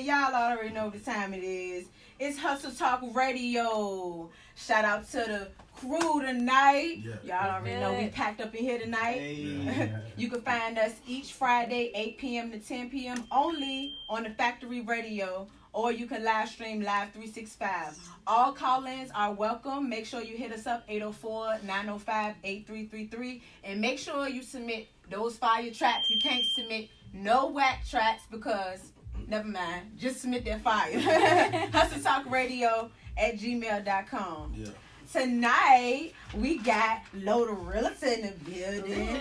y'all already know what time it is. It's Hustle Talk Radio. Shout out to the crew tonight. Y'all already know we packed up in here tonight. You can find us each Friday, 8 p.m. to 10 p.m. only on the Factory Radio, or you can live stream Live 365. All call-ins are welcome. Make sure you hit us up, 804-905-8333. And make sure you submit those fire tracks. You can't submit no whack tracks because, never mind, just submit that fire. HustleTalkRadio@gmail.com. Yeah. Tonight, we got Loda Realtor in the building.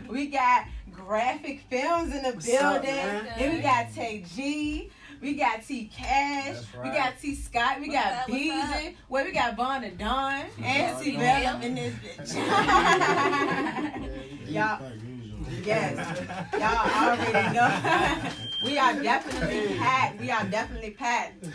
We got GraphikFilms in the building. Then we got Tay G. We got T Cash. Right. We got T Scott. We got Beezy. Well, we got Von and Don. And T Bella in this bitch. Y'all. Yes. Y'all already know. We are definitely packed.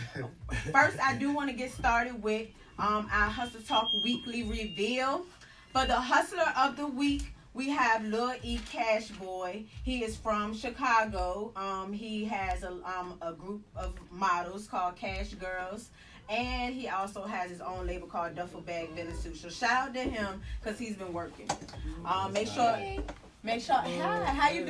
First, I do want to get started with our Hustle Talk Weekly Reveal. For the Hustler of the Week, we have Lil E Cash Boy. He is from Chicago. He has a group of models called Cash Girls. And he also has his own label called Duffel Bag Venezuela. So shout out to him because he's been working. Make sure. Hi, how you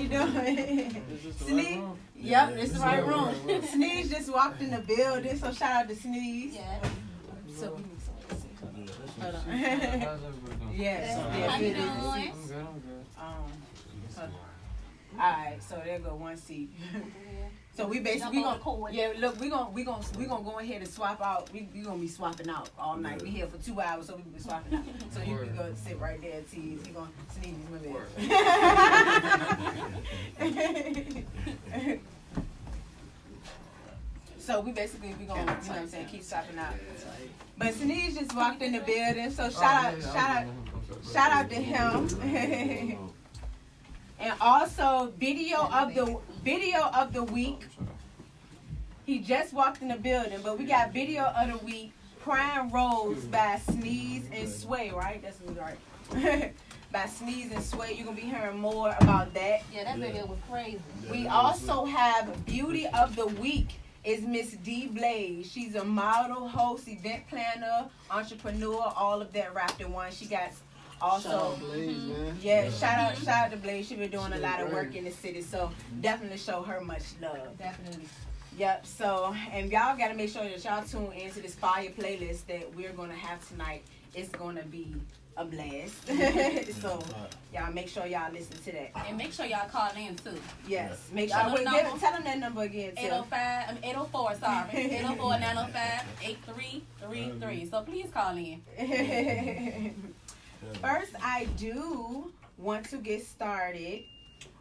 doing? Sneeze. Yep, it's the right room. Sneeze just walked in the building, so shout out to Sneeze. Yeah. So, hold on. Yes. How you doing? I'm good. All right, so there go one seat. So we basically we gonna go ahead and swap out. We gonna be swapping out all night. We here for 2 hours, so we be swapping out. So you can go sit right there, tease. You gonna sneeze my bad. So we gonna, you know what I'm saying, keep swapping out. But Sneeze just walked in the building, so shout out to him. And also video of the week. He just walked in the building, but we got video of the week, Primrose by Sneeze and Swaii, right? That's right. By Sneeze and Swaii. You're gonna be hearing more about that. Yeah, that video was crazy. We also have Beauty of the Week is Miss D Blaze. She's a model, host, event planner, entrepreneur, all of that wrapped in one. She got also, shout out Blaze, man. Yeah, shout out to Blaze. She's been doing a lot of work in the city, so definitely show her much love. Definitely. Yep. So, and y'all got to make sure that y'all tune into this fire playlist that we're gonna have tonight. It's gonna be a blast. So y'all make sure y'all listen to that. And make sure y'all call in too. Yes. Make sure. Tell them that number again. 804, sorry. 804-905-8333. So please call in. First, I do want to get started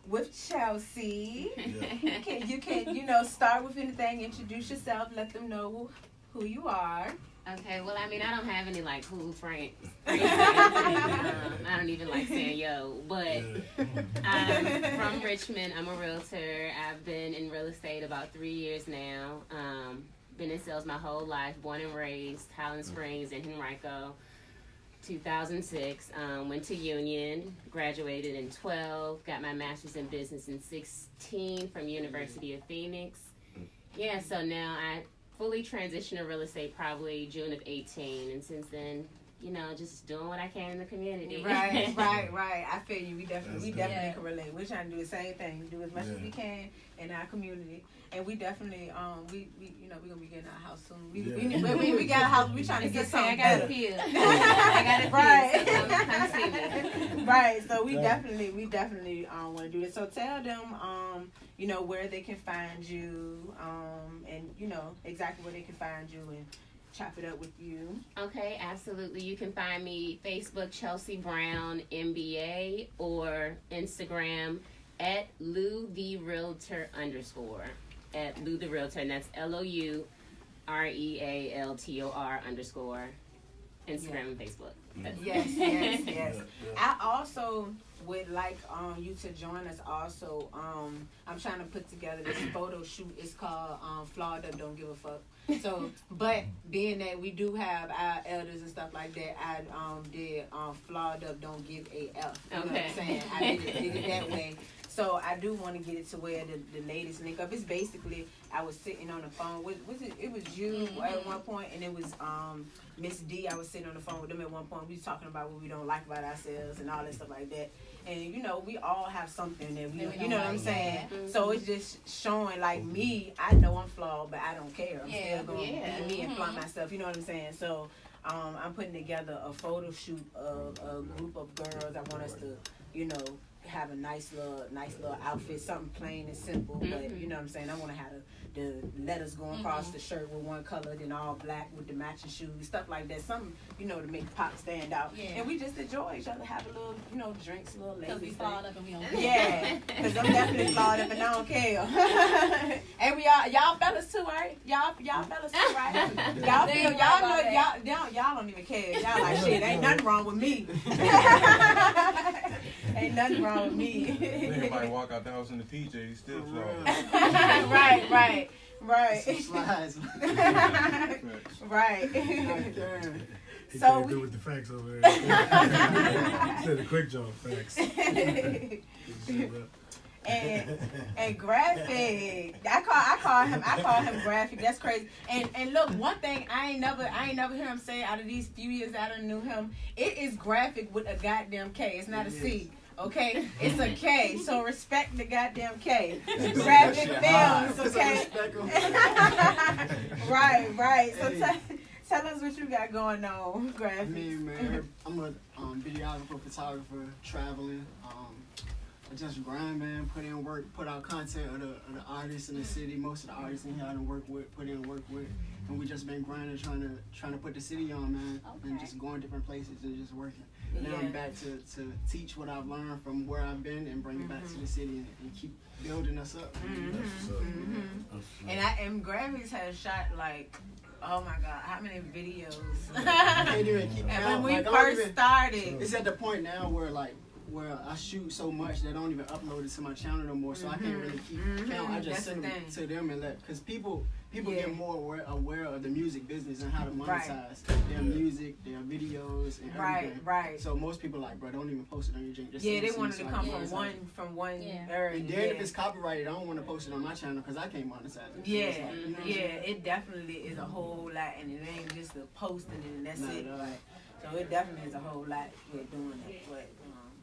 with Chelsea. Yeah. You can start with anything. Introduce yourself. Let them know who you are. Okay, well, I mean, I don't have any, like, cool friends. I don't even like saying yo, but I'm from Richmond. I'm a realtor. I've been in real estate about 3 years now. Been in sales my whole life, born and raised, Highland Springs and Henrico. 2006, went to Union, graduated in 12, got my master's in business in 16 from University of Phoenix. Yeah, so now I fully transitioned to real estate probably June of 18, and since then, just doing what I can in the community. Right. I feel you. We definitely can relate. We're trying to do the same thing, do as much as we can in our community, and we definitely we're gonna be getting our house soon. We got a house. We trying to get something. I got a feel. Right. So we definitely want to do this. So tell them where they can find you, and exactly where they can find you and chop it up with you. Okay, absolutely. You can find me Facebook Chelsea Brown MBA or Instagram at Lou the Realtor _ at Lou the Realtor, and that's LOUREALTOR _ Instagram and Facebook. Yes. I also would like you to join us also. I'm trying to put together this photo shoot. It's called Flawed Up Don't Give a Fuck. So, but being that we do have our elders and stuff like that, I did Flawed Up Don't Give a F. You know what I'm saying? I did it that way. So I do want to get it to where the latest link up. It's basically I was sitting on the phone with it was you at one point, and it was Miss D. I was sitting on the phone with them at one point. We was talking about what we don't like about ourselves and all that stuff like that. And you know, we all have something that we you know what I'm saying. So it's just showing like me. I know I'm flawed, but I don't care. I'm still going to be me and flaunt myself. You know what I'm saying. So I'm putting together a photo shoot of a group of girls. I want us to, you know, have a nice little outfit, something plain and simple. But you know what I'm saying. I want to have the letters going across the shirt with one color, then all black with the matching shoes, stuff like that. Something, you know, to make the pop stand out. Yeah. And we just enjoy each other, have a little, you know, drinks, a little lazy. Because we flawed up and we don't care. Yeah, because I'm definitely flawed up and I don't care. And we are, y'all fellas too, right? Y'all fellas too, right? Y'all don't even care. Y'all like, shit, ain't nothing wrong with me. Ain't nothing wrong with me. Everybody walk out the house in the PJ, he's still flawed. Right. Some slides. Right. He So came through with the facts over there. Said the quick jump facts. and Graphic, I call him Graphic. That's crazy. And look, one thing I ain't never hear him say out of these few years I done knew him. It is Graphic with a goddamn K. It's not a C. Okay, it's a K, so respect the goddamn K. GraphikFilms, okay? Right. So tell us what you got going on, Graphic. Me, man, I'm a videographer, photographer, traveling. I just grind, man, put in work, put out content of the artists in the city. Most of the artists in here I done work with, put in work with. And we just been grinding, trying to put the city on, man. Okay. And just going different places and just working. Now I'm back to teach what I've learned from where I've been and bring it back to the city and keep building us up. And Grammys has shot like, oh my God, how many videos? I can't even keep count. And when we first started. It's at the point now where I shoot so much that I don't even upload it to my channel no more, so I can't really keep count. I just send them to them and because people get more aware of the music business and how to monetize their music, their videos, and everything. Right. So most people like, bro, don't even post it on your drink. They wanted to come from one area. And then if it's copyrighted, I don't want to post it on my channel because I can't monetize it. So it definitely is a whole lot, and it ain't just the posting and that's it. So it definitely is a whole lot with doing it,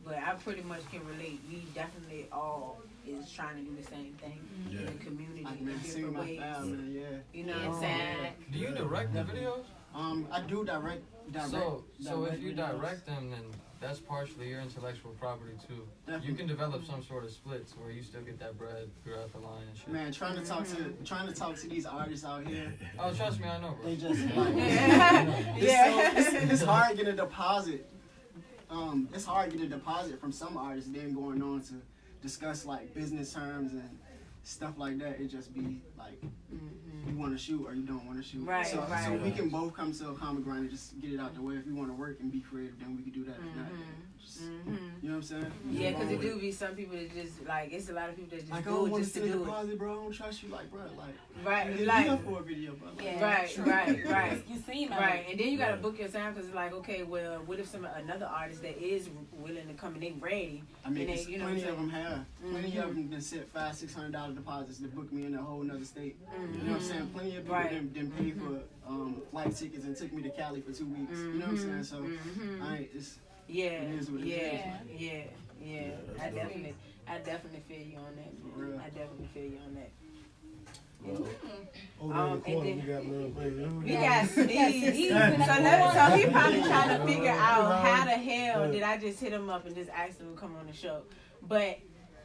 but I pretty much can relate. We definitely all is trying to do the same thing in the community in different ways. You know what I'm saying? Do you direct the videos? I do direct. So if you direct them, then that's partially your intellectual property too. Definitely. You can develop some sort of splits where you still get that bread throughout the line and shit. Man, trying to talk to these artists out here. Oh, trust me, I know, bro. They just like it's hard getting a deposit. It's hard getting a deposit from some artists, then going on to discuss like business terms and stuff like that. It just be like you want to shoot or you don't want to shoot. So we can both come to a common ground and just get it out the way. If you want to work and be creative, then we can do that. You know what I'm saying? Yeah, because it do be some people that just like it's a lot of people that just like, do it just to do deposit, it. bro. I don't trust you, like, bro, like for a video, bro. Right. You seen right, and then you gotta book your time because it's like, okay, well, what if another artist that is willing to come and they ready? I mean, and they, plenty of them have. Plenty of them been sent $500-$600 deposits to book me in a whole nother state. You know what I'm saying? Plenty of people didn't pay for flight tickets and took me to Cali for 2 weeks. You know what I'm saying? So Yeah. I definitely feel you on that. I definitely feel you on that. We got Steve. So he probably trying to figure out how the hell did I just hit him up and just ask him to come on the show. But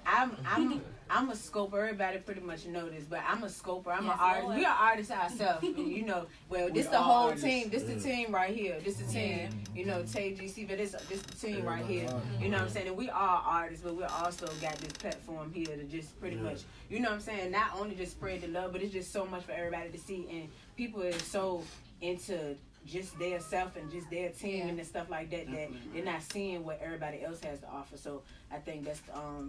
I'm a scoper. Everybody pretty much know this, but I'm a scoper. I'm an artist. We are artists ourselves. You know, well, this the whole team. This the team right here. This the team. You know, Tay GC, but this the team right here. You know what I'm saying? And we are artists, but we also got this platform here to just pretty much, you know what I'm saying? Not only just spread the love, but it's just so much for everybody to see. And people are so into just their self and just their team Yeah. and stuff like that. That they're not seeing what everybody else has to offer. So I think that's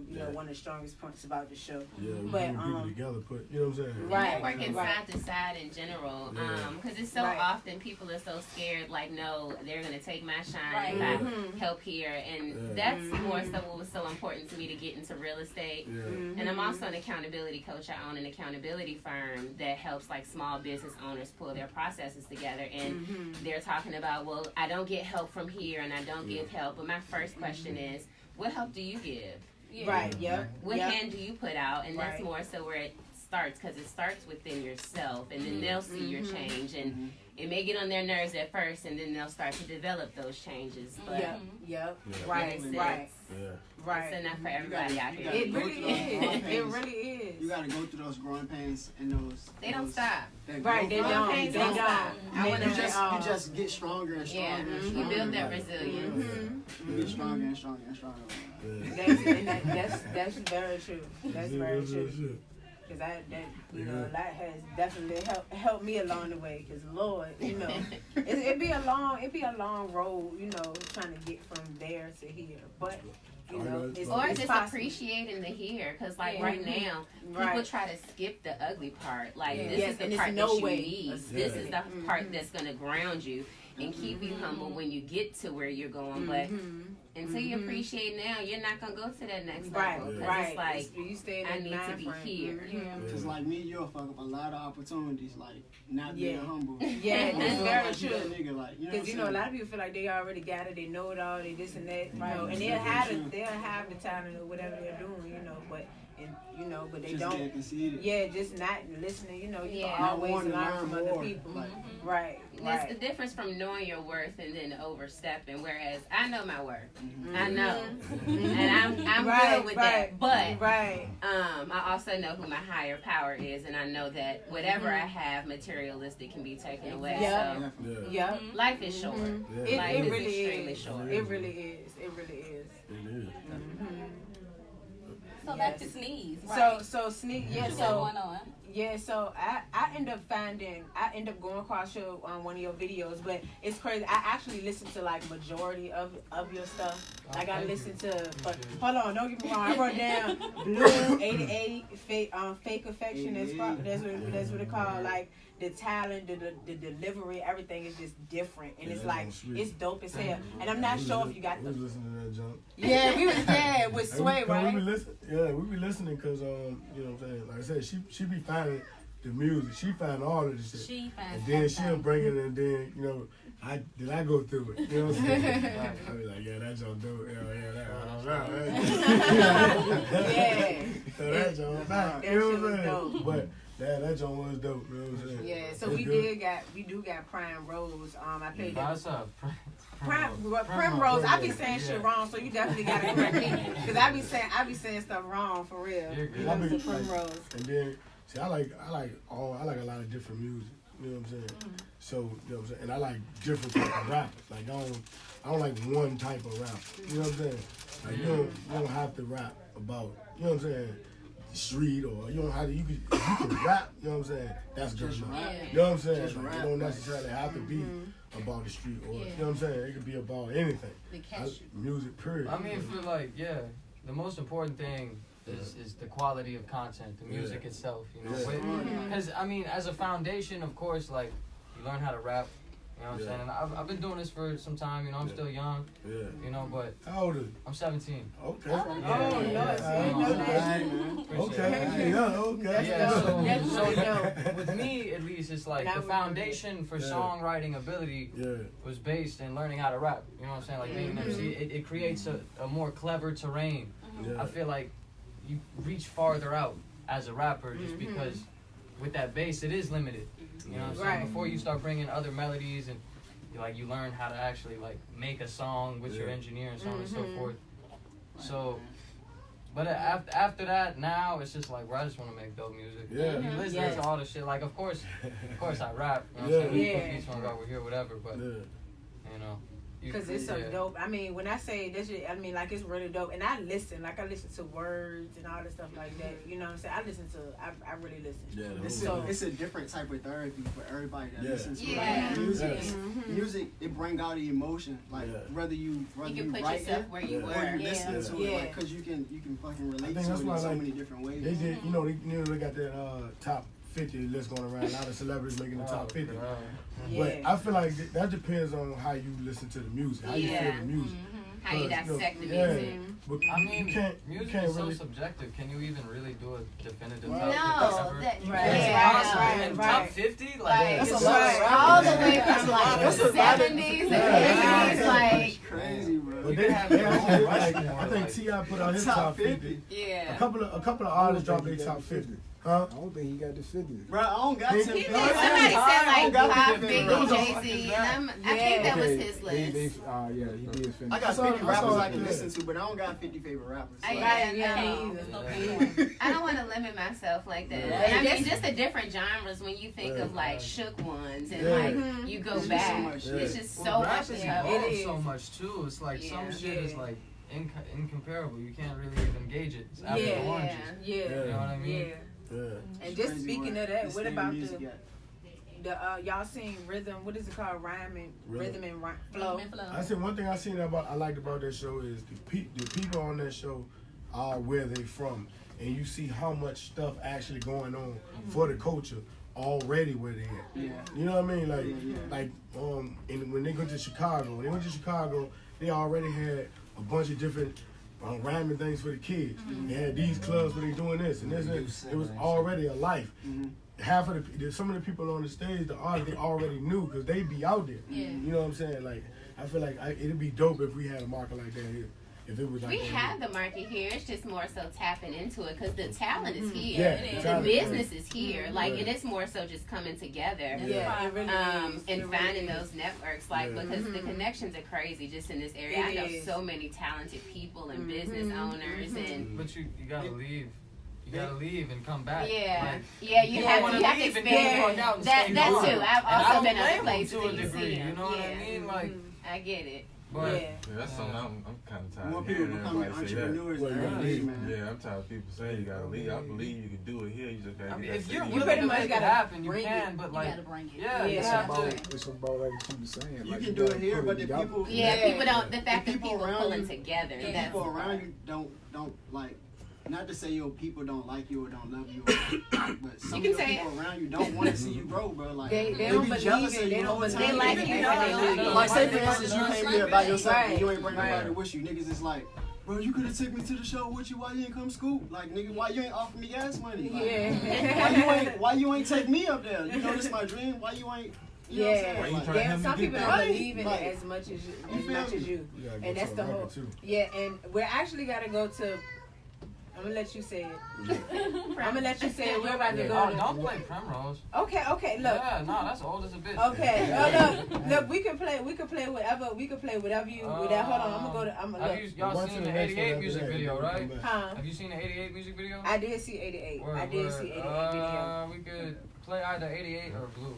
you know, one of the strongest points about the show. Yeah, we But, bring people together, put, you know what I'm saying? Right. Networking Right. side to side in general, Yeah. because it's so Right. often people are so scared, like, no, they're gonna take my shine Right. if I Mhm. help here, and Yeah. that's more so what was so important to me to get into real estate. Yeah. And I'm also an accountability coach. I own an accountability firm that helps like small business owners pull their processes together. And they're talking about, well, I don't get help from here and I don't give help. But my first question is, what help do you give? Yeah. Right. Yep. What Yep. hand do you put out? And that's Right. more so where it starts, because it starts within yourself, and then they'll see your change. And it may get on their nerves at first, and then they'll start to develop those changes. But Yep. Yep. Yeah. Right. it's, Right. Yeah. Right. it's enough for everybody out here. It Go really through those is. growing It pains. really is. You gotta go through those growing pains and those. They don't those- stop. that Right, they growth don't. pains They don't. stop. I They wanna don't You at just, all. you just get stronger and Yeah, stronger and you stronger. build that resilience. You get stronger and stronger and stronger. That's very true. That's very true. Because you know, a lot has definitely helped me along the way. Because Lord, you know, it'd be a long road, you know, trying to get from there to here. But you know, it's Or it's just possible. appreciating the here, because like Yeah. right now, people Right. try to skip the ugly part. Like Yeah. this Yes, is the and it's part no that you way need. a This is the skip. part that's gonna ground you and keep you humble when you get to where you're going. But until you appreciate now, you're not gonna go to that next Right, level. 'Cause right. it's like You stay in I that need to mind be frame. here. Mhm. Just like me, you'll fuck up a lot of opportunities, like not Yeah. being humble. Yeah, that's Feel very like you true. that nigga, like, you know Because you what know, a I'm lot of people feel like they already got it, they know it all, they this and that, you Right. know, and Yeah, they'll have true. it, they'll have the talent or whatever they're doing, you know, but but they saying? Just don't. get conceited. Yeah, just not listening. You know, you Yeah. can always Not wanting to learn learn from other more. people. Like, Right, It's the right. difference from knowing your worth and then overstepping. Whereas I know my worth, I know, and I'm Right, good with right, that. But Right. I also know who my higher power is, and I know that whatever I have materialistic can be taken away. Yeah. So Yeah. Yeah. life is short. Yeah. Life It is really extremely is. short. It really is. It really is. It is. So back to sneeze. So Right. so sneak. Yeah. What you got So going on? yeah. So I end up going across your one of your videos, but it's crazy. I actually listen to like majority of your stuff. Like I thank listen you. to. But Appreciate it. hold on, don't get me wrong. I wrote down Blue 88 fake affection. That's what it called. Like the talent, the delivery, everything is just different, and it's Yeah, like that's sweet. it's dope as hell. And I'm not sure if you got We was the. listening to that junk. Yeah, we was with Swaii, We right? be listening. Yeah, we be listening because you know what I'm saying. Like I said, she be finding the music. She find all of the shit. She finds And then she'll something. bring it, and then you know, I go through it. You know what I'm saying? I be like, yeah, that junk dope. Yeah. So that junk back. That You know shit what was I'm saying? dope. But that junk was dope. You know what I'm saying? Yeah, so It's we good. do got Primrose. I played that. That's a Primrose. I be saying Yeah. shit wrong, so you definitely gotta correct me. Cause I be saying stuff wrong for real. You're good. You know, I be- so Primrose. And then, see, I like a lot of different music. You know what I'm saying? So, you know what I'm saying? And I like different type of rappers. Like I don't like one type of rap. You know what I'm saying? Like you don't have to rap about, you know what I'm saying, the street, or you don't have to, if you can rap, you know what I'm saying? That's good Just enough. rap. You know what I'm saying? Just Like, rap, it don't like- necessarily have to be about the street, or you Yeah. know what I'm saying? It could be about anything. The catch you. Music, period. I mean, for like, yeah, the most important thing is the quality of content, the music Yeah. itself, you know. Yeah. Because, I mean, as a foundation, of course, like, you learn how to rap, you know what I'm Yeah. saying? And I've been doing this for some time, you know, I'm Yeah. still young, Yeah. you know, but How old are you? I'm 17. Okay. Yeah. Oh, no, Yeah. see, I know that. Appreciate Okay. it. Yeah, okay. Yeah, so, That's so really dope. with me, at least, it's like And I the would foundation for Yeah. songwriting ability Yeah. was based in learning how to rap. You know what I'm saying? Like being an MC, it creates a more clever terrain. Yeah. I feel like you reach farther out as a rapper just because with that bass, it is limited. You know what I'm saying? Right. Before you start bringing other melodies and you learn how to actually like make a song with your Yeah. engineer and so on and so forth. So, but after that, now it's just like, where I just want to make dope music. Yeah. You listen Yes. to all the shit. Like, of course I rap. You know what I'm Yeah. saying? We Yeah. put beats on over here, whatever. But Yeah. you know, Cause it's so yeah. dope. I mean, when I say this shit, I mean like it's really dope. And I listen to words and all this stuff like that. You know what I'm saying? I really listen. Yeah. It's a different type of therapy for everybody that Yeah. listens to Yeah. rap music. Yes. music, it bring out the emotion. Like whether you can put write yourself it where you or were. you listen to it, like, cause you can fucking relate to it in so many different ways. They did, they got that top 50 list going around. A lot of celebrities making the top 50. But I feel like that depends on how you listen to the music, how you feel the music. How you dissect the music. But I mean, music is so really subjective. Can you even really do a definitive No, top 50 right. Top 50? That's It's a lot. all the way from like the 70s and 80s, like crazy, bro. But they actually, I think T.I. put out his top 50. yeah. A couple of artists dropped their top 50. Huh? I don't think he got the 50. Bro, I don't got 10 Somebody fingers. said like got Pop, 50 Biggie, Jay-Z, and I think that was his list. Yeah, he did finish. I got 50 rappers I can listen to, but I don't got 50 favorite rappers. I don't want to limit myself like that. But I mean, just the different genres when you think of like shook ones and like you go back. It's just so much. It is so much too. It's like some shit is like incomparable. You can't really even gauge it. It's after the oranges. You know what I mean? Yeah. And just speaking of that, what about the y'all seen rhythm? What is it called? Rhythm and flow. I said one thing I liked about that show is the people on that show are where they from, and you see how much stuff actually going on for the culture already where they at. Yeah. You know what I mean? And when they go to Chicago, they already had a bunch of different rhyming things for the kids. They had these clubs where they doing this and this. It was already a life. Half of some of the people on the stage, the artists, they already knew because they be out there. You know what I'm saying? Like, I feel like it'd be dope if we had a market like that here. If it was like we have the market here. It's just more so tapping into it because the talent is here. Yeah, the business is here. Like, and it's more so just coming together. Yeah, it really is. And finding those networks, like, because the connections are crazy just in this area. I know so many talented people and business owners. And But you gotta leave. You gotta leave and come back. Yeah, like, you have to expand that too. I've also been other places to a degree. You know what I mean? Like, I get it. But that's something I'm kind of tired more of people hearing becoming everybody say that. entrepreneurs. Yeah, I'm tired of people saying you gotta leave. I believe you can do it here. You just gotta get if that you're city. willing pretty to much make it gotta happen, you bring can. it. But You like, gotta bring it. It's about like she was saying. You like, can do it here, but the people, people don't. The fact that people people around pulling you, together. the That's people around you don't like. Not to say your people don't like you or don't love you, but some of your people around you don't want to see you grow, bro. Like They be don't believe jealous it. of They you don't all the believe time. They like it. you, They but Like say for instance, you came here by yourself and you ain't bring nobody Right. to wish you. Niggas is like, bro, you could have took me to the show with you. Why you ain't come to school? Like, nigga, why you ain't offer me gas money? Like, why you ain't take me up there? You know this is my dream. Why you ain't? You know what I'm saying? Why you Like, trying to help me Some get people there? don't believe in Like, it as much as you. You gotta go And that's to the a whole. record, too. Yeah, and we're actually gotta go to. I'm gonna let you say it. I'm gonna let you say it. We're about to go. oh, to, don't play Primrose. Okay, look. Yeah, no, that's old as a bitch. Okay, look. We can play whatever. We can play whatever you. Hold on, I'm gonna go to. I'm gonna Have look. y'all seen the 88 music video, right? Huh? Have you seen the 88 music video? I did see 88. I did see 88 video. We could play either 88 or Blue.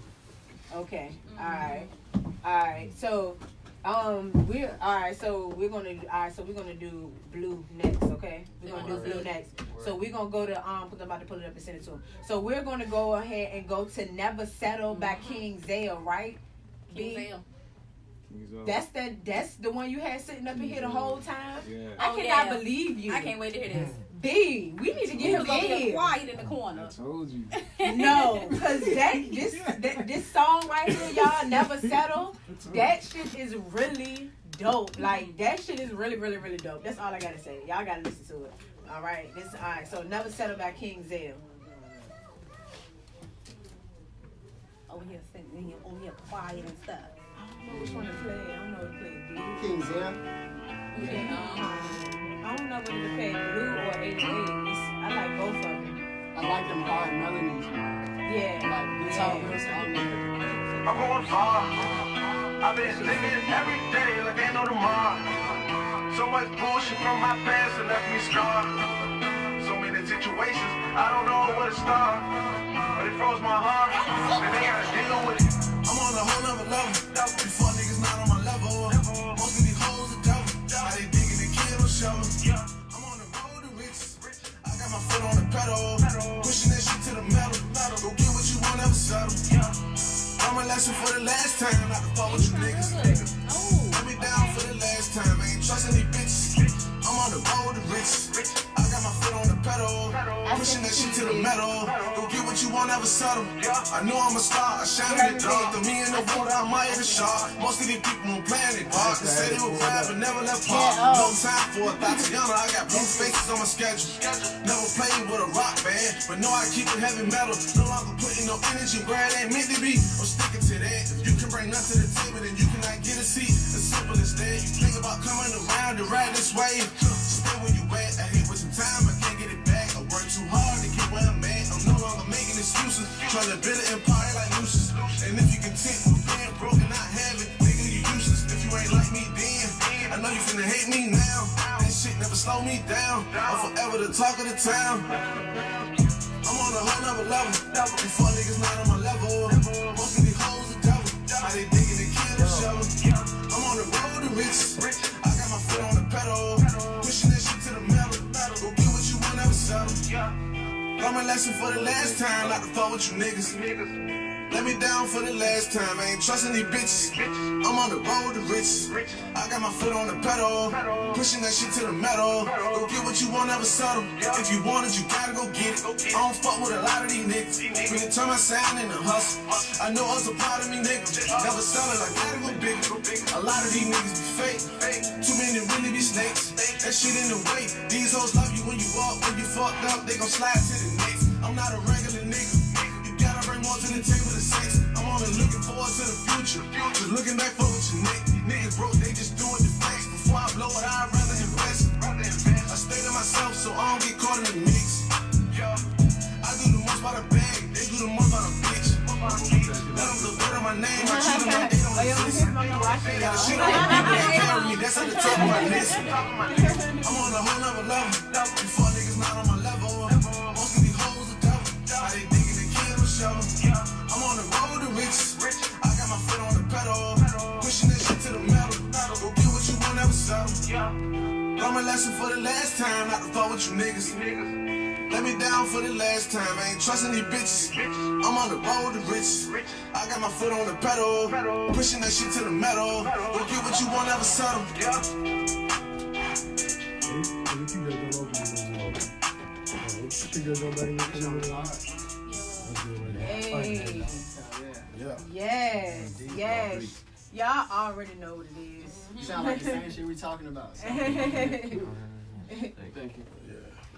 Okay. All right. So, we're all right. So we're gonna do Blue next. Okay. We're gonna do Blue next. So we're gonna go to because I'm about to pull it up and send it to him. So we're gonna go ahead and go to Never Settle by King Zale, right? King Zale. That's the one you had sitting up in here the whole time. Yeah. I cannot believe you. I can't wait to hear this. B, we need to He get was him over in here here. quiet in the corner. I told you. No, because this song right here, y'all, Never Settle, that shit is really dope. Like, that shit is really, really, really dope. That's all I gotta say. Y'all gotta listen to it. All right, so Never Settle by King Zale. Over here sitting over here quiet and stuff. I don't know which one to play. I don't know what to play. Blue. King Zale. I don't know whether to play Blue or 88. I like both of them. I like them hard melodies. Yeah. Like guitar riffs. I'm going far. I've been living every day like ain't no tomorrow. So much bullshit from my past that left me scarred. So many situations, I don't know where to start. But it froze my heart, and they gotta deal with it. I'm on a whole nother level. These fuck niggas not on my level. Most of these hoes are devil. How they digging the kid or shovel. I'm on the road to riches. I got my foot on the pedal. Pushing that shit to the metal. Go get what you want, never settle. I'm a lesson for the last time, not to fall fuck with you niggas. Let me down for the last time, I ain't trusting these bitches. I'm on the road to riches. I got my foot on the pedal, pushing that shit to the metal. Go get what you want, never settle. I know I'm a star, I shine in the dark. Throw me in the water, I might hit a shark. Most of these people on planet Park, they say they would rap but never left park. No time for a Tatiana, I got blue spaces on my schedule. Never played with a rock band, but know I keep it heavy metal. No longer putting no energy where it ain't meant to be. I'm sticking to that. If you can bring nothing to the table, then you cannot get a seat. As simple as that. You think about coming around to ride this wave. Stay where you at. I hate wasting time, I can't get it back. I work too hard to get where I'm at. I'm no longer making excuses. Trying to build an empire like Lucius. And if you content with being broke and not having, nigga, you useless. If you ain't like me then, I know you finna hate me now. That shit never slow me down. I'm forever the talk of the town. I'm on a whole nother level. Before niggas not on my level. Most of these hoes the devil. How they digging the kill and shovel. I'm on the road to riches. I got my foot on the pedal. Pushing that shit to the metal. Go get what you want, never settle. Learn my lesson for the last time, not to fuck with you niggas. Let me down for the last time, I ain't trusting these bitches. I'm on the road to riches. I got my foot on the pedal, pushing that shit to the metal. Go get what you want, never settle. If you want it, you gotta go get it. I don't fuck with a lot of these niggas. We can turn my sound into hustle. I know us a part of me, nigga. Never sell it, I gotta go big. A lot of these niggas be fake. Too many really be snakes. That shit in the way. These hoes love you when you walk. When you fucked up, they gon' slide to the next. I'm not a regular nigga. Gotta bring more to the table than sex. I'm only looking forward to the future. Just looking back forward to Nick. These niggas broke, they just doing the flex. Before I blow it, I'd rather invest. I stay to myself so I don't get caught in the mix. I do the most by the bag, they do the most by the bitch. Let them look good on my name, I treat them like they don't exist. They got the shit on my people that carry me, that's at the top of my list. I'm on a whole nother level. Before niggas not on my level. Most of these hoes are devil. How they digging the kill and shovel. I'm on the road to riches. I got my foot on the pedal, pushing that shit to the metal. Go get what you want, never settle. Learn my lesson for the last time, not to fuck with you niggas. Let me down for the last time, I ain't trusting these bitches. I'm on the road to riches. I got my foot on the pedal, pushing that shit to the metal. Go get what you want, never settle. Hey. Yes, yes. Y'all already know what it is. You sound like the same shit we talking about. Thank you.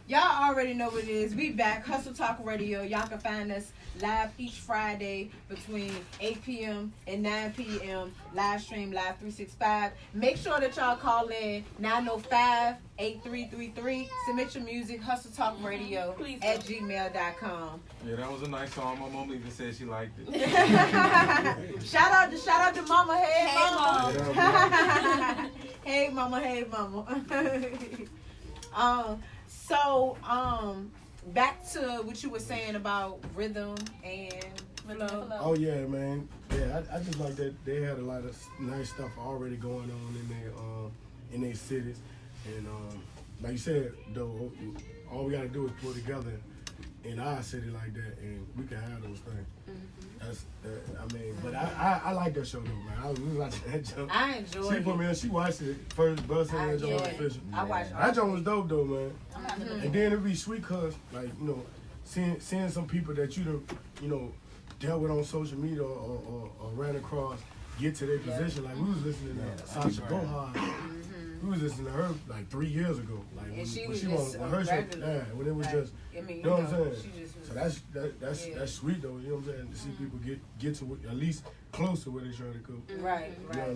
Y'all already know what it is. We back, Hustle Talk Radio. Y'all can find us live each Friday between 8 p.m. and 9 p.m. Live stream, Live 365. Make sure that y'all call in 905-8333. Submit your music, HustleTalkRadio@gmail.com. Yeah, that was a nice song. My mom even said she liked it. Shout out to Mama. Hey, Mama. Hey, Mama. Hey, Mama. So, back to what you were saying about rhythm and flow. Oh yeah, man. Yeah, I just like that they had a lot of nice stuff already going on in their cities, and like you said, though, all we gotta do is pull together in our city like that, and we can have those things. But I like that show though, man. I was watching that show. I enjoyed it. She put me in. She watched it first, bus and that joint official. I watched that joint was dope though, man. And then it'd be sweet cause like seeing some people that you dealt with on social media or ran across get to their position. Like we was listening to Sasha Gohar. We was listening to her like 3 years ago. Like when she was her show, when it was just, you know what I'm saying? So that's sweet though, you know what I'm saying? To see people get to at least close to where they trying to go. Right.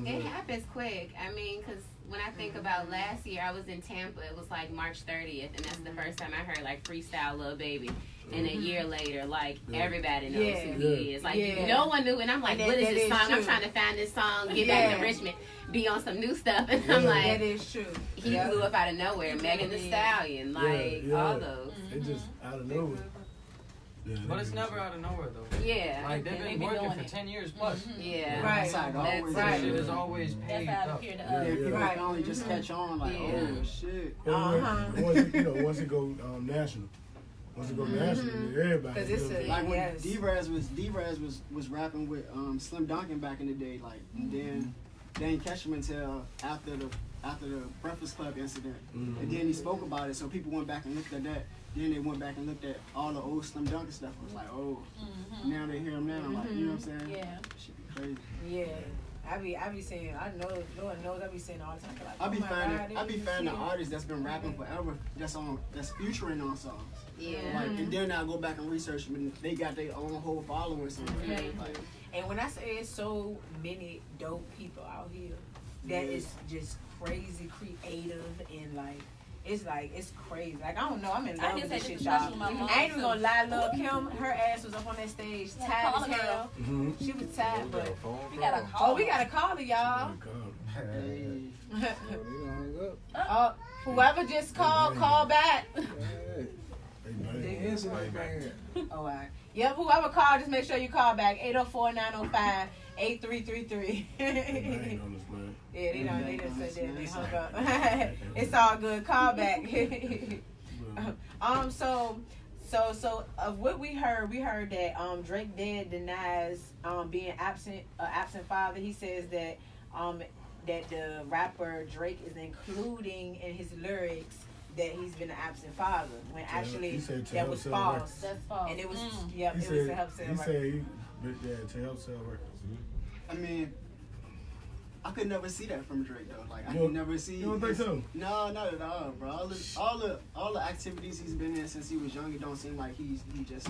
It happens quick. I mean, because when I think about last year, I was in Tampa. It was like March 30th, and that's the first time I heard like freestyle Lil Baby. And a year later, like everybody knows who he is. Like no one knew, and I'm like, what is this song? I'm trying to find this song, get back to Richmond, be on some new stuff, and I'm like, that is true. He blew up out of nowhere. Megan Thee Stallion, like all those. It just out of nowhere. Yeah, but it's never out of nowhere though. Yeah. Like they've been working for 10 years plus. Yeah. Right. That's right. Shit is always paid up. People can only just catch on like, oh shit. Once it go national. Once it go national, everybody. 'Cause it's a- Like when Yes. D-Raz was rapping with Slim Dunkin back in the day, like, and then they didn't catch him until after the Breakfast Club incident, and then he spoke about it. So people went back and looked at that. Then they went back and looked at all the old Slim Dunkin stuff. It was like, oh, now they hear him now. Like, you know what I'm saying? Yeah. Shit be crazy. Yeah. I be saying, I know, Lord knows, I be saying all the time. Like, I be oh my finding God, the artists that's been rapping forever, that's featuring on songs. Yeah. Like, and then I go back and research them, and they got their own whole following. So, like, And when I say it's so many dope people out here that is just crazy creative and it's crazy. Like, I don't know, I'm in love with this shit, y'all. I ain't even gonna lie, Lil' Kim, her ass was up on that stage, tired as hell. She was tired, but We got a call. we got to call her, y'all. Hey. Whoever just called, call back. Answer that man. Oh, all right. Yep, whoever called, just make sure you call back. 804-905-8333. Yeah, they done said that. They hung up. It's all good. Call back. So of what we heard that Drake Dead denies being absent father. He says that that the rapper Drake is including in his lyrics that he's been an absent father, when actually that was false. That's false. And it was He it was to help sell He records. said to help sell records. I mean, I could never see that from Drake though. Like, I You could don't- never see. You don't think so? No, not at all, bro. All the activities he's been in since he was young, it don't seem like he just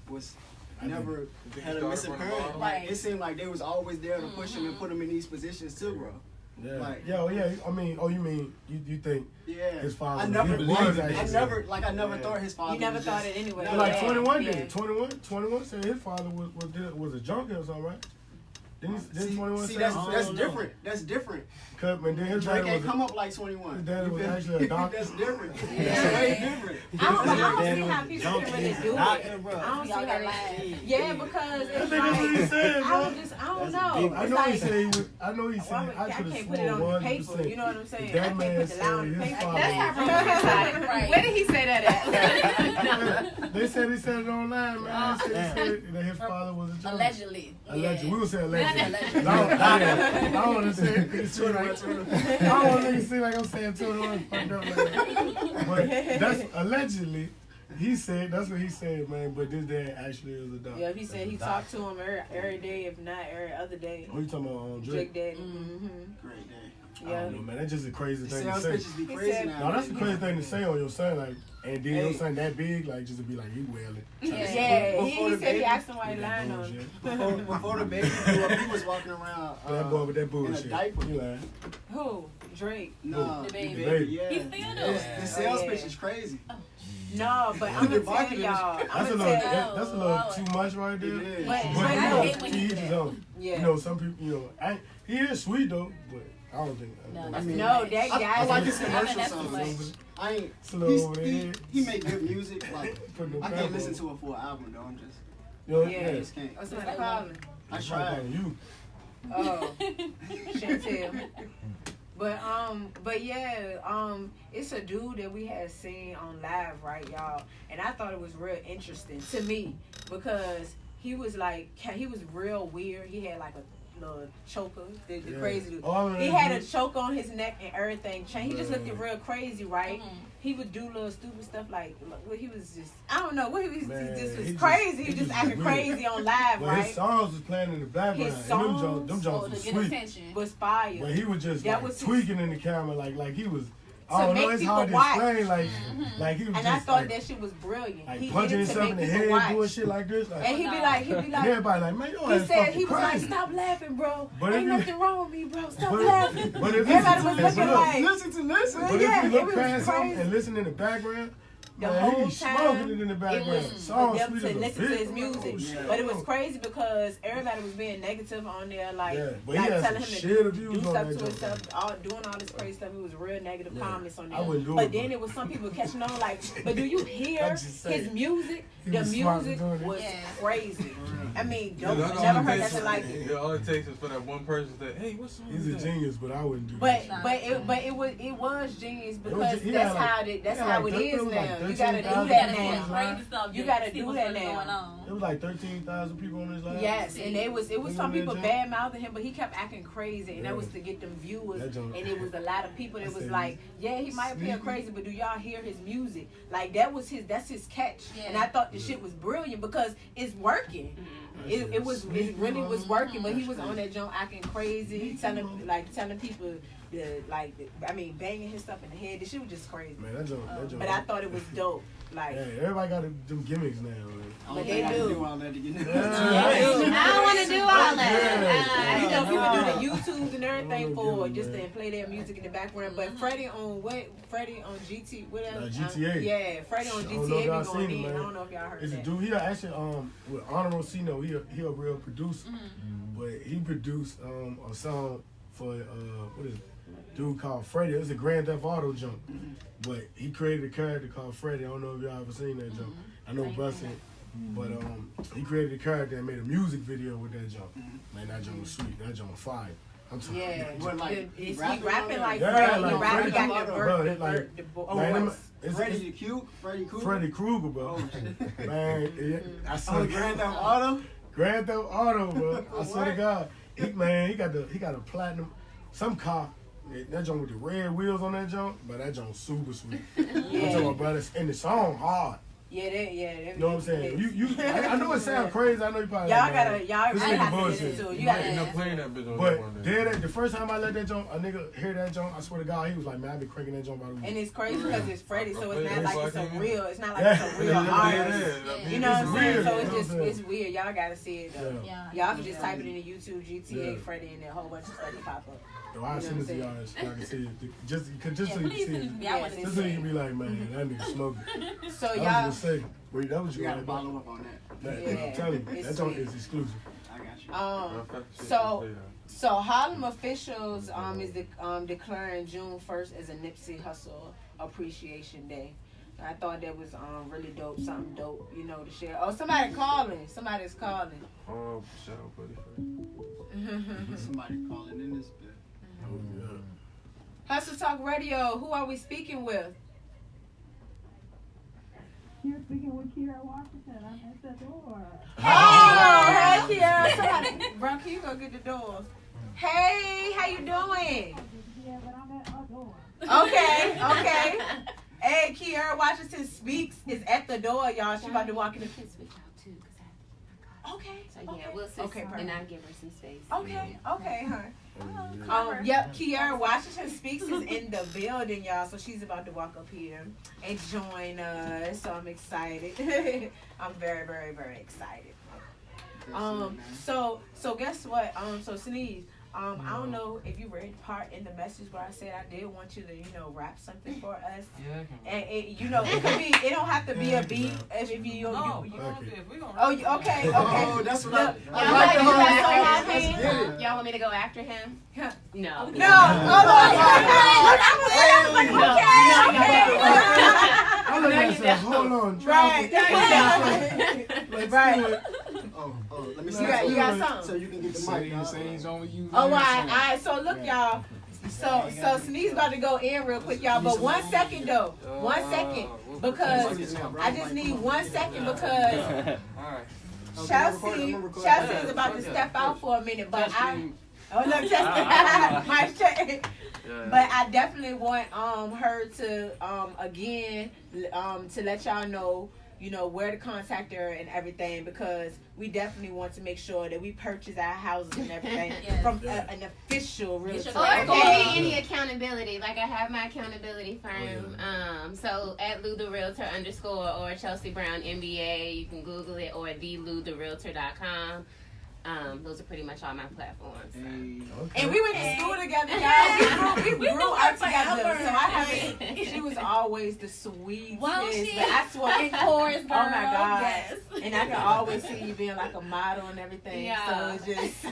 was never had a missing parent. Like, it seemed like they was always there to push him and put him in these positions too, bro. Yeah. Like, yeah. I mean, you mean you think yeah. his father? I never was thought his father. You never was thought just, it anyway. No, Like Yeah. 21 Yeah. did. 21 said his father was a junkie or something, right? Didn't 21 See, say that's different. That's different. Cut, man. Then his Drake daddy ain't was come up like 21. his daddy was actually a doctor. That's different. That's way different. I don't see how people can really do it. I don't see how they. Yeah, because it's That's what he said, like, bro. I don't know. I It's know like, he said he was. I know he well, said I I could have can't put it sworn on the paper. 100%. You know what I'm saying? I That can't man put the lie on said the his paper. father. That's how Right. Where did he say that at? They said it online, man. They said that his father was a junkie. Allegedly. Allegedly. We would say allegedly. Allegedly. I don't want to say it. I don't want to seem like I'm saying 21 fucked up like that. But that's allegedly. He said, that's what he said, man. But this dad actually is a doctor. Yeah, he said he talked to him every day, if not every other day. What you talking about, Drake Drake? Daddy. Great day. I Yeah. don't know, man. That's just a crazy The thing to sales say. pitches be crazy said- now. No, that's a crazy thing to say on your son, like, and then your Hey. son that big, like, just to be like, he wailing. Yeah, Before he the said baby- he asked him why he lying on him. Before the baby grew up, he was walking around That boy with that in a bullshit. diaper. You lying. Who? Drake. No, The baby. yeah. He still do it. The sales yeah. pitch is crazy. No, but I'm gonna tell y'all. That's a little too much right there. It is. But But but you no, know, hate when to he each do his that. own. yeah. You know, some people, you know, he is sweet though, but I don't think. No, I mean, No, that I guy. like his I commercial think that's too much. songs. I ain't. Slow He make good music. Like, Put no I can't pepper. listen to a full album though. I'm just. You know, Yeah. I just can't. What's the problem? I I'm tried. calling you. Oh, Chantel. But yeah, it's a dude that we had seen on live, right, y'all? And I thought it was real interesting to me because he was real weird. He had like a little choker, the Yeah. crazy dude. All of He that had a dude- choke on his neck and everything. He just looked Yeah. real crazy, right? He would do little stupid stuff like he was just, I don't know, what he was, Man, he just was he just- crazy. he He just just acting weird. crazy on live, But right? his songs was playing in the background. His and songs? them Oh, Jones was to get sweet. attention. Was fire. But he was just That like was his- tweaking in the camera, like he was. To I don't know. make It's people hard to watch. explain. Like he was And just I thought like, that shit was brilliant. like He punching did it to himself in make the people head, doing watch. shit like this. Like, And he'd be like, everybody like, man, your he ass said, fucking he was like, crazy. stop laughing, bro. But Ain't if you- nothing wrong with me, bro. Stop But- laughing. but if Everybody you- was but looking look, like, Listen to listen. But yeah, if you it look was past him crazy. and listen in the background, the man, whole he's time, smoking it in the it background. was Songs for them sweet to as a listen to bitch. his I'm music. like, oh, shit. But it was crazy because everybody was being negative on there, like, Yeah, but he like had telling some him shit to reviews do on stuff that to joint. himself, doing all this crazy stuff. It was real negative Yeah, comments on I there. wouldn't do But it, then but- it was some people catching on, like, but do you hear I'm just saying. his music? He The was smart music doing it. was Yeah. crazy. I mean, Yeah, dope. that's all Never it heard takes nothing like it. All it takes is for that one person to say, hey, what's song He's is a that? genius, but I wouldn't do But that. it was genius It was because he that's had like- how he that's had how like it is was now. like You gotta do 13,000 that people on now. his live. You gotta do that now. It was like 13,000 people on his live. Yes, and it was some people Jump. bad mouthing him, but he kept acting crazy, and that was to get them viewers. And it was a lot of people that was like, yeah, he might appear crazy, but do y'all hear his music? Like that's his catch, and I thought the shit was brilliant because it's working. It really was working, but he was on that jump acting crazy, telling people banging his stuff in the head. The shit was just crazy. Man, that joke. But I thought it was dope. Like, yeah, everybody got to do gimmicks now. Man. But they do. all that to get I don't want to do all that. You know, people do the YouTubes and everything for just to play their music in the background. But Freddie on GT, whatever. GTA. Yeah, Freddie on GTA be going in. I don't know if y'all heard it's that. a dude. He actually with Honorable Cino. He a real producer, but he produced a song for what is it? Dude called Freddie. It was a Grand Theft Auto jump, but he created a character called Freddie. I don't know if y'all ever seen that jump. I know Bustin', but he created a character and made a music video with that jump. Man, that jump was sweet. That jump was fire. I'm talking. Yeah, he rapping like yeah, Freddie. like He got the Freddy Krueger, bro. Man, I saw Grand Theft Auto. Grand Theft Auto, bro. I swear to God, he got a platinum, some car. That joint with the red wheels on that joint, but that joint super sweet. I'm talking about, brother, and the song hard. Yeah, you know what I'm saying? I know it sounds crazy. I know you probably y'all really have to bullshit. listen to it. You gotta end up playing that bitch on But the first time I let that joint, a nigga hear that joint, I swear to God, he was like, man, I been cranking that joint by the week. And it's crazy because it's Freddie, so it's not like it's a real artist. Yeah. You know what I'm saying? So Weird, it's weird. Y'all gotta see it though. Yeah. Y'all can just type it into YouTube, GTA, Freddie, and a whole bunch of stuff will pop up. Yo, I'll send it to y'all so y'all can see it. Just so you can see it. Just so you can be like, man, that nigga smoking. So I was y'all. gonna say, wait, that was You you gotta right follow there. up on that. I'm telling you, that joint is exclusive. I got you. So Harlem officials is declaring June 1st as a Nipsey Hussle Appreciation Day. I thought that was really dope, something dope, to share. Oh, somebody's calling. Oh, shout out, buddy. Somebody calling in this bit. Oh, yeah. Hustle Talk Radio. Who are we speaking with? You're speaking with Kiera Washington. I'm at the door. Oh, hey, Kiera. Somebody, bro, can you go get the door? Hey, how you doing? Yeah, but I'm at the door. Okay. Hey, Kiera Washington Speaks is at the door, y'all. She about to walk in the can switch out too, Okay. So yeah, we'll switch and I'll give her some space. Okay, huh? Yep, Kiera Washington Speaks is in the building, y'all. So she's about to walk up here and join us. So I'm excited. I'm very, very, very excited. So guess what? So Sneeze, I don't know if you read the part in the message where I said I did want you to, rap something for us. Yeah. And it could be. It don't have to be a beat. If you. Okay. Oh, that's what Y'all want me to go after him? No. Hold on. Right. Let me see. You got something. So you can get the mic. All right. So look, y'all. So Sneeze about to go in real quick, y'all. But 1 second though. 1 second, because I just need 1 second because Chelsea is about to step out for a minute, but But I definitely want her to again to let y'all know, where to contact her and everything, because we definitely want to make sure that we purchase our houses and everything from an official realtor. Or if you need any accountability, like I have my accountability firm. So at LouTheRealtor _ or Chelsea Brown MBA, you can Google it, or theloutherealtor.com. Those are pretty much all my platforms. So. And we went to school together, guys. We grew up together. So she was always the sweetest. I swear, oh my God. Yes. And I can always see you being like a model and everything. Yeah. So it's just.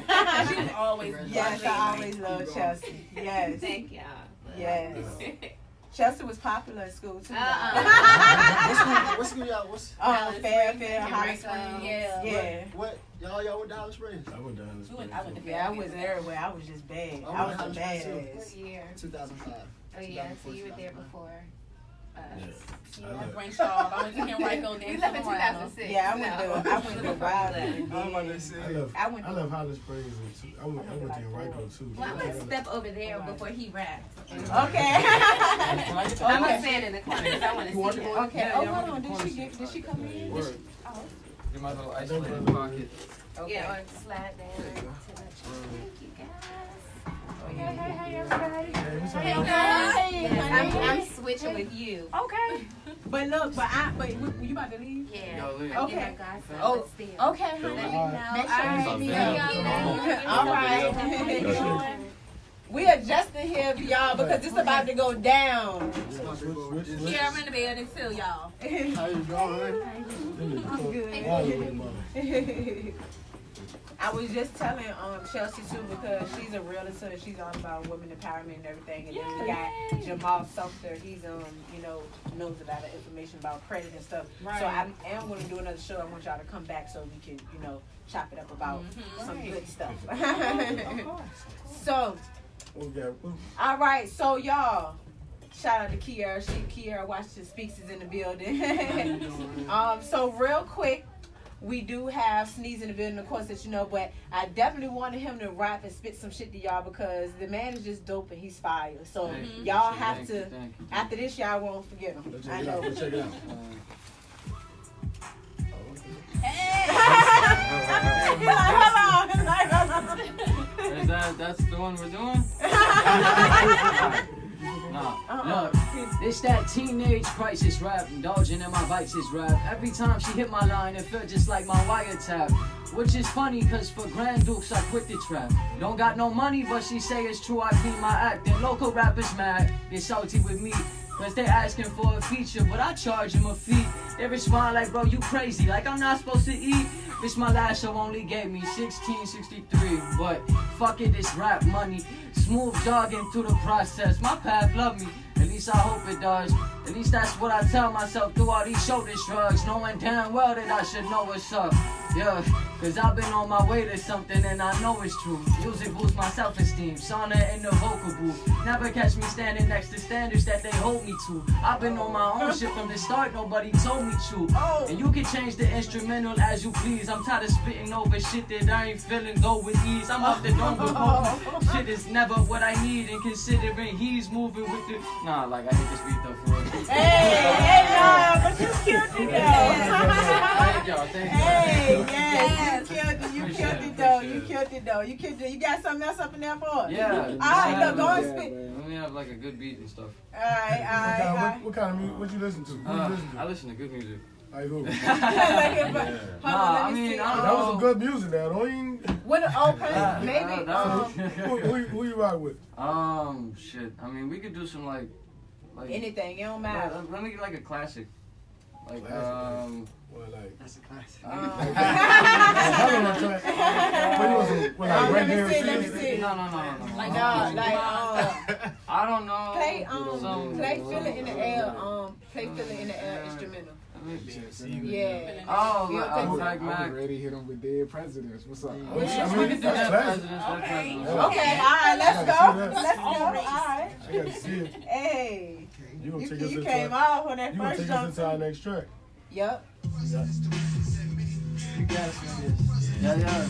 She was always. Yes, I always loved Chelsea. Yes. Thank y'all. Yes. Chelsea was popular at school too. What school y'all? Fairfield High School. Yeah. What? Y'all went to Dallas Springs? I went down to I was everywhere. I was just bad. I was a badass. What year? 2005. Oh yeah, so you were there before. I brainstormed. I went to Henrico. You left in 2006. Yeah, I went to Wild. I love Holland Springs too. I went to Henrico too. Well, I'm gonna step over there before he raps. Okay. I'm gonna stand in the corner because I want to see it. Okay. Oh, hold on. Did she come in? Get my little ice cream in the pocket. Okay. Yeah, or slide down to the Thank you, guys. Hey, everybody. Hey, I'm switching with you. Okay. But look, but you about to leave? Yeah. Okay. Oh, okay. All right. We adjusting here for y'all because it's about to go down. Yeah, I'm in the building too, y'all. How you doing? I was just telling Chelsea too because she's a realtor and she's all about women empowerment and everything. And then we got Jamal Softer. He's knows a lot of information about credit and stuff. Right. So I am going to do another show. I want y'all to come back so we can chop it up about some good stuff. So. All right, so y'all, shout out to Kiara. Kiara Washington Speaks is in the building. So real quick, we do have Sneeze in the building, of course, that you know, but I definitely wanted him to rap and spit some shit to y'all because the man is just dope and he's fire. So y'all have to, after this, y'all won't forget him. I know. Let's check it out. That's the one we're doing? Look, it's that teenage crisis rap, indulging in my vices rap. Every time she hit my line, it felt just like my wiretap. Which is funny, cause for Grand Dukes I quit the trap. Don't got no money, but she say it's true, I clean my act. And local rappers mad, they salty with me. Cause they asking for a feature, but I charge them a fee. They respond like, bro, you crazy, like I'm not supposed to eat. This my last show only gave me 1663, but fuck it, it's rap money. Smooth jogging through the process, my path love me. At least I hope it does. At least that's what I tell myself through all these shoulder shrugs. Knowing damn well that I should know what's up. Yeah, cause I've been on my way to something and I know it's true. Music boosts my self-esteem, sauna in the vocal booth. Never catch me standing next to standards that they hold me to. I've been on my own shit from the start, nobody told me to. And you can change the instrumental as you please. I'm tired of spitting over shit that I ain't feeling go with ease. I'm off the dome with movement. Shit is never what I need, and considering he's moving with the... Nah, like I hate this beat though for real. Hey, y'all, but you killed it though. Thank y'all, thank y'all. Yes, you killed it though. You killed it. You got something else up in there for us? Yeah. Alright, look, go and spit. Let me have like a good beat and stuff. Alright. What kind of music? What you listen to? I listen to good music. Alright, cool. I mean, that was some good music now. Don't even. Maybe. Who you rock with? Shit. I mean, we could do some like anything. It don't matter. Let me get like a classic. Like well, like that's a classic. Let me see. No. Like I don't know. Play Feel It in the Air. Play Feel It in the Air instrumental. Yeah. Oh, Mac. Already hit him with dead presidents. What's up? We can do that presidents. Okay, alright, let's go. Alright. I gotta see it. Hey. You came off on that you first take jump. us into our next track. Yep. You gotta see this. Yeah.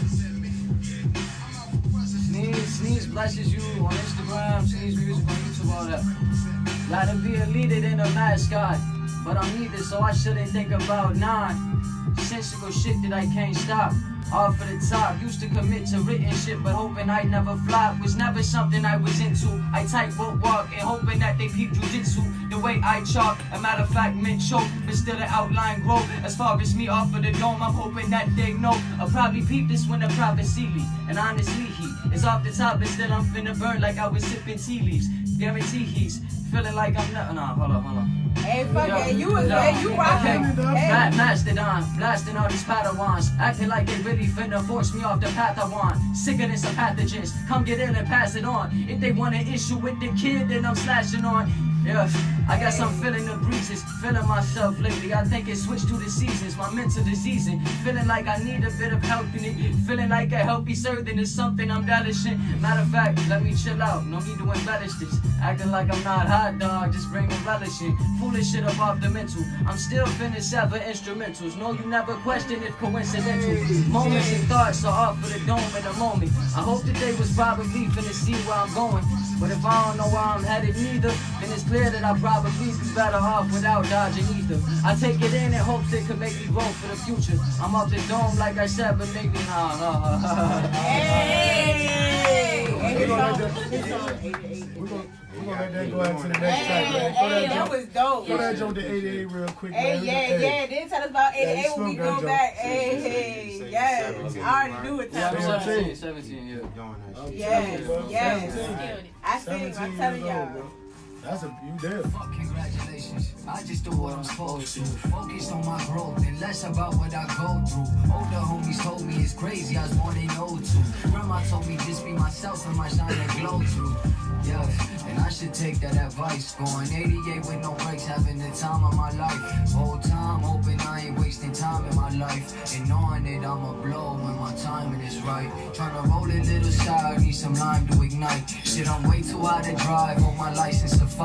Sneeze blesses you on Instagram, Sneeze music on YouTube, all that. Gotta be a leader than a mascot. But I'm neither, so I shouldn't think about sensible shit that I can't stop. Off of the top, used to commit to written shit, but hoping I'd never flop was never something I was into. I tightrope walk and hoping that they peep jujitsu. The way I chalk, a matter of fact, mid choke, but still the outline grow. As far as me off of the dome, I'm hoping that they know. I'll probably peep this when the prophecy leak. And honestly, he is off the top, but still I'm finna burn like I was sipping tea leaves. Guarantee he's feeling like I'm not. Nah, hold on. Hey, fuck it. You rocking. Bad Mastodon, blasting all these Padawans, acting like they really finna force me off the path I want. Sicker than some pathogens, come get in and pass it on. If they want an issue with the kid, then I'm slashing on. Yeah, I guess I'm feeling the breezes, feeling myself lately. I think it switched to the seasons, my mental diseasing. Feeling like I need a bit of help in it. Feeling like a healthy serving is something I'm relishing. Matter of fact, let me chill out, no need to embellish this. Acting like I'm not hot dog, just bringing relishing. Foolish shit up off the mental. I'm still finna sever instrumentals. No, you never question if coincidental. Moments and thoughts are off for the dome in a moment. I hope today was probably finna see where I'm going. But if I don't know where I'm headed neither, then it's clear that I'll probably be better off without dodging either. I take it in hopes it could make me grow for the future. I'm off the dome like I said, but maybe nah. Hey! We're gonna let that go out to the next track, man. That was dope. Go that joke to 88 real quick, man. Yeah. Then tell us about 88 when we go back. Hey, yes. I already knew it. Yeah, 17, yeah. Yes. I see. I'm telling y'all. That's you there. Fuck congratulations, I just do what I'm supposed to. Focused on my growth and less about what I go through. Older homies told me it's crazy, I was born in 02. Grandma told me just be myself and my shine that glow through. Yeah, and I should take that advice. Going 88 with no breaks, having the time of my life. Whole time hoping I ain't wasting time in my life. And knowing that I'ma blow when my timing is right. Tryna roll a little side, need some lime to ignite. Shit, I'm way too high to drive, hope my license suffice.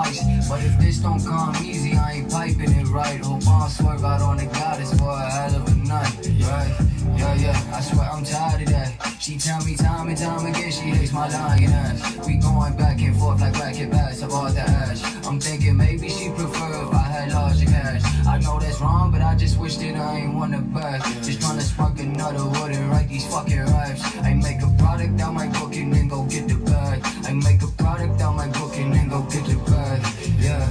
But if this don't come easy, I ain't piping it right. Hope I'll swerve out on the goddess for a hell of a night. Right? Yeah, I swear I'm tired of that. She tell me time and time again she hates my lying ass. We going back and forth like racket bats about the ash. I'm thinking maybe she prefer if I had larger cash. I know that's wrong, but I just wish that I ain't want to back. Just tryna spark another wood and write these fucking raps. I make a product out my book and then go get the bag. I make a product out my book and then go get the bag. Yeah,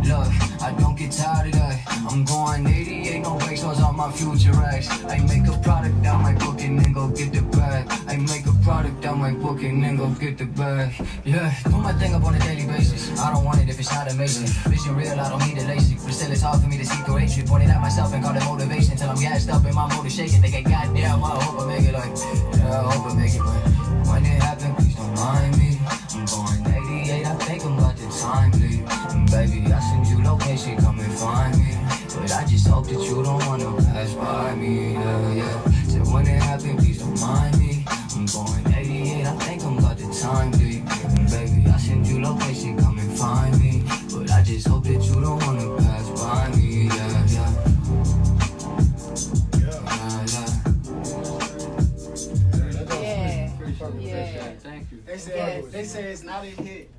look, I don't get tired of that. I'm going 88, no breaks, those are my future acts. I make a product out my book and then go get the bag. I make a product out my book and then go get the bag. Yeah, do my thing up on a daily basis. I don't want it if it's not amazing. Vision real, I don't need a LASIK. But still it's hard for me to see through hatred. Pointing at myself and call it motivation. Till I'm gassed up and my motor shaking. They get goddamn, I hope I make it like, yeah, I hope I make it, but when it happen, please don't mind me. I'm going 88, I think I'm about to time bleed. And baby, I send you location, come and find me. But I just hope that you don't wanna pass by me, yeah. So when it happen, please don't mind me. I'm going 88, I think I'm about to time bleed. And baby, I send you location, come and find me. But I just hope that you don't wanna pass by me, yeah. Thank you. They say it's not a hit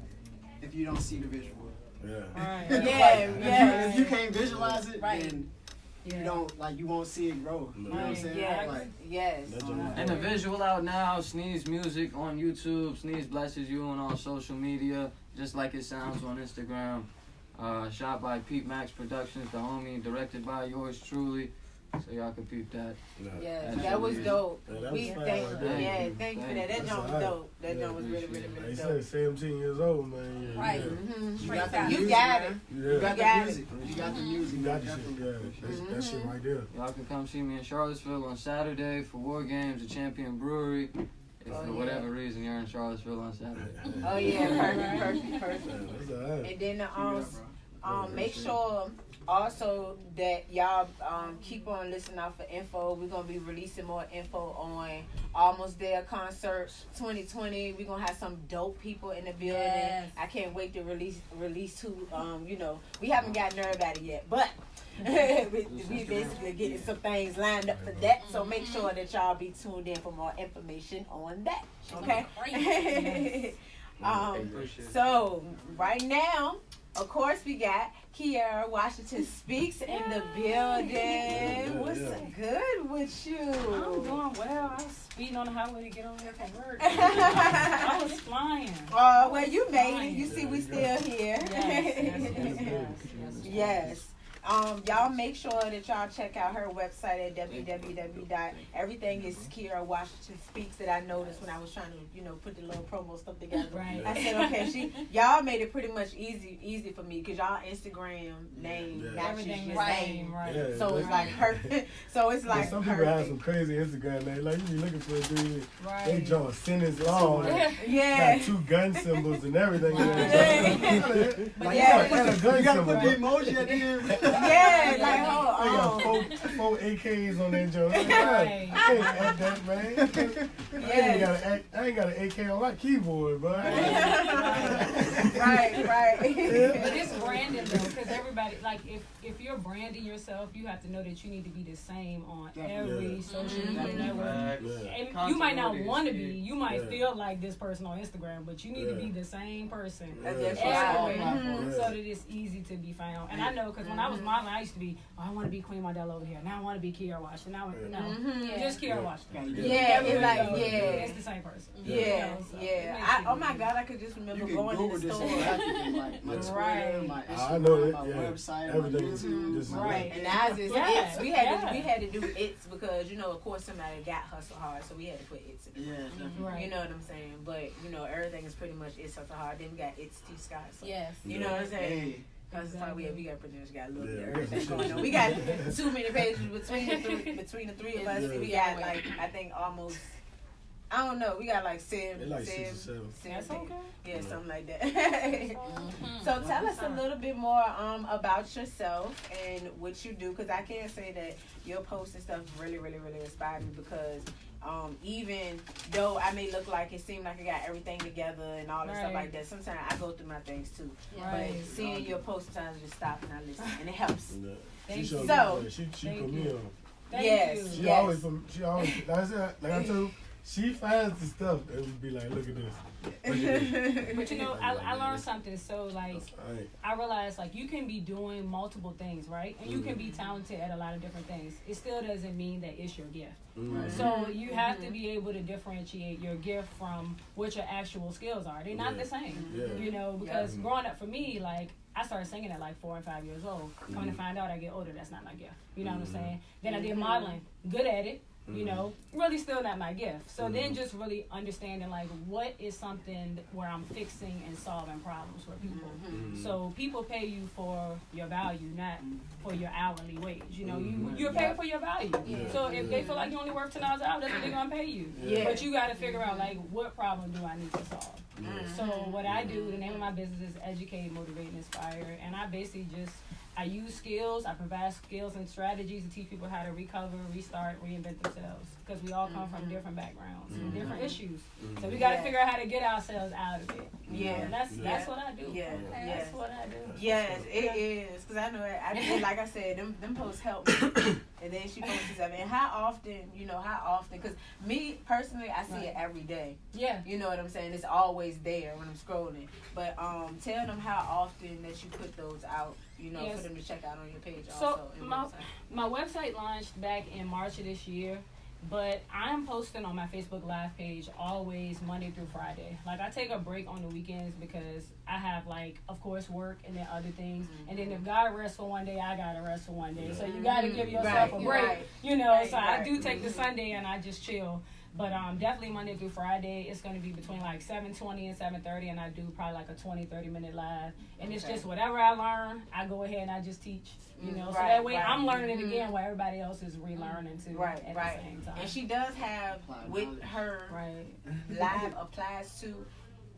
if you don't see the visual. Yeah. If you can't visualize it, then you don't you won't see it grow. You know what I'm saying? Yes. And the visual out now, Sneeze Music on YouTube, Sneeze Blesses You on all social media, just like it sounds on Instagram. Shot by Pete Max Productions, the homie, directed by yours truly. So y'all can peep that. Yeah, that was dope. Yeah, We thank you for that. That joint was dope. That joint was really They dope. said 17 years old, man. Yeah, Right. Yeah. You got it. Yeah. You got the music. You got the music. You got the shit. Yeah, that shit right there. Y'all can come see me in Charlottesville on Saturday for War Games at Champion Brewery. If for whatever reason you're in Charlottesville on Saturday. Oh yeah, perfect. And then make sure also that y'all keep on listening out for info. We're gonna be releasing more info on Almost There Concerts 2020. We're gonna have some dope people in the building. Yes. I can't wait to release who we haven't got nerve at it yet, but we basically getting some things lined up for that. So make sure that y'all be tuned in for more information on that. Okay. So right now, of course, we got Kiara Washington Speaks in the building. What's good with you? I'm doing well. I was speeding on the highway to get over here from work. I was flying. Oh, well, you made it. You see, we still here. Yes. Yes. Y'all make sure that y'all check out her website at www.everythingiskierwashingtonspeaks that I noticed when I was trying to, put the little promo stuff together. Right. I said, okay, y'all made it pretty much easy for me because y'all Instagram name matches your name. Right. Yeah, so it's like perfect. So it's like some people have some crazy Instagram names. Like you be looking for a dude, they draw a sentence long. Yeah. Got 2 gun symbols and everything. But you gotta put the emoji at the end. Yeah, like four AKs on that joint. I can't add that, man. I ain't got an AK on my keyboard, but right. But it's branding though, because everybody if you're branding yourself, you have to know that you need to be the same on every social media network. And you might not want to be. You might feel like this person on Instagram, but you need to be the same person everywhere, so that it's easy to be found. And I know because when I was modeling, I used to be, I want to be Queen Model over here. Now I want to be Kiara Washington. Now just Kiara Washington. It's the same person. Oh my God, I could just remember going to the store. My Twitter, my Instagram, my website, everything. my YouTube. Right, and now it's it's. We had to do it's because of course somebody got hustle hard, so we had to put it's in it. Right. You know what I'm saying? But everything is pretty much it's hustle hard. Then we got it's T Sky. So, yes. You know what I'm saying? Because we got pretty much got a little bit of everything going on. We got too many pages between the three of us. We got I think almost. I don't know. We got like 7. Like 6 or 7. That's okay. Yeah, something like that. So tell us a little bit more about yourself and what you do, because I can say that your posts and stuff really, really, really inspired me because even though I may look like it seemed like I got everything together and all that stuff like that, sometimes I go through my things too. But seeing your posts sometimes I just stop and I listen, and it helps. She put me on. She always, like I told you, she finds the stuff and would be like, look at this. But I learned something. So I realized you can be doing multiple things, right? And you can be talented at a lot of different things. It still doesn't mean that it's your gift. So you have to be able to differentiate your gift from what your actual skills are. They're not the same, because growing up for me, I started singing at 4 and 5 years old. Coming to find out I get older, that's not my gift. You know what I'm saying? Then I did modeling, good at it. Really still not my gift. So then just really understanding what is something where I'm fixing and solving problems for people. So people pay you for your value, not for your hourly wage. You're paid for your value. So if they feel like you only work $10 an hour, that's what they're gonna pay you. But you gotta figure out what problem do I need to solve. So what I do, the name of my business is Educate, Motivate, and Inspire, and I basically I use skills, I provide skills and strategies to teach people how to recover, restart, reinvent themselves. Because we all come from different backgrounds and different issues. So we got to figure out how to get ourselves out of it. And that's what I do. That's what I do. Yes, it is. Because I know, like I said, them posts help me. And then she posts stuff. And how often, because me personally, I see it every day. Yeah. You know what I'm saying? It's always there when I'm scrolling. But tell them how often that you put those out. For them to check out on your page also. So my website launched back in March of this year, but I'm posting on my Facebook Live page always Monday through Friday. I take a break on the weekends because I have of course work and then other things. And then if God rests for one day, I gotta rest for one day. So you gotta give yourself a break. So I do take the Sunday and I just chill. But definitely Monday through Friday, it's going to be between 7:20 and 7:30, and I do probably a 20-30 minute live. And it's just whatever I learn, I go ahead and I just teach. So that way I'm learning it again while everybody else is relearning too at the same time. And she does have with her live applies to.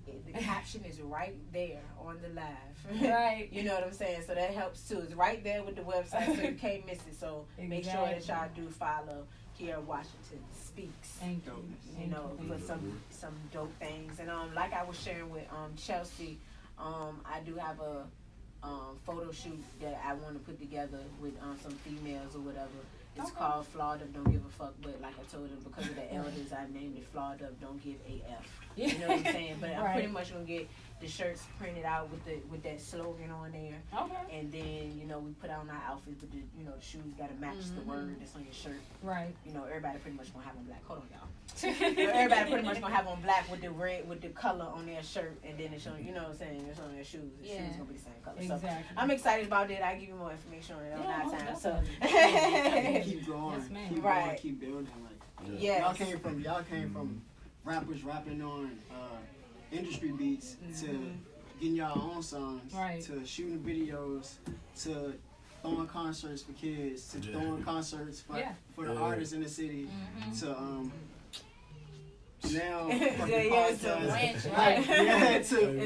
The caption is right there on the live. Right. You know what I'm saying? So that helps too. It's right there with the website, so you can't miss it. So make sure that y'all do follow Kiara Washington Speaks. Thank you. For some dope things. And like I was sharing with Chelsea, I do have a photo shoot that I want to put together with some females or whatever. It's called Flawed Up Don't Give a Fuck, but like I told them, because of the elders, I named it Flawed Up Don't Give AF. You know what I'm saying? But I'm pretty much gonna get the shirts printed out with that slogan on there. Okay. And then, you know, we put on our outfits, but the shoes gotta match the word that's on your shirt. Right. You know, everybody pretty much gonna have on black. Hold on, y'all. Everybody pretty much gonna have on black with the red, with the color on their shirt, and then it's on, you know what I'm saying, it's on their shoes. The shoes gonna be the same color. Exactly. So I'm excited about that. I give you more information on it on our time. So keep going. Yes, ma'am. Keep going, keep building. Like y'all came from rappers rapping on industry beats to getting y'all own songs, to shooting videos, to throwing concerts for kids, to throwing concerts for the artists in the city, to now to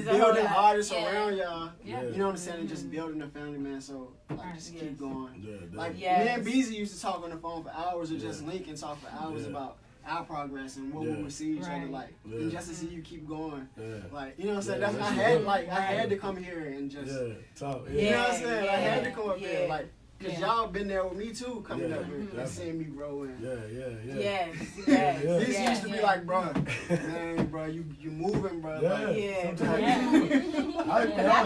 building artists around y'all. You know what I'm saying? And just building a family, man. So like, just keep going. Like me and Beezy used to talk on the phone for hours, or just link and talk for hours about our progress and what we would see each other like, and just to see you keep going, like, you know what I'm saying. That's I had to come here and just talk. You know what I'm saying? I had to come up here, like. Cause y'all been there with me too, coming up here and seeing me grow in. This used to be like, bro, man, bro, you moving, bro. I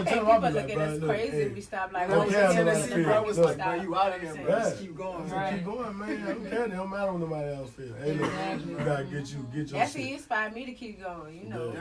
think people look at us crazy if we stop like, Tennessee, bro, was like, bro, you out of here, bro. Just keep going. Keep going, man. I don't care. It don't matter what nobody else feel. Hey, look, you gotta get your That's shit. what inspired me to keep going. You know,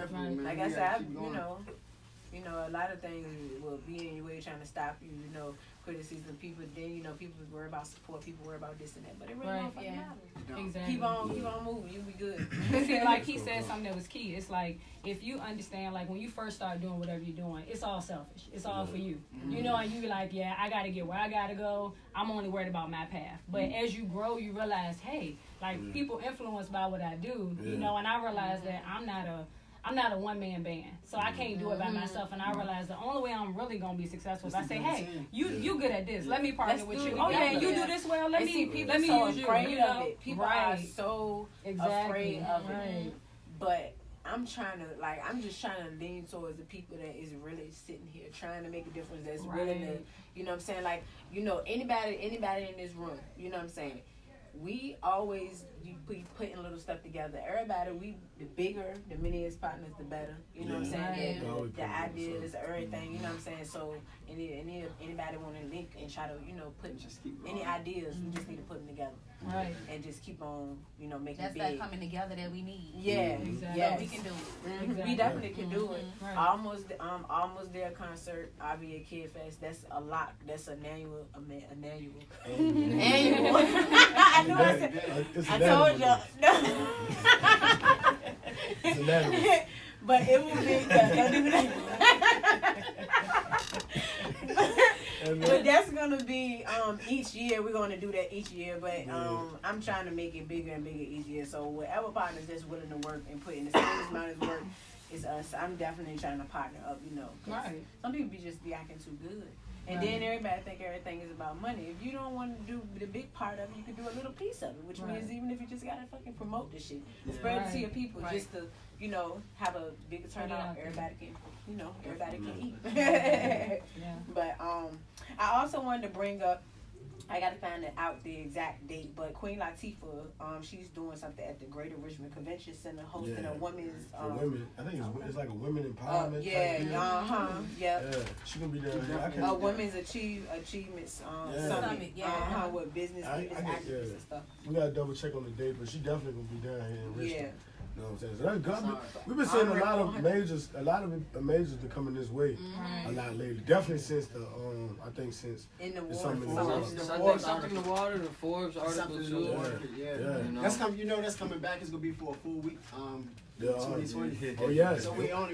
like I said, you know, a lot of things will be in your way trying to stop you. You know, criticism, people. Then you know, people worry about support. People worry about this and that, but it really don't fucking matter. Exactly. Keep on moving. You'll be good. See, like he said something that was key. It's like if you understand, like when you first start doing whatever you're doing, it's all selfish. It's all for you. You know, and you be like, yeah, I gotta get where I gotta go. I'm only worried about my path. But as you grow, you realize, hey, like people influenced by what I do. You know, and I realize that I'm not a one-man band, so I can't do it by myself. And I realize the only way I'm really gonna be successful is I say, "Hey, you good at this. Let me partner with you. Oh yeah, you do this well. Let me use you." Afraid of it. People are so afraid of it. But I'm just trying to lean towards the people that is really sitting here trying to make a difference. That's willing to, you know what I'm saying? Like, you know, anybody in this room, you know what I'm saying? We always be putting little stuff together. Everybody, the bigger, the many partners, the better. You know what I'm saying? The ideas, everything. You know what I'm saying? So, anybody want to link and try to, you know, put any ideas, we just need to put them together. Right. And just keep on, you know, making That's big. that coming together that we need. Yeah. Exactly. Yes. We can do it. Exactly. We definitely can do it. Right. Almost there concert, I'll be at Kid Fest. That's a lot. That's an annual. Annual. I knew I said. I told y'all. No. But it will be. But that's gonna be each year. We're gonna do that each year. But I'm trying to make it bigger and bigger each year. So whatever partners that's willing to work and put in the same amount of work is us. I'm definitely trying to partner up. You know, right? Some people be acting too good. And then everybody think everything is about money. If you don't want to do the big part of it, you can do a little piece of it, which means even if you just gotta fucking promote this shit, spread it to your people, just to, you know, have a bigger turnout. Everybody can, you know, everybody can eat. But I also wanted to bring up. I gotta find out the exact date, but Queen Latifah, she's doing something at the Greater Richmond Convention Center, hosting a women's. For women, I think it's like a women empowerment. Yeah. She gonna be there. A women's achievements summit. With business leaders, activists and stuff. We gotta double check on the date, but she definitely gonna be down here in Richmond. Yeah. You know what I'm saying? So that's good. We've been seeing a lot of majors been coming this way a lot lately. Definitely since the I think since in the water. Something in the water, the Forbes article too. Yeah. That's coming. You know, that's coming back. It's gonna be for a full week. 2020. Oh yeah. So we and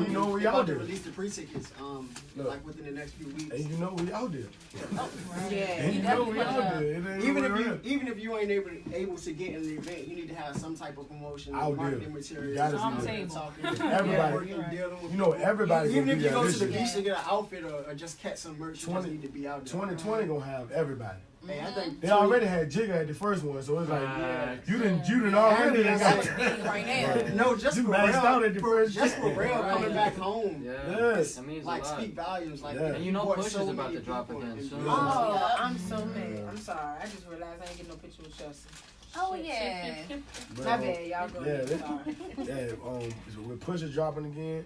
you know we out there. Release the pre-tickets like within the next few weeks. And you know we out there. And you know we out there. Even if you ain't able to get in the event, you need to have some type of promotion, marketing material. Everybody. You know everybody. Even if you go to the beach to get an outfit or just catch some merch, you just need to be out there. 2020 gonna have everybody. Hey, I think they already had Jigga at the first one, so it's like you didn't already got right now. No, just you for maxed out at the first. Just for Rell coming back home. Yes, that means like a lot. Speak volumes. Like and you know Push is about to drop again soon. Oh, I'm so mad. I'm sorry. I just realized I ain't get no picture with Chelsea. Oh yeah. My bad, y'all go. With Push is dropping again.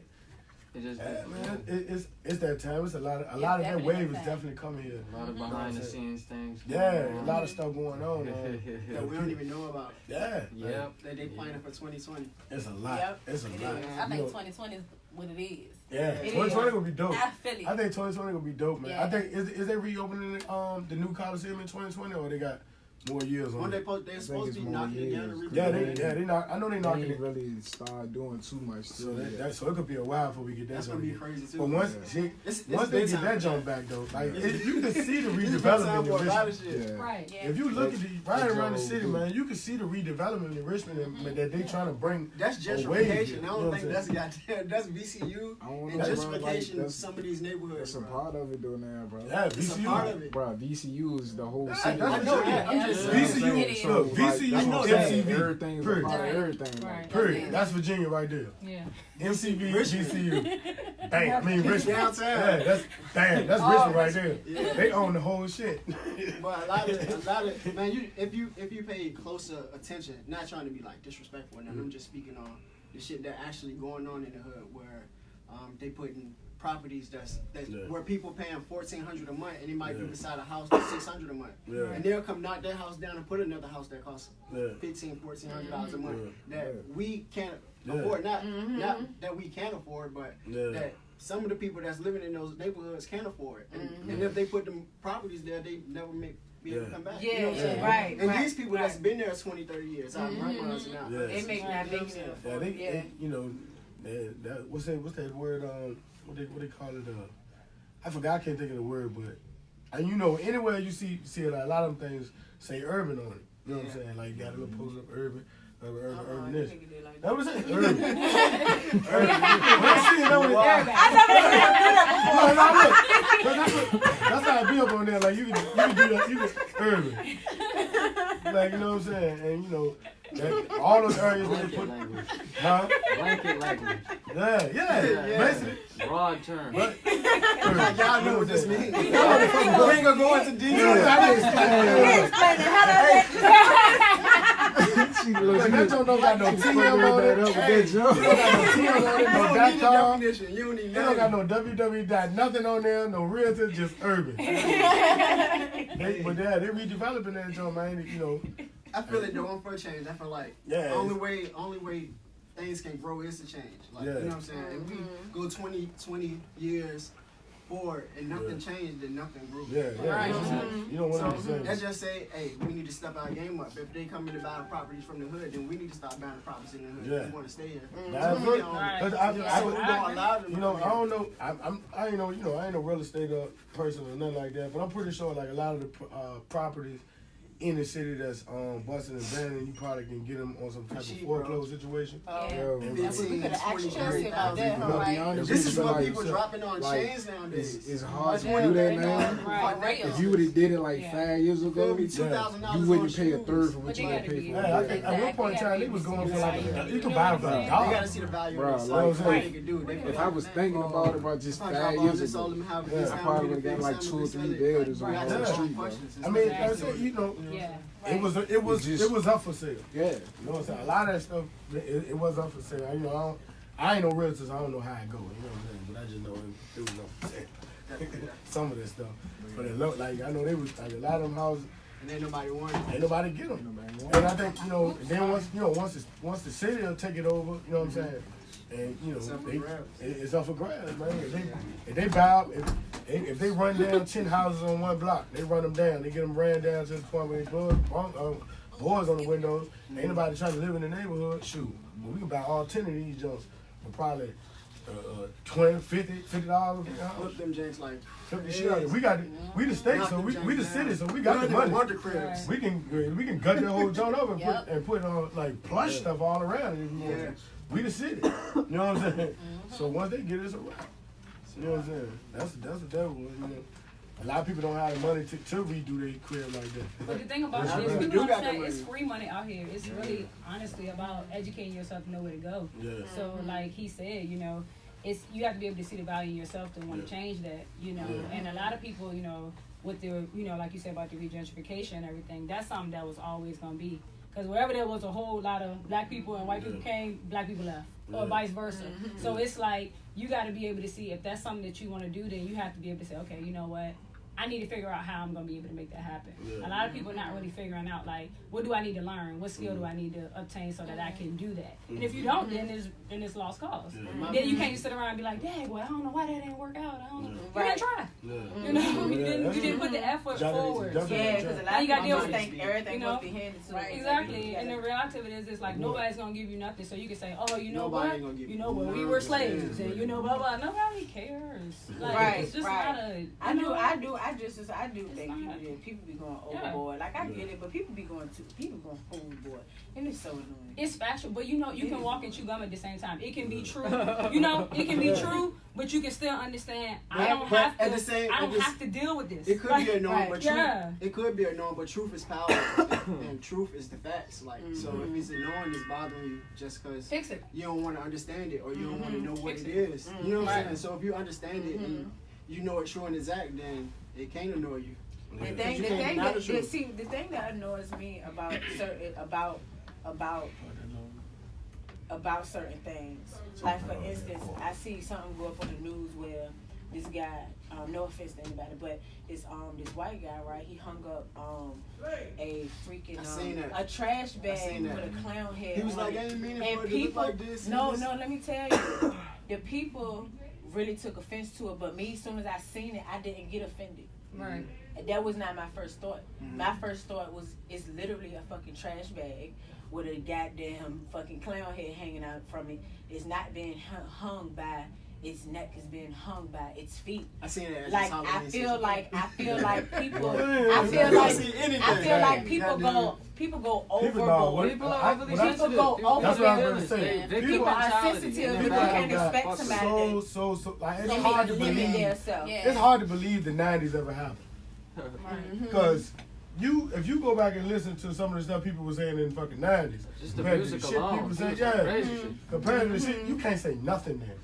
It just man, it's that time. It's a lot of that wave is definitely coming here. A lot of behind the scenes things. Yeah, a lot of stuff going on, man. That we don't even know about. Yeah. Yep. That they planning for 2020. It's a lot. Yep. It's a lot. I think 2020 is what it is. Yeah, 2020 gonna be dope. I feel it. I think 2020 gonna be dope, man. Yeah. I think is they reopening the new Coliseum in 2020 or they got more years on it? They're supposed to be knocking it down. They knock. I know they knocking it. Really start doing too much. So so it could be a while before we get that. That's gonna be crazy too. But once they get that jump back though, like you can see the redevelopment in Richmond. Right. Yeah. If you look at right around the city, man, you can see the redevelopment in Richmond and that they trying to bring. That's gentrification. I don't think that's goddamn. That's VCU and gentrification of some of these neighborhoods. That's a part of it though now, bro. Yeah, It's a part of it. Bro, VCU is the whole city. I know that. I'm just VCU, look, VCU, MCV, everything's a part of everything. Right. period. That's Virginia right there. Yeah. MCV, VCU. Bam. I mean Richmond. Downtown. Yeah, that's Richmond right there. Yeah. They own the whole shit. But a lot of man, if you pay closer attention, not trying to be like disrespectful, and I'm just speaking on the shit that actually going on in the hood where they putting properties that's where people paying $1,400 a month and they might be beside a house that's $600 a month, and they'll come knock that house down and put another house that costs $1,400 a month that we can't afford. Not that we can't afford, but that some of the people that's living in those neighborhoods can't afford. And if they put them properties there, they never be able to come back. Yeah, you know what I'm saying? right. And these people that's been there 20, 30 years, our grandmas now, They make that big sense. Yeah, they you know, that what's that word? What they call it? I forgot. I can't think of the word, but and you know, anywhere you see like, a lot of them things say urban on it. You know what I'm saying? Like you got a little post up urban this. That was it. Urban. Urban. When I see it over there, that's how I be up on there. Like you can do that. You can urban. Like you know what I'm saying? And you know. All those areas where they put, blanket language. Yeah. Basically, broad term. But, y'all know what this means. We ain't gonna go into detail. That joint don't got no TM on it. They don't got no www. Nothing on there. No Realtor, just urban. But they redeveloping that joint, man. You know. I feel it though. For a change. I feel like only way things can grow is to change. Like you know what I'm saying. If we go 20 years forward and nothing changed, then nothing grew. Right. You don't want to say. Let's just say, hey, we need to step our game up. If they come in to buy properties from the hood, then we need to start buying the properties in the hood. If we want to stay here. That's it. You know, I don't know. I ain't no real estate person or nothing like that. But I'm pretty sure like a lot of the properties in the city that's busting and banning, you probably can get them on some type of foreclosure situation. We could have asked Chelsea about that, right? This is what people dropping on chains nowadays. It's hard to do that now. If you would have did it like 5 years ago, you wouldn't pay a third for what you would pay for. I think at one point in time, they was going for like you could buy them for $1. You gotta see the value of it. If I was thinking about it about just 5 years ago, I probably would have got like 2 or 3 builders on the street, bro. I mean, you know. It was up for sale. Yeah. You know what I'm saying? A lot of that stuff, it was up for sale. You know, I ain't no realtor, so I don't know how it go. You know what I'm saying? But I just know it was up for sale. Some of this stuff. But it looked like, I know they was like a lot of them houses. And ain't nobody want it. Ain't nobody get them. And I think, you know, then once the city will take it over, you know what I'm saying? And you know, it's up for grabs, man. If they buy, if they run down 10 houses on one block, they run them down. They get them ran down to the point where they boards on the windows. Ain't nobody trying to live in the neighborhood. Shoot, we can buy all 10 of these jumps for probably $20, $50. Flip them janks like. We the state, so we the city, so we got the money. We can gut the whole joint over and put on like plush stuff all around it if you want. We the city. You know what I'm saying? So once they get it, it's a wrap. You know what I'm saying? That's the devil. You know? A lot of people don't have the money to redo their crib like that. But the thing about it is, people don't understand it's free money out here. It's really, honestly, about educating yourself to know where to go. Yeah. So, like he said, you know, you have to be able to see the value in yourself to want to change that, you know. And a lot of people, you know, with their, you know, like you said about the regentrification and everything, that's something that was always going to be. Because wherever there was a whole lot of black people and white people came, black people left. or vice versa. So it's like you got to be able to see if that's something that you want to do. Then you have to be able to say, okay, you know what? I need to figure out how I'm gonna be able to make that happen. A lot of people are not really figuring out like, what do I need to learn? What skill do I need to obtain so that I can do that? And if you don't, then it's lost cause. Then you can't sit around and be like, dang, well, I don't know why that didn't work out. I don't know. You didn't try. You know, you didn't put the effort forward. Yeah, because a lot of people just think everything must be handed to them. Exactly. And the reality of it is, it's like nobody's gonna give you nothing, so you can say, oh, you know what? You know what? We were slaves, and you know, blah blah. Nobody cares. Like, it's just not a. I do think people be going overboard. Like I get it, but people be going overboard, and it's so annoying. It's factual, but you know you can walk and chew gum at the same time. It can be true, you know, it can be true, but you can still understand. I don't have to deal with this. It could be annoying, but truth. It could be annoying, but truth is power, and truth is the facts. Like so, if it's annoying, it's bothering you just because you don't want to understand it or you don't want to know what it is. You know what I'm saying? So if you understand it and you know it's true and exact, then it can't annoy you. The thing that annoys me about certain things, like for instance, I see something go up on the news where this guy, no offense to anybody, but this white guy, right? He hung up a freaking a trash bag with a clown head. He was like, I ain't meaning for it to look like this. No, let me tell you, the people really took offense to it, but me, as soon as I seen it, I didn't get offended. Right. That was not my first thought. My first thought was, it's literally a fucking trash bag with a goddamn fucking clown head hanging out from it. It's not being hung by its neck, is being hung by its feet. I seen it as like I feel like people people go overboard. People are overly sensitive. People go overboard. That's what I was gonna say. People are sensitive. People can't expect somebody so like it's hard to believe. It's hard to believe the 90s ever happened. Because if you go back and listen to some of the stuff people were saying in the fucking 90s, just the music alone, people say, compared to the shit, you can't say nothing there.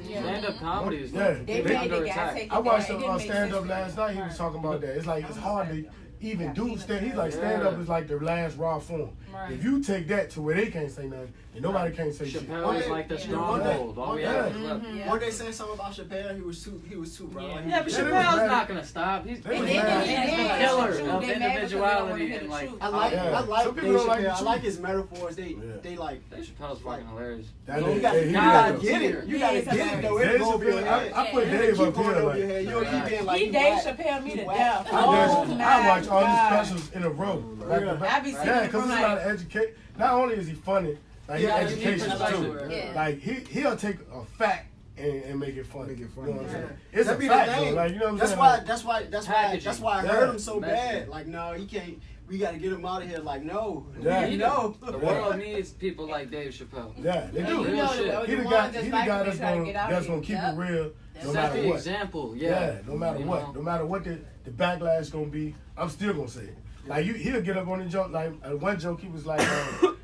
Stand-up comedy is under attack. I watched a stand-up last night. He was talking about that. It's like it's hard to even do stand. He's like stand-up is like the last raw form. If you take that to where they can't say nothing, and nobody can't say shit. Chappelle is like the stronghold. All we have is left. One day saying something about Chappelle, he was too bro. Yeah, but Chappelle's not gonna stop. He's the killer of individuality and like. I like Dave Chappelle. I like his metaphors. They like. Dave Chappelle's fucking hilarious. You gotta get it. You gotta get it though. It's over your head. I put Dave up here. You'll keep being like. He Dave Chappelle me to death. I watch all these specials in a row. I be because it's not educate. Not only is he funny, like his education too. Like he'll take a fact and make it funny. You know what I'm saying? It's a fact though. Like you know what I'm saying? That's why I heard him so bad. Like no, he can't. We gotta get him out of here. Like no, The world needs people like Dave Chappelle. Yeah, they do. Real shit. He the guy that's gonna keep it real. No matter what. Example. No matter what. No matter what the backlash gonna be, I'm still gonna say it. Like he'll get up on the joke. Like one joke, he was like,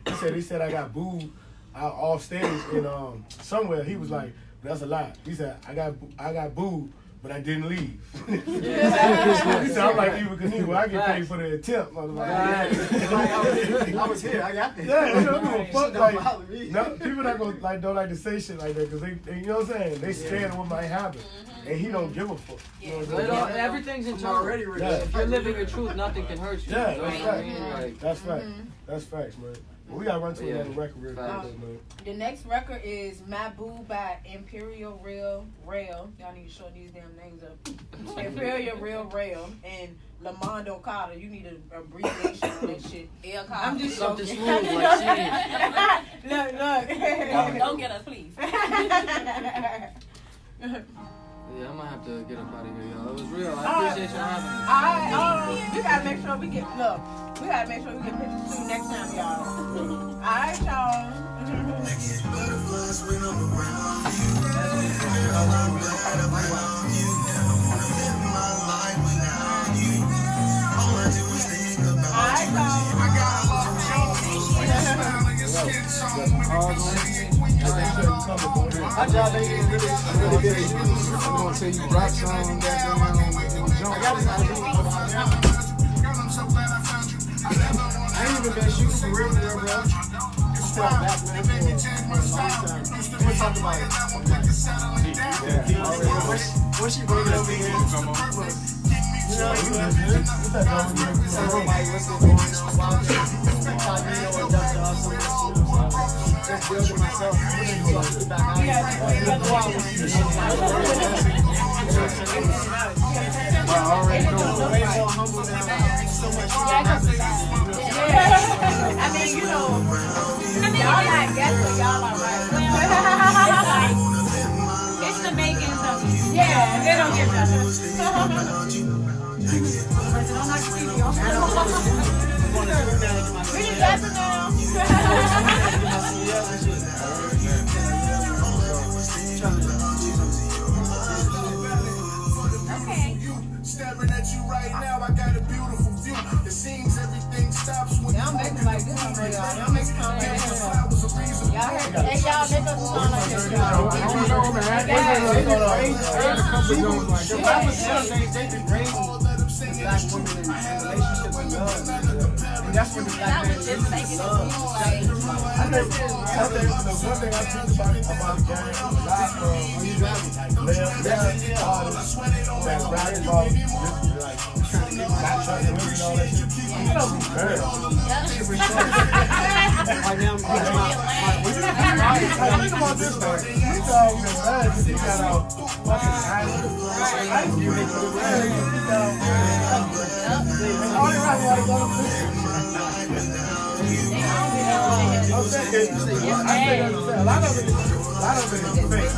he said I got booed out off stage in somewhere. He was like, that's a lie. He said I got booed, but I didn't leave. He said I'm like Eva Knievel. I get paid for the attempt. I was here. I got paid. Yeah, you know, fuck like people that don't like to say shit like that because they you know what I'm saying? They scared of what might happen. And he don't give a fuck. You know what I'm saying? Everything's internal. If you're living your truth, nothing can hurt you. Yeah, that's right. That's right. That's facts, man. Well, we gotta run to another record real quick, man. The next record is My Boo by Imperial, Rell. Y'all need to show these damn names up. Imperial, Rell, and Lamonda. You need an abbreviation on that shit. I'm just something smooth like she. Look. Don't get us, please. Yeah, I'm gonna have to get up out of here, y'all. It was real. I appreciate y'all having me. We gotta make sure we get pictures too next time, y'all. Alright, y'all. I get butterflies when I'm around you. I love that around you. Never wanna live my life without you. All I do is think about you. I got a lot of joy. Smiling your skin tone. My job ain't really good. I'm gonna tell you rock song that I got it. I ain't even been shooting for real, bro. We'll talk about it. Once you bring it over here, you know, everybody listening just building myself. I mean, you know, y'all not guests, but y'all are right. It's the makings of it. Yeah, they don't get better. We just got to know. Staring at you right now, I got a beautiful view. It seems everything stops when y'all make it like this for y'all. Y'all make it sound like this. Y'all make us sound like this. Black women in relationships and love. And that's what the black man is. I think the one thing I think about the game, like artists that rap about like trying to get back to women and all that shit. You know, right now, think about this thing. You dog been mad because he got out fucking island. I didn't give it to the man. All the right want to go to prison. I'm saying, a lot of it is fake.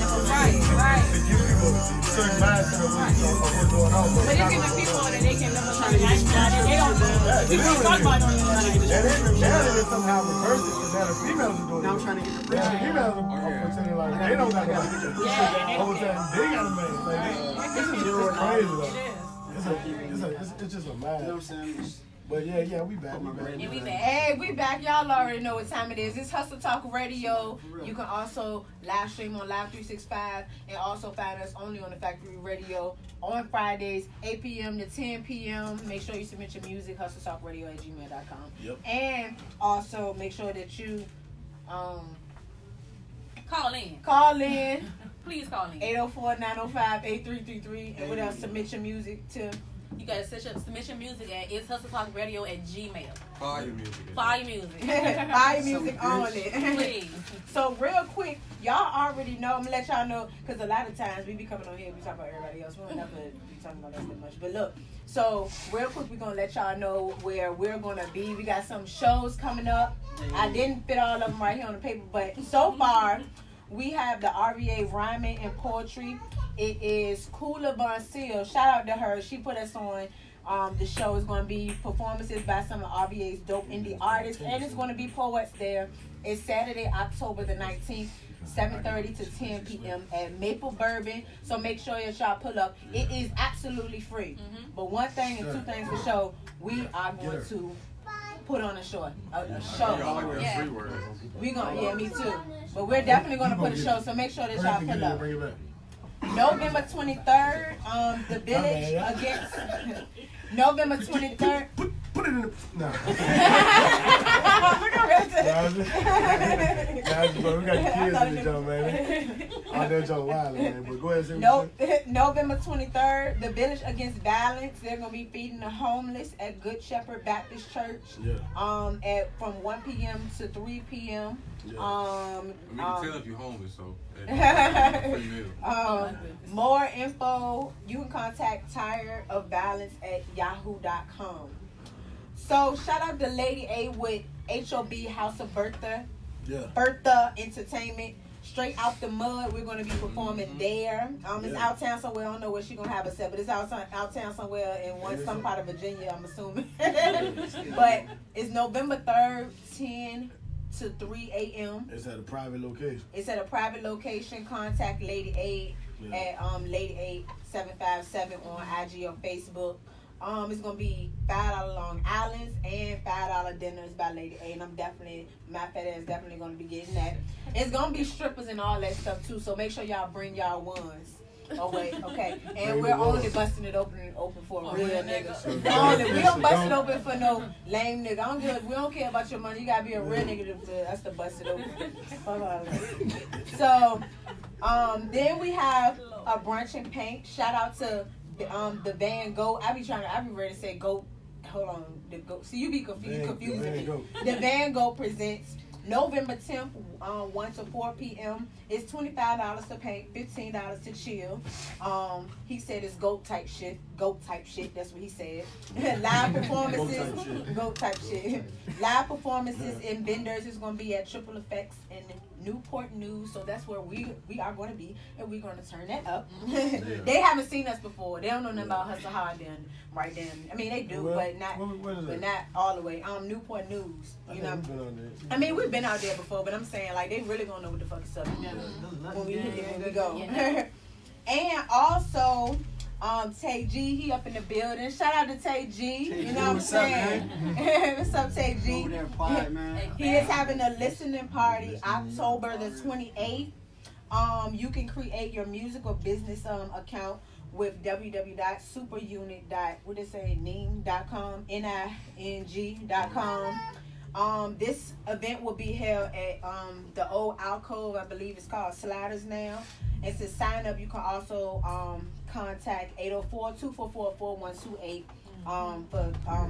Right. To give people certain mindset of what's going on. But it's giving people that they can live a lifestyle that they don't know. We don't talk about it on the now they somehow reverse it because now the females are doing it. Now I'm trying to get the Now the females are pretending like they don't got to get the whole time they got a man. Like, this is crazy though. It's just a mind. You know what I'm saying? But yeah, we back. Hey, we back. Y'all already know what time it is. It's Hustle Talk Radio. You can also live stream on Live 365 and also find us only on the Factory Radio on Fridays, 8 p.m. to 10 p.m. Make sure you submit your music, hustletalkradio@gmail.com. Yep. And also make sure that you Call in. Please call in. 804-905-8333. And what else? Submit your music to. You gotta submit your music at HustleTalkRadio@gmail. Fire music. Fire music. Fire music on it. Please. So real quick, y'all already know. I'm gonna let y'all know because a lot of times we be coming on here, we talk about everybody else. We don't never be talking about us that much. But look, so real quick, we're gonna let y'all know where we're gonna be. We got some shows coming up. I didn't fit all of them right here on the paper, but so far we have the RVA Rhyming and Poetry. It is Kula Bonsil. Shout out to her. She put us on. The show is going to be performances by some of RVA's dope indie artists, and it's going to be poets there. It's Saturday, October the 19th, 7:30 to 10 p.m. at Maple Bourbon. So make sure that y'all pull up. It is absolutely free. But one thing and two things for sure, we are going to put on a show. Yeah. We gonna, me too. But we're definitely gonna put a show. So make sure that y'all pull up. November 23rd, the Village against November 23rd. Put it in the no. Look at we got the kids in the joint, man. Oh, they're joint wild, man. But go ahead and say November 23rd, the Village Against Violence. They're gonna be feeding the homeless at Good Shepherd Baptist Church. At from 1 p.m. to 3 p.m. I mean, you can tell if you're homeless, so. More info, you can contact tiredofviolence@yahoo.com. So shout out to Lady A with HOB House of Bertha. Bertha Entertainment. Straight out the mud, we're going to be performing there. It's out town somewhere. I don't know where she's going to have it set, but it's out town somewhere in some part of Virginia, I'm assuming. But it's November 3rd, 10 to 3 a.m. It's at a private location. Contact Lady A at Lady A757 on IG or Facebook. It's gonna be $5 Long Islands and $5 dinners by Lady A, and my fat ass definitely gonna be getting that. It's gonna be strippers and all that stuff too, so make sure y'all bring y'all ones. Oh wait, okay. And we're only busting it open for a real nigga. We don't bust it open for no lame nigga. We don't care about your money. You gotta be a real nigga for us to bust it open. So, then we have a brunch and paint. Shout out to the Van Gogh. I be ready to say Goat. Hold on, the Goat. See, you be confusing me. The Van Gogh presents November 10th, 1 to 4 p.m. It's $25 to paint, $15 to chill. He said it's goat type shit. That's what he said. Live performances, goat type shit. Live performances and vendors is gonna be at Triple Effects in Newport News. So that's where we are going to be, and we're going to turn that up. They haven't seen us before. They don't know nothing about Hustle Hard then, right then. I mean, they do, but not all the way. Newport News. You know. I mean, we've been out there before, but I'm saying like they really gonna know what the fuck is up when we hit it, when we go. And also, Tay G, he up in the building. Shout out to Tay G. You know what I'm saying? What's up, Tay G? He is having a listening party October the 28th. You can create your music or business account with www.superunit.ning.com, NING.com. This event will be held at the old alcove, I believe it's called Sliders now. And to sign up, you can also contact 804-244-4128.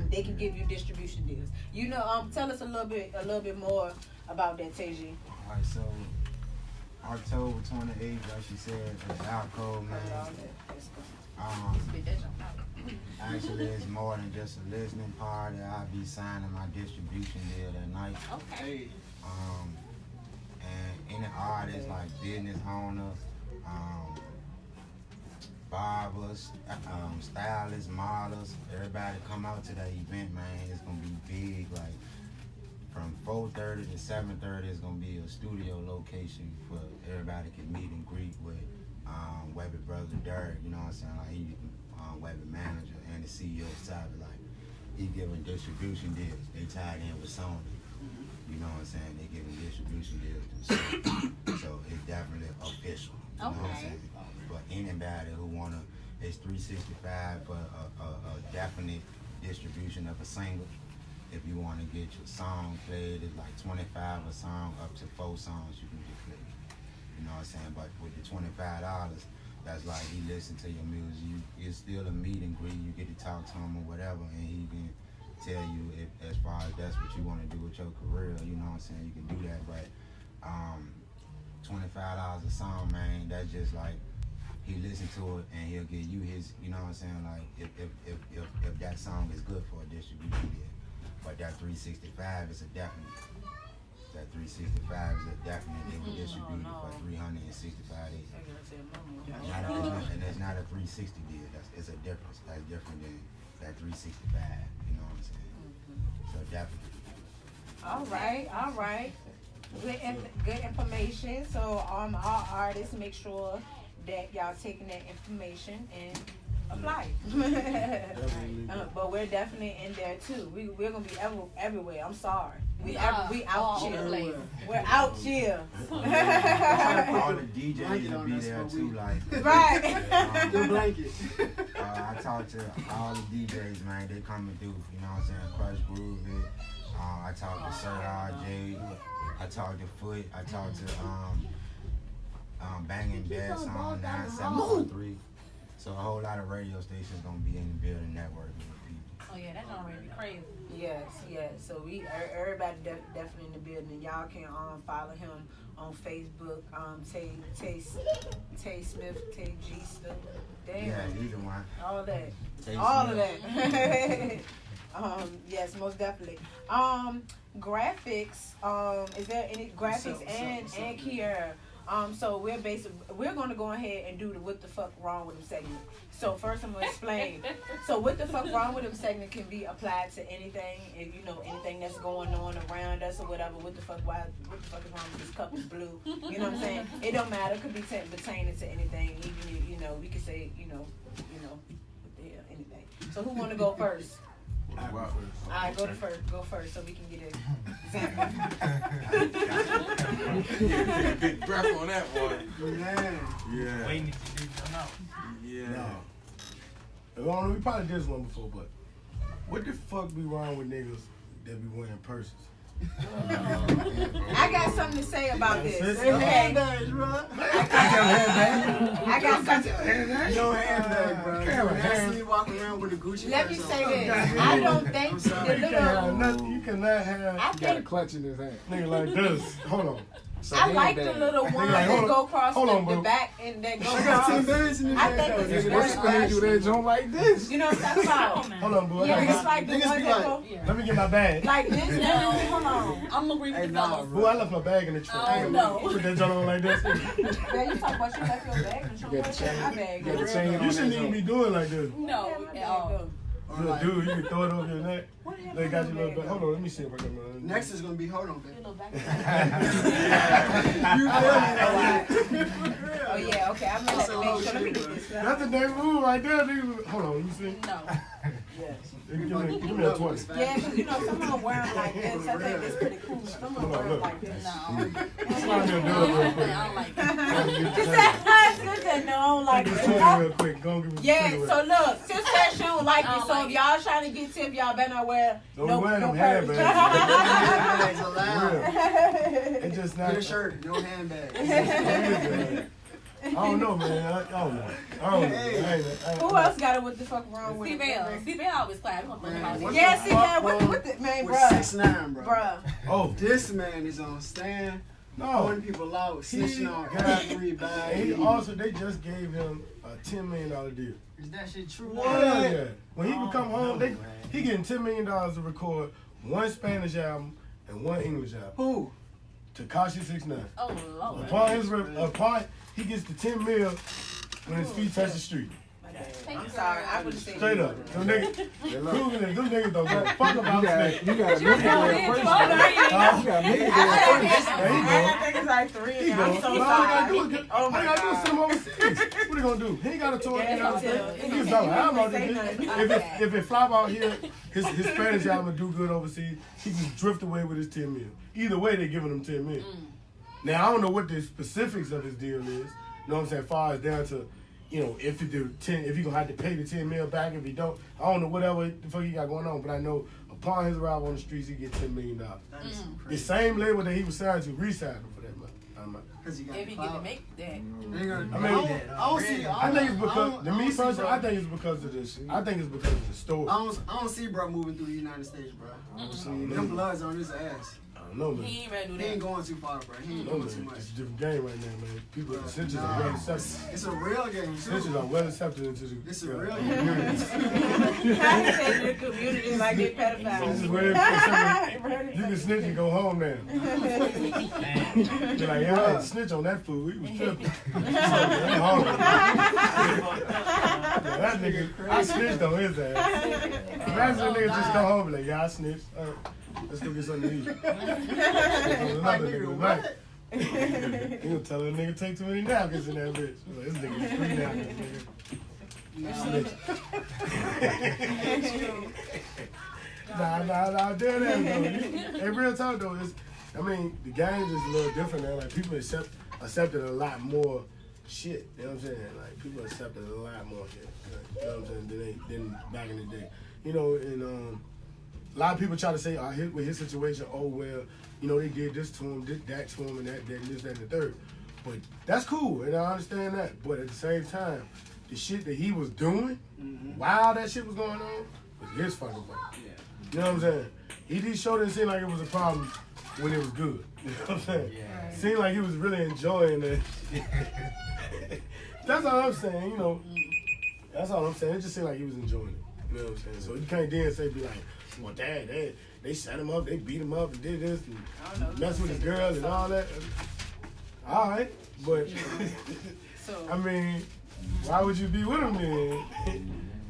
They can give you distribution deals. You know, tell us a little bit more about that, TG. All right, so October 28th, like she said, at the alcove, man. Actually, it's more than just a listening party. I'll be signing my distribution deal that night. Okay. And any artists like business owners, barbers, stylists, models, everybody come out to that event, man. It's gonna be big. Like from 4:30 to 7:30, it's gonna be a studio location for everybody can meet and greet with Webby brother Derek. You know what I'm saying? Like he Webby manager and the CEO side, like he giving distribution deals. They tied in with Sony. You know what I'm saying? They giving distribution deals to Sony. So it's definitely official. You know what I'm saying? But anybody who wanna, it's $365 for a definite distribution of a single. If you want to get your song played, it's like $25 a song, up to 4 songs you can get played. You know what I'm saying? But with the $25, that's like he listen to your music. It's still a meet and greet. You get to talk to him or whatever, and he can tell you if, as far as that's what you want to do with your career. You know what I'm saying? You can do that, but $25 a song, man. That's just like he listen to it and he'll give you his. You know what I'm saying? Like if that song is good for a distribution deal. But that 365 is a definite. That 365 is a definite. They were distributed for 365 days. And it's not a 360 deal. It's a difference. That's different than that 365. You know what I'm saying? So definitely. All right. Good information. So all artists, make sure that y'all taking that information and apply. But we're definitely in there too. We're gonna be everywhere. I'm sorry. We out here. We're out here. All the DJs will be there too, like right. Your blanket. I talked to all the DJs, man. They coming through. You know what I'm saying? Crush Groove it. I talked to Sir RJ. I talked to Foot. I talked to Banging Bass on 97.3. So a whole lot of radio stations gonna be in the building networking with people. Oh yeah, that's already crazy. Yes. So everybody definitely in the building. Y'all can follow him on Facebook. Tay Smith, Tay G stuff. Damn. Yeah, either one. All that. Tay All Smith. of that. Yes, most definitely. Graphics. Is there any graphics and Kiera? So we're gonna go ahead and do the what the fuck wrong with him segment. So first I'm gonna explain. So what the fuck wrong with him segment can be applied to anything, if you know anything that's going on around us or whatever. What the fuck is wrong with this cup is blue? You know what I'm saying? It don't matter. It could be pertaining to anything. Even we could say anything. So who wanna go first? Alright, go first so we can get it. Big breath on that one. Yeah. Waiting to do something out. Yeah. No. We probably did this one before, but what the fuck be wrong with niggas that be wearing purses? I got something to say about this. Handbag, bro. I got something. No handbag, bro. You walk around with a Gucci. Let me say this. I don't think the little. You cannot have. I Got a clutch in his hand. Nigga like this. Hold on. I like the little ones that go across the back and that go across. I think this is What's gonna do that joint like this? You know what I'm talking about? Hold on, boy. Yeah, it's like the one that go. Let me get my bag. Like this now. Hold on. I'm gonna read the fellas. Boy, I left my bag in the trunk. Oh, no. Put that joint on like this. Man, you talking about you left your bag in the trunk? My bag. You shouldn't even be doing like this. No, at all. Dude, you can throw it over your neck. They got your little bag. Hold on, let me see if I can. Next is gonna be hold on, baby. Oh yeah, okay. I'm gonna have to make sure. Let me get this. That's the damn move right there, dude. Hold on, you see? No. Give me a 20. Yeah, because you know, someone wearing like this, I think it's pretty cool. Someone wearing like this. No. Slide me a door real quick. I don't like that. Just said, no, I don't like Take it. this real quick. Go and give me Yeah, the so look, since that she don't like it, so if y'all trying to get tip, y'all better not wear Don't wear them purse. handbags. Handbags allowed. It's just not. Get a shirt, no handbag. I don't know, man. I don't know. Who else got it? What the fuck wrong with C-Bell always clap. Yeah, C-Bell, what the, man, With bruh. 6'9", bro. Bruh. Oh. This man is on stand. Pulling people out, snitching on every bag. And he also, they just gave him a $10 million deal. Is that shit true? Yeah. When he would come home, he getting $10 million to record one Spanish album and one English album. Who? Tekashi 6ix9ine. Oh, Lord. Upon he gets the 10 mil when his feet touch the street. I'm sorry, I would say Straight up. Them niggas don't give a fuck about snitch. You got a nigga there first. You got a nigga there first. I think it's like 3. I'm so sorry. All I gotta do is send him overseas. What he gonna do? He ain't gotta tour. You know what I'm saying? He can sell an album out there. If it flop out here, his Spanish album do good overseas, he can drift away with his 10 mil. Either way, they giving him 10 mil. Now, I don't know what the specifics of his deal is. You know what I'm saying? As far as down to, you know, if he gonna have to pay the 10 mil back, if he don't, I don't know whatever the fuck he got going on. But I know upon his arrival on the streets, he get $10 million. The same label that he was signed to re-signed him for that money. If he get to make that. I think it's because to me personally, I think it's because of this. I think it's because of the story. I don't see bro moving through the United States, bro. I don't see them bloods on his ass. I don't know, man. He ain't ready to do that. He ain't going too far, bro. He ain't going too much. It's a different game right now, man. People, snitches are well accepted. It's a real game. Snitches are well accepted into the It's a real game. I say the community like they pedophiles. This is where you can snitch and go home now. You're like, yeah, I had to snitch on that fool. He was tripping. That nigga, I snitched on his ass. Imagine a nigga just come home and like, yeah, I snitched. Let's go get something to eat. Another nigga tonight. He gonna tell a nigga take too many napkins in that bitch. Like, this nigga is 3 napkins, nigga. Nah, damn that though. Hey, real talk though, I mean, the game is a little different now. Like, people accepted a lot more shit. You know what I'm saying? Like, people accepted a lot more shit. You know what I'm saying? Than back in the day. You know, and a lot of people try to say, with his situation, oh, well, you know, they did this to him, did that to him, and that, and this, that, and the third. But that's cool, and I understand that. But at the same time, the shit that he was doing while that shit was going on was his fucking fault. Yeah. You know what I'm saying? He just showed it seemed like it was a problem when it was good. You know what I'm saying? Yeah. Seemed like he was really enjoying it. That's all I'm saying, you know. That's all I'm saying. It just seemed like he was enjoying it. You know what I'm saying? So you can't then say, be like, well, Dad, they set him up, they beat him up and did this and mess with his girl and all that. All right, but I mean, why would you be with him then?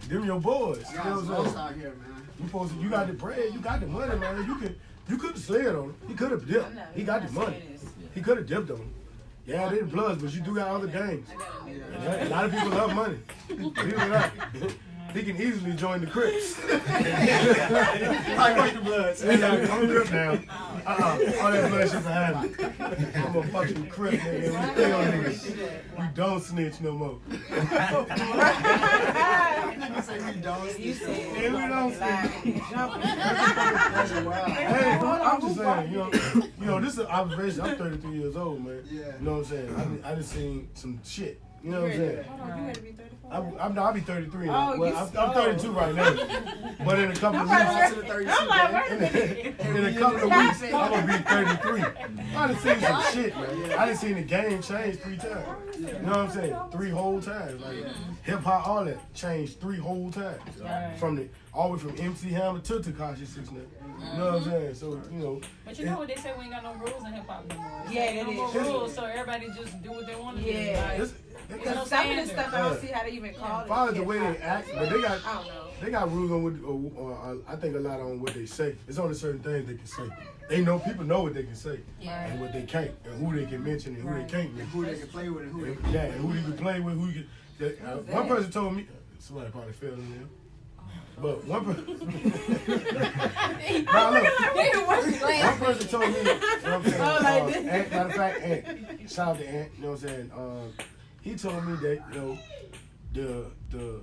Them your boys. You know what I'm saying? Out here, man. You got the bread, you got the money, man. You could have slid on him. He could have dipped. He got the money. He could have dipped on him. Yeah, they're bloods, but you do got other games. A lot of people love money. Believe it or not. he can easily join the Crips. Like the Bloods. I'm a Crip now. All that blood shit behind me. I'm a fucking Crip, nigga. We kill niggas. We don't snitch no more. You say we don't snitch. Yeah, we don't snitch. Wow. Hey, I'm just saying, you know, this is an observation. I'm 33 years old, man. Yeah. You know what I'm saying? I just seen some shit. You know what I'm saying? Hold on, you ready to be 34? I'll be 33 now. Oh, Well, I'm 32 right now. But in a couple of weeks, in a couple of weeks, I'm gonna be 33. I done seen some shit, man. I done seen the game change 3 times. You know what I'm saying? 3 whole times. Like hip hop, all that changed 3 whole times. From the all the way from MC Hammer to Tekashi 6 9. You know what I'm saying? So you know. But you know what they say? We ain't got no rules in hip hop no more. Yeah, no more rules, so everybody just do what they want to do. Like, because some of the stuff I don't see how they even call it. Follow the way they act, but they got I don't know. they got rules on what I think a lot on what they say. It's only certain things they can say. They know people know what they can say and what they can't, and who they can mention and who they can't mention. Who they can play with and who they and who you can play with, who you can. One person told me somebody probably fell in there. But one person, one person told me, you know what I'm saying? Ant, matter of fact, Ant, shout out to Ant, you know what I'm saying? He told me that, you know, the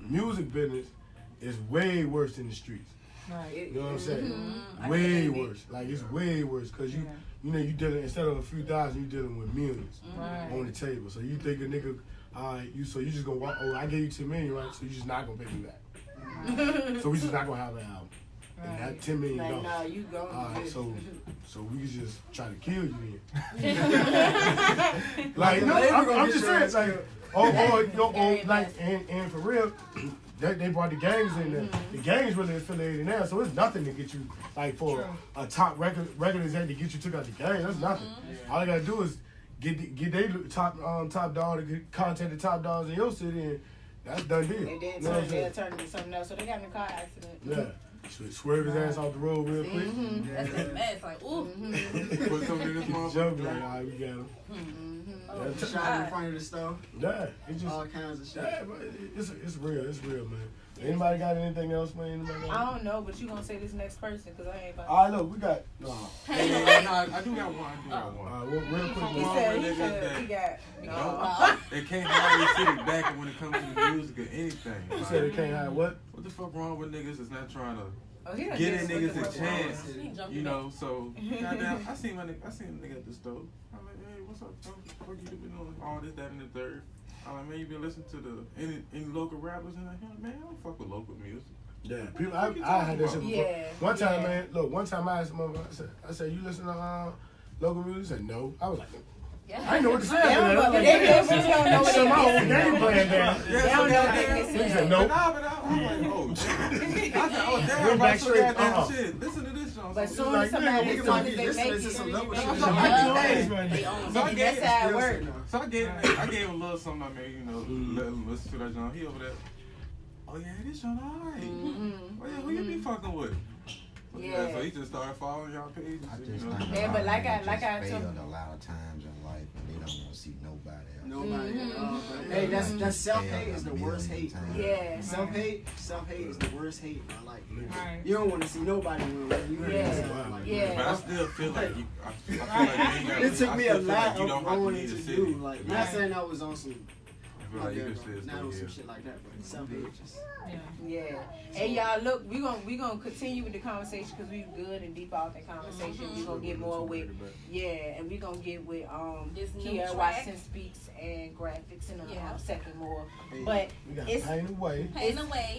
music business is way worse than the streets. Right. You know what I'm saying? Way worse. Like it's way worse because you know you dealing instead of a few thousand, you dealing with millions on the table. So you think a nigga, you just gonna walk. Oh, I gave you 10 million, right? So you just not gonna pay me back. So we just not gonna have an album. And that $10 million. Like, nah, you go. So we can just try to kill you then. Like, no, I'm just saying, like, and for real, they brought the gangs in there. The gangs really affiliated now, so it's nothing to get you, like, for a top record exec to get you took out the gang. That's nothing. All they gotta do is get their top dog to get contact the top dogs in your city, and that's done deal. And then they'll turn into something else. So they got in a car accident. Yeah. Swerve his ass off the road real quick. That's a mess. Like, ooh. Put something in this motherfucker. Joke like, all right, we got him. Shot in front of the stove. Yeah, it's just all kinds of shit. Yeah, but it's real, man. Anybody got anything else, man? I don't know, but you gonna say this next person because I ain't about. All right, look, we got. I do got one. Real quick. He said he got. They can't hide their city back when it comes to the music or anything. You said they can't hide what? What the fuck wrong with niggas is not trying to get in niggas a chance? You know, so goddamn, I seen a nigga at the store. I'm like, hey, what's up, bro? What you been doing? All this, that, and the third. I'm like, man, you been listening to any local rappers? And like, man, I don't fuck with local music. Yeah, people. I had that shit before. One time, man. Look, one time I asked my mother. I said, you listen to local music? He said, no. I was like, I didn't know what to say. They don't know what they my whole game plan down. They don't know what they He said, no. I'm like, oh, shit. I said, oh, damn, I'm about to shit. Listen to this song. But soon as somebody gets on it, they make it. That's how it works. So I gave him a little something I made, you know, let him listen to that John. He over there. Oh yeah, this John alright. Oh yeah, who you be fucking with? Yeah. So he just started following y'all pages. Yeah, but like I told you, a lot of times in life, and they don't want to see nobody else. Nobody else. Hey, that's self-hate is the worst hate. Yeah. Self-hate is the worst hate. Like, you don't want to see nobody win. Yeah. But I still feel like I feel like it took me a lot of growing to do. Like, not saying I was on some. I feel like you could say not on some shit like that, but self-hate just. Yeah. Hey y'all, look, we gonna continue with the conversation because we good and deep out that conversation. We gonna get more with and we gonna get with Kiara Watson Speaks and Graphics in a second more. But it's Pain Away.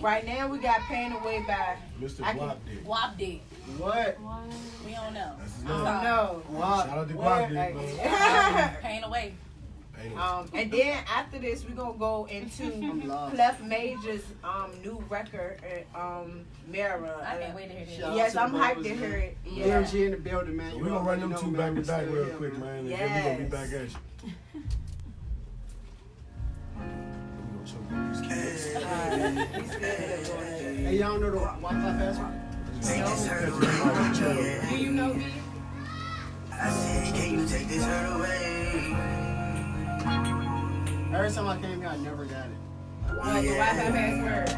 Right now we got Pain Away by Mr. Gwap did. Gwap did. What? We don't know. I don't know. Shout out to Gwap did. Pain Away. And then after this, we're gonna go into Clef Major's new record, Mirror. I can't wait to hear this. Yes, I'm hyped to hear it. Yeah. DMG in the building, man. We're gonna run them two back to back real quick, man. And then we're gonna be back at you. Hey, y'all know the Wi-Fi password? Do you know me? I said, can you take this hurt away? Every time I came here, I never got it. What, the Wi-Fi password?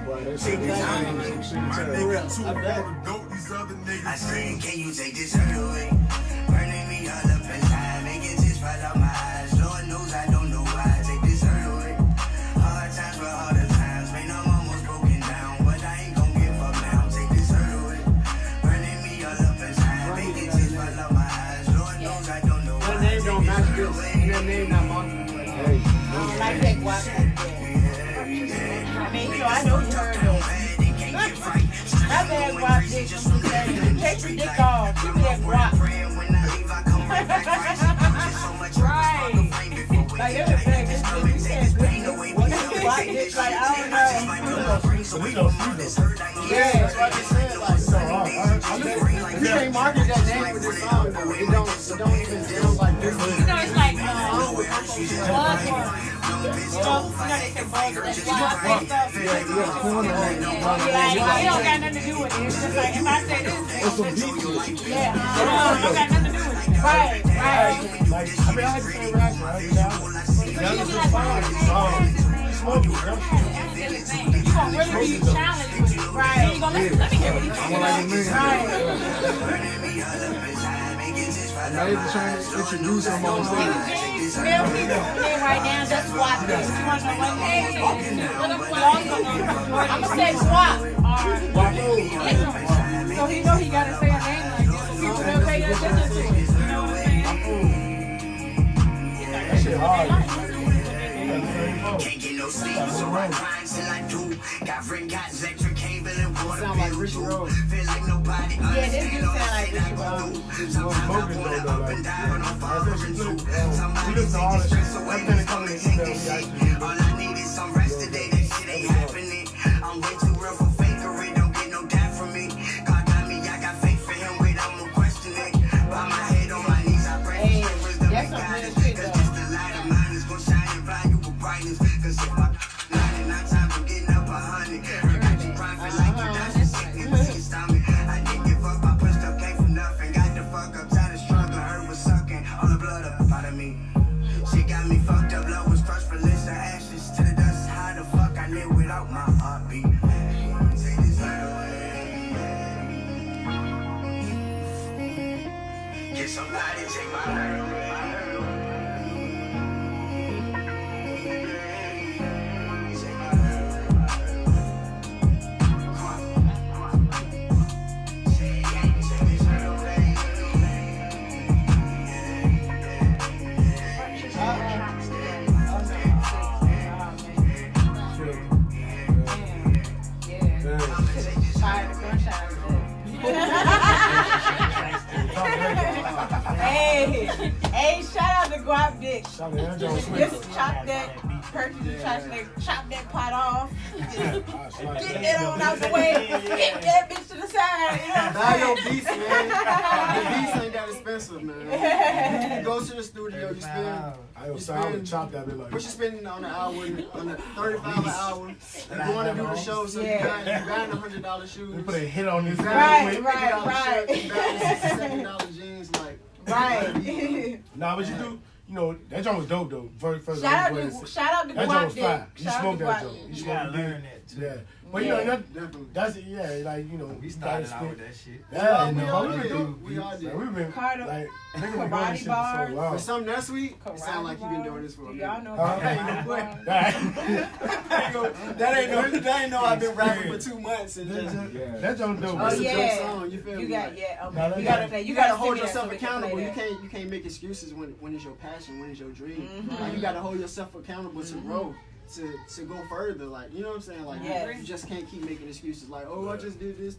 I say, can you take this hurt away? Burning me all up inside, making tears fall out my eyes. Lord knows I don't know why. Take this hurt away. Hard times for harder times. Man, I'm almost broken down, but I ain't gon' give up now. Take this hurt away. Burning me all up inside, making tears fall out my eyes. Lord knows I don't know why. Your name don't match this. Your name not marked. I Hey, don't like that Gwap like that. I mean, you know, I know you heard that. My bad, Gwap dick. Take your dick off. Give me that Gwap. Right. Like, it was bad. This thing, you said, what you Gwap dick? Like, I don't know. yeah, that's what I just said. Like, you can't market that name with this song, though. It don't even sound like this. You know, it's like buzzword. You know, they say buzzword. That's why I say stuff. Like, it don't got nothing to do with it. It's just like, if I say this, It's some beats. yeah, it don't got nothing to do with it. Right, right. Like, I mean, I had the same reaction. I mean, that was smoking. You gonna really be challenged with it, right? You gonna let me hear what he's talking about, right? I'm not even trying to introduce him on stage. Real people here right now, just Gwap this. You wanna know what name? I'm gonna say Gwap. So he know he gotta say a name like this, so people will pay attention to it. You know what I'm saying? That shit hard. Can't get no sleep, so I grind till I do. Got friend, got electric cable and water. Sound like Richie Rose. Feel like nobody Yeah, this do sound like Richie Rose. Sometimes I wanna up and down on fire and two. Somebody say all this the stress away before they take this shit. All I need is some rest today, that shit ain't happening. I'm way too real for fakery, don't get no doubt from me. God got me, I got faith for him, wait, I'm gonna question it. Bow my head on my knees, I pray for wisdom and guidance. Cause just the light of mine is gonna shine and blind you with brightness. Cause if I 99 times I'm getting up 100. I got you crying for like you down to sickness to your stomach. I didn't give up, I pushed up, came from nothing. Got the fuck up, tired of struggling, her was sucking all the blood up out of me. She got me fucked up, love was crushed for list of ashes to the dust. How the fuck I live without my heartbeat? Take this right away. Get somebody take my hurt away. Hey, shout out to Gwap Dick. Just chop that pot off. Get that on out the way. Get that bitch to the side. You know what Buy I'm your saying? beats, man. The beats ain't that expensive, man. You go to the studio, you spend. I would chop that bit like. What you spending on an hour? On the $35 an hour. You going to do the show, so you buying $100 shoes. They put a hit on this. Right. $50 $70 jeans, like. Right. Nah, but you do. You know, that joint was dope though. First Shout out to that joint was Gwap fire. Dick. You smoked that joint. You gotta smoked learn that too. Yeah. But you know, that's it. Yeah, like you know, We started out with that shit. Yeah, we all Like, did. we've been Carter, like niggas been doing this karate shit for bars. so long. For something that sweet, it sound like you've been doing this for a minute. Y'all know That ain't no I've been rapping for 2 months and just. That joint dope. Oh It's a yeah. good song, you feel me? You gotta hold yourself accountable. You can't make excuses when it's your passion, when it's your dream. Like, you gotta hold yourself accountable to grow. To go further, like, you know what I'm saying? Like, you just can't keep making excuses like, oh, I just did this.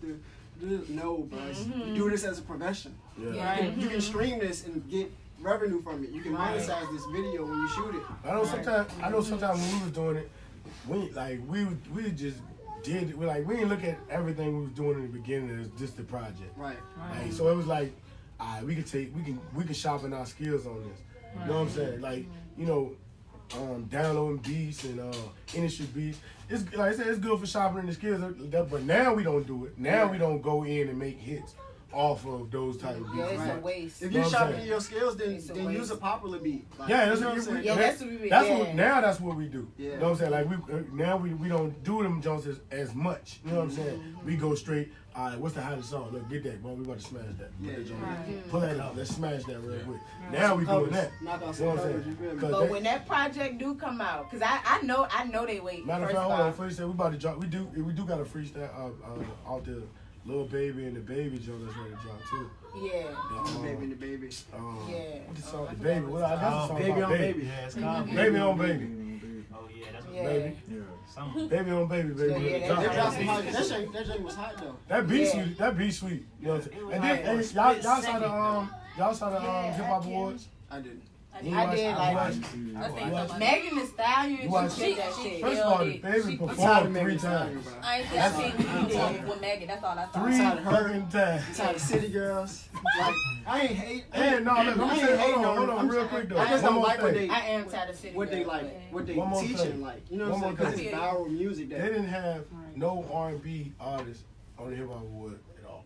No, bro. You do this as a profession. Yeah. You can stream this and get revenue from it. You can monetize this video when you shoot it. I know sometimes when we was doing it, we just did it. We didn't look at everything we was doing in the beginning as just the project. Right. Like, so it was like, alright, we can sharpen our skills on this. You know what I'm saying? Like, you know, downloading beats and industry beats. It's like I said, it's good for sharpening the skills. But now we don't do it. Now we don't go in and make hits off of those type of beats. Yeah, it's right? a waste. If you're sharpening your skills, then use a popular beat. Like, Yeah, that's you know what I'm saying? that's what now that's what we do. Yeah. You know what I'm saying? Like we don't do them Jones as much. You know what I'm saying? We go straight. All right, what's the hottest song? Look, get that, bro. We about to smash that. Pull that out. Let's smash that real quick. Now we doing that. Knock out You know some what I'm covers, you feel saying? me? But when that project do come out, cause I know they wait. Matter of first fact, of hold all. on. First, we about to drop. We do got a freestyle out there. Lil Baby and the Baby Joe that's ready to drop too. Yeah. Baby and the Baby. Yeah. What the song? The Baby. Well, that's a song Baby about on Baby. Baby. Yeah, it's called Baby on Baby. Oh yeah, that's what Baby. Yeah. Baby on Baby, baby. They dropped some hot. That shit was hot though. That beat sweet. That beat sweet. You know what I'm saying? And then y'all saw the Hip Hop Awards. I didn't. I did like Megan Thee Stallion. She did that shit. First of all, the Baby performed 3 times. I ain't seen what he did with Megan. That's all I thought. 3 fucking times. I'm tired of City Girls. Like I ain't hate. And no, look, I'm saying, hold on, real quick though. I just don't like what they. I am tired of City What they Girls. like, what they One more teaching, thing. like you know what I'm saying? Because it's viral music. They didn't have no R&B artists on the Hip Hop Award at all.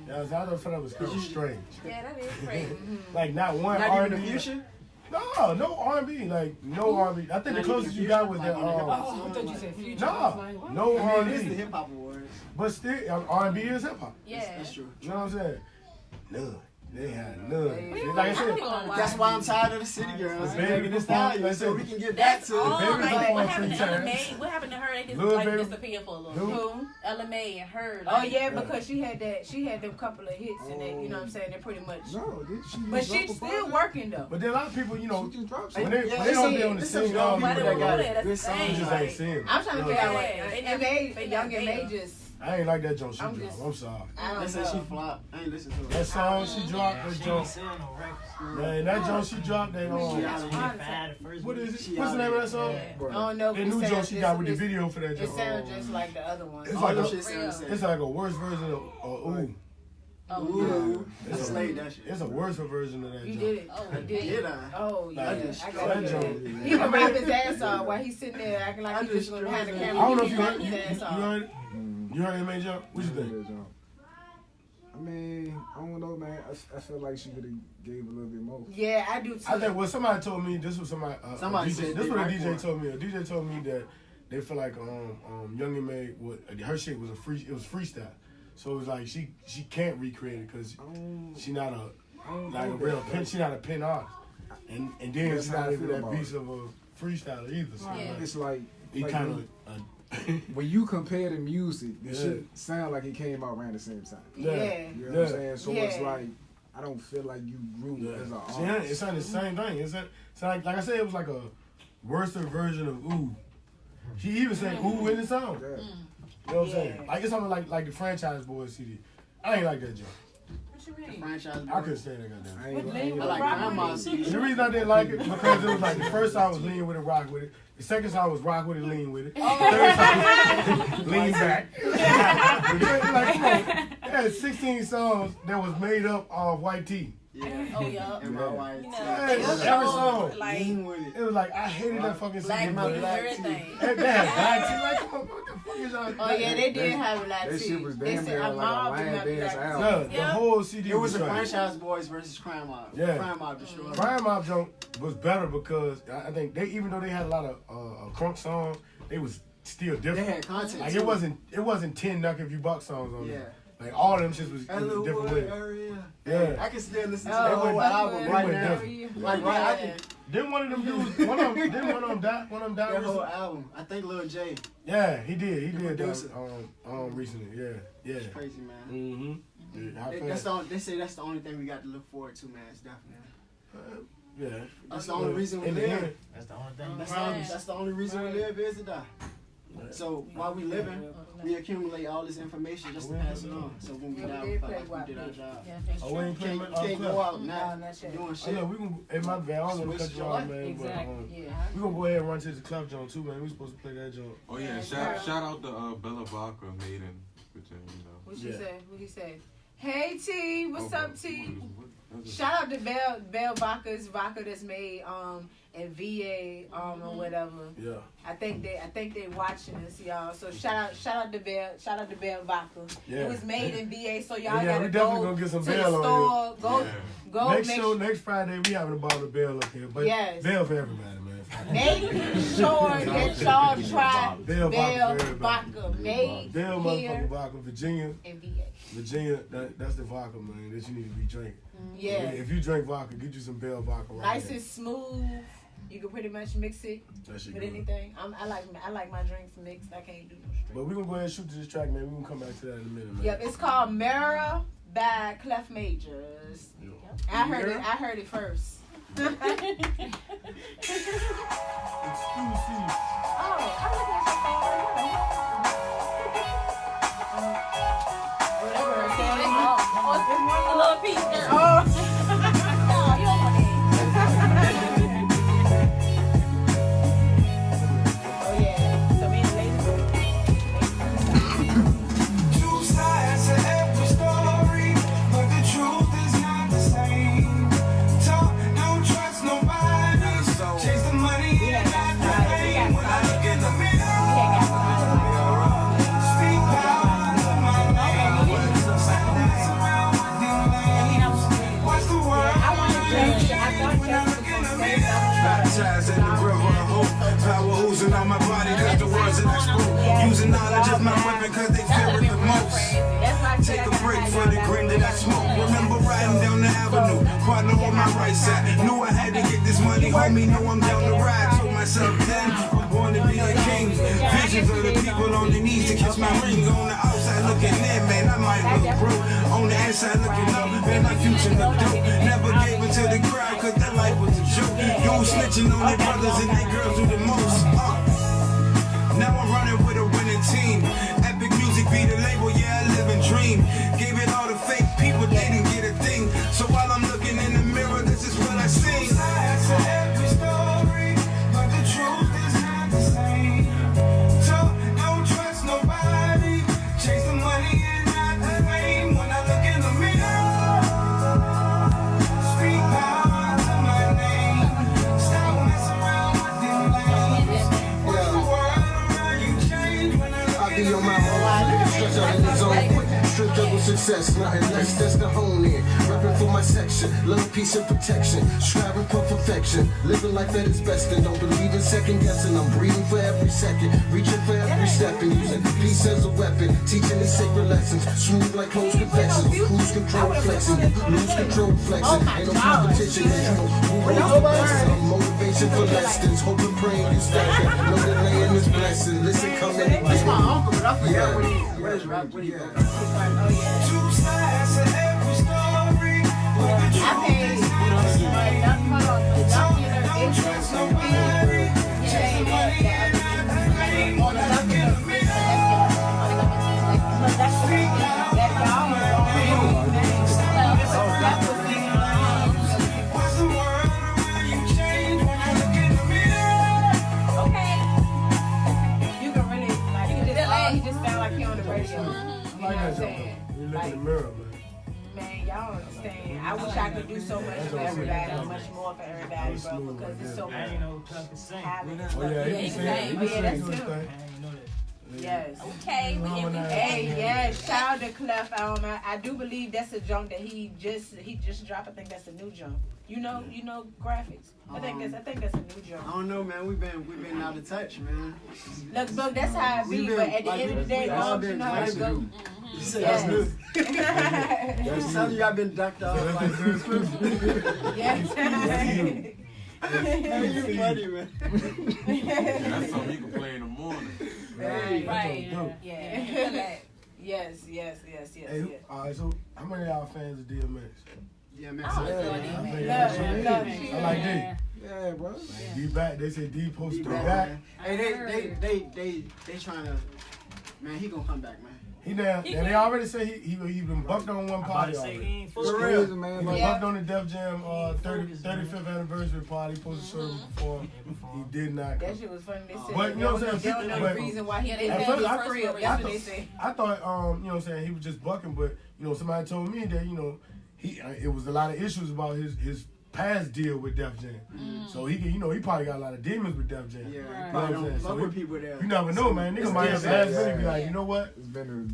Yeah, I thought that was kind of strange. Yeah, that is crazy. Like not one Not R&B. even the Future. No R&B. Like no R&B. I think the closest you got was that. Oh, I thought you said Future. No I mean, it is R&B. the Hip Hop Awards. But still, R&B is hip hop. Yeah. That's true. You know what I'm saying? None. They had none. Like I said, That's why I'm tired of the City Girls. The Baby Megan Thee performed, Stallion, like I so said, we can get back That's to all. Baby Like, what performed happened to 3 Ella times. May? What happened to her? They just Lil like Baby- disappeared for a little Who? bit. Ella May and her. Oh Like, yeah, because she had them couple of hits and they, you know what I'm saying, they're pretty much. No, But she's still working though. But then a lot of people, you know, when they Yeah, don't be see, on the this scene, is young Why people they that won't got do that? good That's the they thing. songs. just ain't seeing. I'm trying to figure out what Yeah. they young and they just. I ain't like that joint she I'm dropped. just- I'm sorry. I They don't said she know. flopped. I ain't listen to her. That song she dropped, that She ain't joint. selling no records. Man, that joint she dropped, that What what is it? What's the name of that song? I don't know. That new joint she got with the video for that It joint. sounds just like the other one. It's All like them a, shit sound the same. it's like a worse version of Ooh. Ooh, It's I slayed that shit. It's a worse version of that You joint. did it. I did I? Oh yeah. Like, I that got it. joint. He would rap his ass off while he's sitting there acting like I he's just just gonna have the I I camera. don't know He if you rapping heard, his ass off. heard it? You heard him, Jump? What you think? I mean, I don't know, man. I feel like she could have gave a little bit more. Yeah, I do too. I think well, somebody told me this was somebody. Somebody DJ, said this they what a right DJ for it. told me. A DJ told me that they feel like Young and May her shit was it was freestyle, so it was like she can't recreate it because she not a real pin. She not a pin artist, and then That's she's how not I even feel that about beast of a freestyler either. So Yeah. It's like he like kind of. when you compare the music, the Yeah. shit sound like it came out around the same time. Yeah. You know what I'm saying? So it's Yeah. like I don't feel like you grew as an Yeah, artist. it's not the same thing. It's like I said, it was like a worse version of Ooh. She even said Ooh in the song. Yeah. You know what I'm saying? Like it's something like the Franchise Boys CD. I ain't like that joint. What you mean? Franchise. I couldn't stand that goddamn. I ain't, I like Grandma's CD. The reason I didn't like it because it was like the first song was lean with it, rock with it. The second song was rock with it, lean with it. The third song lean back. Like, come on. It had 16 songs that was made up of white tea. Yeah. Oh yeah. And my white. You know, Yeah, they every show, song. like Lean with it. It was like I hated that fucking black CD. music, That everything. had black tea. Like, come on, what the fuck is y'all? Oh yeah, they did have a lot that too. shit was They damn said near a like a mob line did not be dance like album. No, the whole CD It was a trash. Franchise Boys versus Crime Mob. Yeah. Crime Mob destroyed. Crime Mob joint was better because I think they, even though they had a lot of crunk songs, they was still They different. had content. Like too. it wasn't 10 Knock If You Buck songs on Yeah. there. Like all of them shits was in a Hello, different boy, way. area. Yeah. I can still listen to Oh, the whole went- album they right went now. different. Like right, I can. Didn't one of them dudes? Didn't one of them die? One of them died That whole recently? album. I think Lil J. Yeah, he did. He The did producer. that recently. Yeah, yeah. It's crazy, man. Mm-hmm. How That's fast? the only, they say that's the only thing we got to look forward to, man. It's definitely. Yeah. That's the only reason we In the live. end, That's the only thing. That's the only reason we live is to die. So while we living, we accumulate all this information just to pass it on. So when we die, we feel like we did our job. Oh, we ain't playing Can't go out now that's doing Oh, shit. yeah, we can. Hey, my bad. I don't want to cut Switch you your off, life. man. Exactly. But we gonna go ahead and run to the Clef joint too, man. We supposed to play that joint. Oh yeah, shout out to Bella Baca, Maiden, which you know. What she Yeah. say? What he say? Hey T, what's up T? Shout out to Bell Vodka's vodka that's made in VA or whatever. Yeah. I think they watching us, y'all. So shout out to Bell Vodka. Yeah. It was made in VA, so y'all Yeah, we gotta definitely go gonna get some to the Bell on store. here. Go Next Friday we having a bottle of Bell up here. But Yes. Bell for everybody, man. Make sure that y'all try Bell Bell vodka. Vodka made Bell here motherfucking vodka, Virginia. in VA. Virginia, that's the vodka, man, that you need to be drinking. Yeah. If you drink vodka, get you some Bell vodka right Nice there. and smooth. You can pretty much mix it That shit with good. anything. I like my drinks mixed. I can't do no straight. But we're going to go ahead and shoot to this track, man. We're going to come back to that in a minute, man. Yep, it's called Mirror by Clef Majors. I heard it first. Exclusive. A little piece, girl. Oh, you don't want it. Oh yeah. So me and the ladies Two sides to every story, but the truth is not the same. Talk, don't trust nobody. Chase the money and not the fame. When I look in the mirror, speak power to my name. Stand dance around with them lanes. Watch the world. When I look in the mirror. Baptized in the grove of hope. Power oozing on my body, that's the words that I spoke. Using knowledge as my weapon, cause they feel it the most. Take a break for the green that I smoke. Remember riding down the avenue, partner on my right side. Knew I had to get this money, homie, know I'm down the ride. Told myself then, I'm born to be a king. Visions of the people on their knees to kiss my ring. On the outside looking in, man, I might look broke. On the inside looking up, man, my future look dope. Never gave it to the crowd, cause that life was a joke. You snitching on their brothers and their girls do the most. Now I'm running with a winning team. Epic music be the label, yeah, I live and dream. Gave it all to fake people, didn't get a thing. So while I'm looking in the mirror, this is what I see. Sides to every story, but the truth is not the same. Talk, don't trust nobody. Chase the money and not the fame. When I look in the mirror, speak power to my name. Stop messing around with them lanes. What's the word around you change when I look I be on my own, stretch out in the zone quick. Strip double success, nothing less, that's the hone in. Reppin' for my section, little piece of protection. Striving for perfection, living life at its best. And don't believe in second guessing, I'm breathing for every second. Reaching for every step and using peace as a weapon. Teaching these sacred lessons, smooth like closed confections. Cruise control flexing, you lose control flexing. Ain't no competition, cause you know who rules the blessing. I'm motivation for lessons, hoping, praying you stacking. Know that laying this blessing, listen, come in and That's get my it. uncle, but I forgot what his rap, what he go. two sides to every story. But the truth is not the same. Don't trust nobody. Chase the money and not the fame. When I look in the mirror, speak out to my name. Stop messing around with them lanes. What's the word around you change when I look in the mirror? Okay. You can really like he just sound like he on the radio. I like that joke. You look in the mirror, man. Man, y'all don't understand. I wish I could do so much for everybody, much more for everybody, bro, because it's so I much. ain't know Clef could sing. Oh, yeah, he can sing. He can sing. that's Do his true. thing. Yes. Okay, Hey, yes. Shout out to Clef. I do believe that's a jump that he just dropped. I think that's a new jump. You know graphics. I think that's a new jump. I don't know, man. We've been out of touch, man. Look, that's how it be. But at the end of the day, dog, you know how it go. You said that's new. Yes. Some of you got been ducked off. Yes. You funny, man. That's something you can play in the morning. Right. Yeah. Yes. Hey, alright, so how many of y'all fans of DMX? DMX. I like D. Yeah, bro. D back. They say D supposed to be back, back. man. Hey, they trying to. Man, he gonna come back, man. He now, and they already say he been bucked on one party already. For real, man. He been bucked on the Def Jam 35th anniversary party. Supposed to show him before. He did not come. That shit was funny. They said But you know what I'm they saying? don't know the reason why he didn't At have first, his crib. That's what they say. I thought, you know what I'm saying, he was just bucking, but somebody told me that, it was a lot of issues about his past deal with Def Jam. So he probably got a lot of demons with Def Jam. Yeah, you know what I'm saying? fuck with people there. You never know, man. Nigga might have last minute be like, you know what?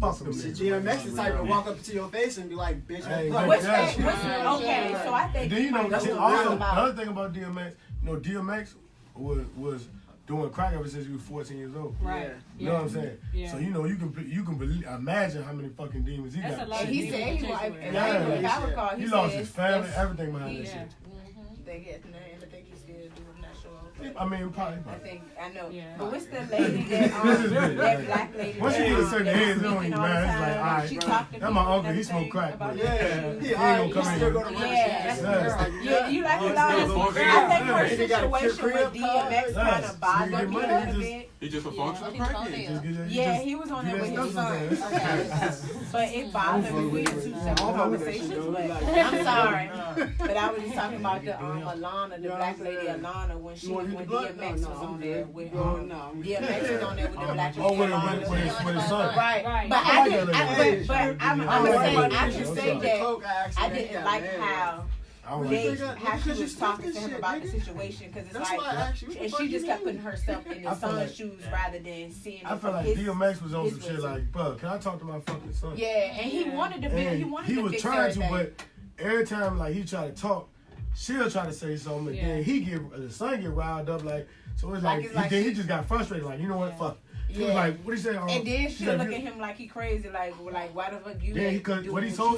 Fuck them. DMX is the type to walk up to your face and be like, bitch, Okay, so I think then that's what also the other thing about DMX, DMX was doing crack ever since he was 14 years old. Right. You know what I'm saying? Yeah. So you can imagine how many fucking demons he That's got. a lot of he said he lost his family, everything behind that shit. They get named. I think he's still doing that show. I mean, probably. I know. Yeah. But what's the lady that black lady? Once you get a certain age, it don't even matter. It's like, all right, that's my uncle. He smoked crack. But he ain't gonna come in here. Yeah, you like a lot of. I think her situation with DMX kind of bothered me a little bit. He just a functional crackhead. Yeah, he was on there with his son. But it bothered me. We had 2 separate conversations. But I'm sorry. But I was just talking about the Alana, the black lady Alana, when DMX was on there with DMX was on there with the black lady Alana. With his son. Right. But I'm gonna say that I didn't like how she was talking to him about the situation, because it's like, and she just kept putting herself in his son's shoes rather than seeing it. I feel like DMX was on some shit like, bro, can I talk to my fucking son? Yeah, and he wanted to be, he was trying to, but every time like he tried to talk, she'll try to say something, and then the son get riled up, like, so it's like then he just got frustrated, like, you know what, fuck. He was like, what he say? And then she'll look at him like he crazy, like why the fuck you? Then he told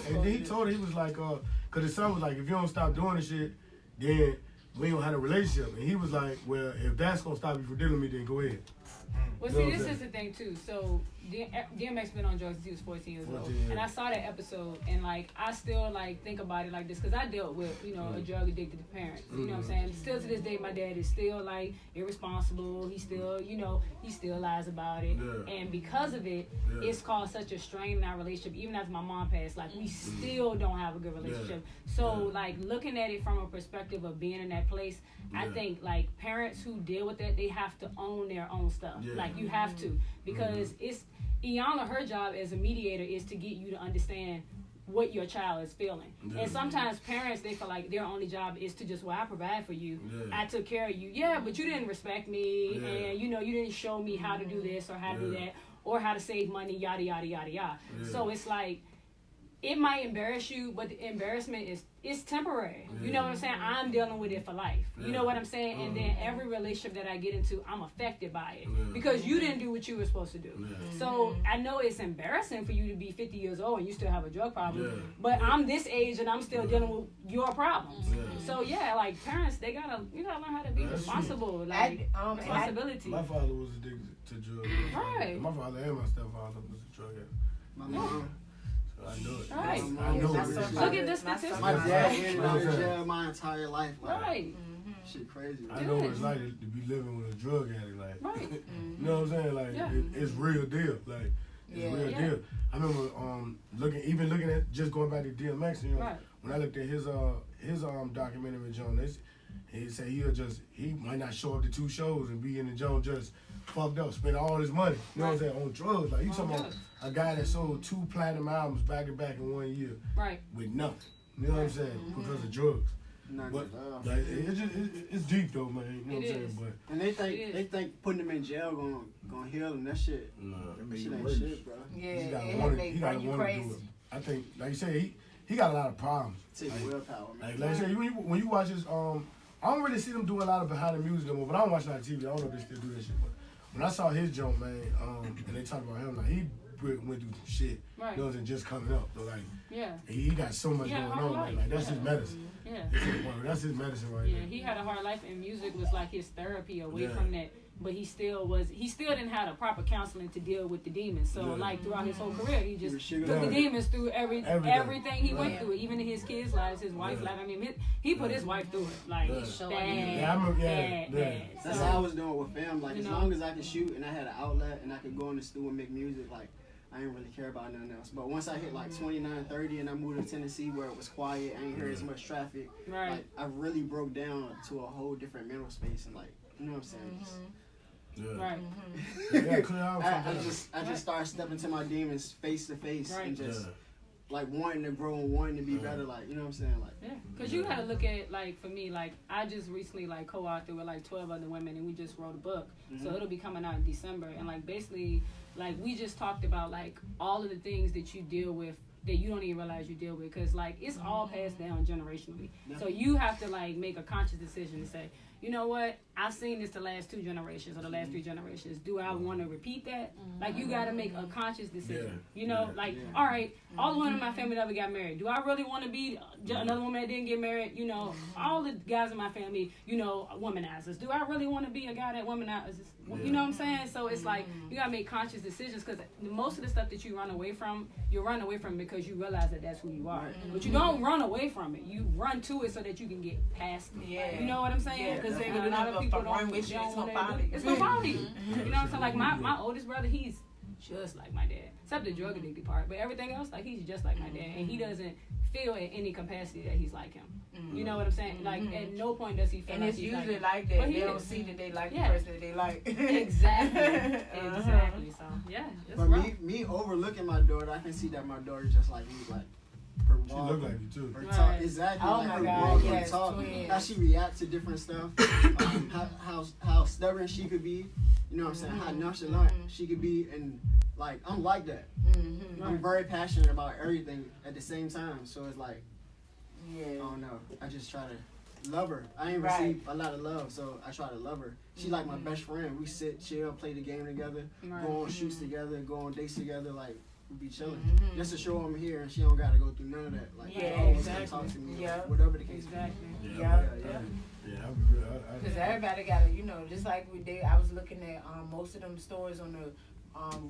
her, he was like, cause his son was like, if you don't stop doing this shit, then we don't have a relationship. And he was like, well, if that's gonna stop you from dealing with me, then go ahead. Well, see, this is the thing too. So DMX been on drugs since he was 14 years old, and I saw that episode, and like I still like think about it like this, because I dealt with a drug addicted parent. You know what I'm saying? Still to this day, my dad is still like irresponsible. He still he still lies about it, and because of it, it's caused such a strain in our relationship. Even after my mom passed, like we still don't have a good relationship. So like looking at it from a perspective of being in that place, I think like parents who deal with that, they have to own their own stuff. Like you have to, because it's Iyanla, her job as a mediator is to get you to understand what your child is feeling. And sometimes parents, they feel like their only job is to just, well, I provide for you. I took care of you. Yeah, but you didn't respect me, and you didn't show me how to do this or how to do that or how to save money, yada, yada, yada, yada. So it's like, it might embarrass you, but the embarrassment is temporary. You know what I'm saying? I'm dealing with it for life. You know what I'm saying? And then every relationship that I get into, I'm affected by it because you didn't do what you were supposed to do. So I know it's embarrassing for you to be 50 years old and you still have a drug problem, but I'm this age and I'm still dealing with your problems. So yeah, like parents, you gotta learn how to be responsible. Like responsibility. My father was addicted to drugs. Right. My father and my stepfather was a drug addict. My mom. I know it. Right. I know it. Look at the statistics. My dad ended up in jail my entire life. Like, right. Shit crazy. I know what it's like to be living with a drug addict. Like, right. You know what I'm saying? Like, it's real deal. Like, it's real deal. I remember looking at just going back to DMX. When I looked at his documentary, John, he said he might not show up to 2 shows and be in the John just fucked up, spend all his money. You know what I'm saying? On drugs. Like, you talking about a guy that sold 2 platinum albums back to back in 1 year, with nothing. You know what I'm saying? Because of drugs. But like, it's deep though, man. You know what I'm saying? But and they think putting him in jail gonna heal him. That shit. No, that shit ain't shit, bro. Yeah, he gotta want to do it. I think, like you said, he got a lot of problems. Take willpower, man. Like you said, when you watch his I don't really see them do a lot of behind the music no more. But I don't watch a lot of TV. I don't know if they still do that shit. But when I saw his jump, man, and they talk about him, like he went through some shit. You know what I'm saying? Just coming up. So like, he got so much going on. Man. Like that's his medicine. That's his medicine right there. He had a hard life, and music was like his therapy away from that. But he still didn't have the proper counseling to deal with the demons. So like throughout his whole career, he just took the demons through everything he went through, even in his kids' lives, his wife's life. I mean, he put his wife through it, like bad. That's how I was doing with fam. Like as long as I could shoot and I had an outlet and I could go in the studio and make music, like I didn't really care about nothing else. But once I hit like 29, 30 and I moved to Tennessee where it was quiet, I ain't hear as much traffic. Like I really broke down to a whole different mental space and like, you know what I'm saying? I just started stepping to my demons face to face and just like wanting to grow and wanting to be better, like, you know what I'm saying? Like, yeah, because you gotta look at, like, for me, like, I just recently, like, co-authored with, like, 12 other women, and we just wrote a book, so it'll be coming out in December, and, like, basically, like, we just talked about, like, all of the things that you deal with that you don't even realize you deal with, because, like, it's all passed down generationally, so you have to, like, make a conscious decision to say, you know what, I've seen this the last 2 generations or the last 3 generations. Do I want to repeat that? Like, you got to make a conscious decision. You know, like, all right, all the women in my family never got married. Do I really want to be another woman that didn't get married? You know, all the guys in my family, you know, womanizers. Do I really want to be a guy that womanizes? You know what I'm saying? So it's like, you got to make conscious decisions, because most of the stuff that you run away from, you run away from because you realize that that's who you are. But you don't run away from it. You run to it so that you can get past it. Yeah. You know what I'm saying? Because Yeah. a lot of people run with you. don't want to do it. It's gonna follow you. You know what I'm saying? Like, my oldest brother, he's just like my dad, except the drug addicted part. But everything else, like, he's just like my dad, and he doesn't feel in any capacity that he's like him. You know what I'm saying? Like, at no point does he feel and like it's he's usually like that. But They don't see that they like the Yeah. person that they like. Exactly. Exactly. So yeah. It's but rough. me overlooking my daughter, I can see that my daughter just like me, like her She walk, look like you too. her Right. talk, exactly. Oh like my her God, walk, yes, her talk, twins. how she reacts to different stuff, how stubborn she could be. You know what I'm saying? How nonchalant she could be, and like I'm like that. I'm very passionate about everything at the same time. So it's like, I don't know. I just try to love her. I ain't received a lot of love, so I try to love her. She like my best friend. We sit, chill, play the game together, go on shoots together, go on dates together. Like, we be chilling. Just to show I'm here, and she don't gotta go through none of that. Like, she always come talk to me, whatever the case. Exactly. Yeah, I'll be real. Because everybody got to, you know, just like we did. I was looking at most of them stories on the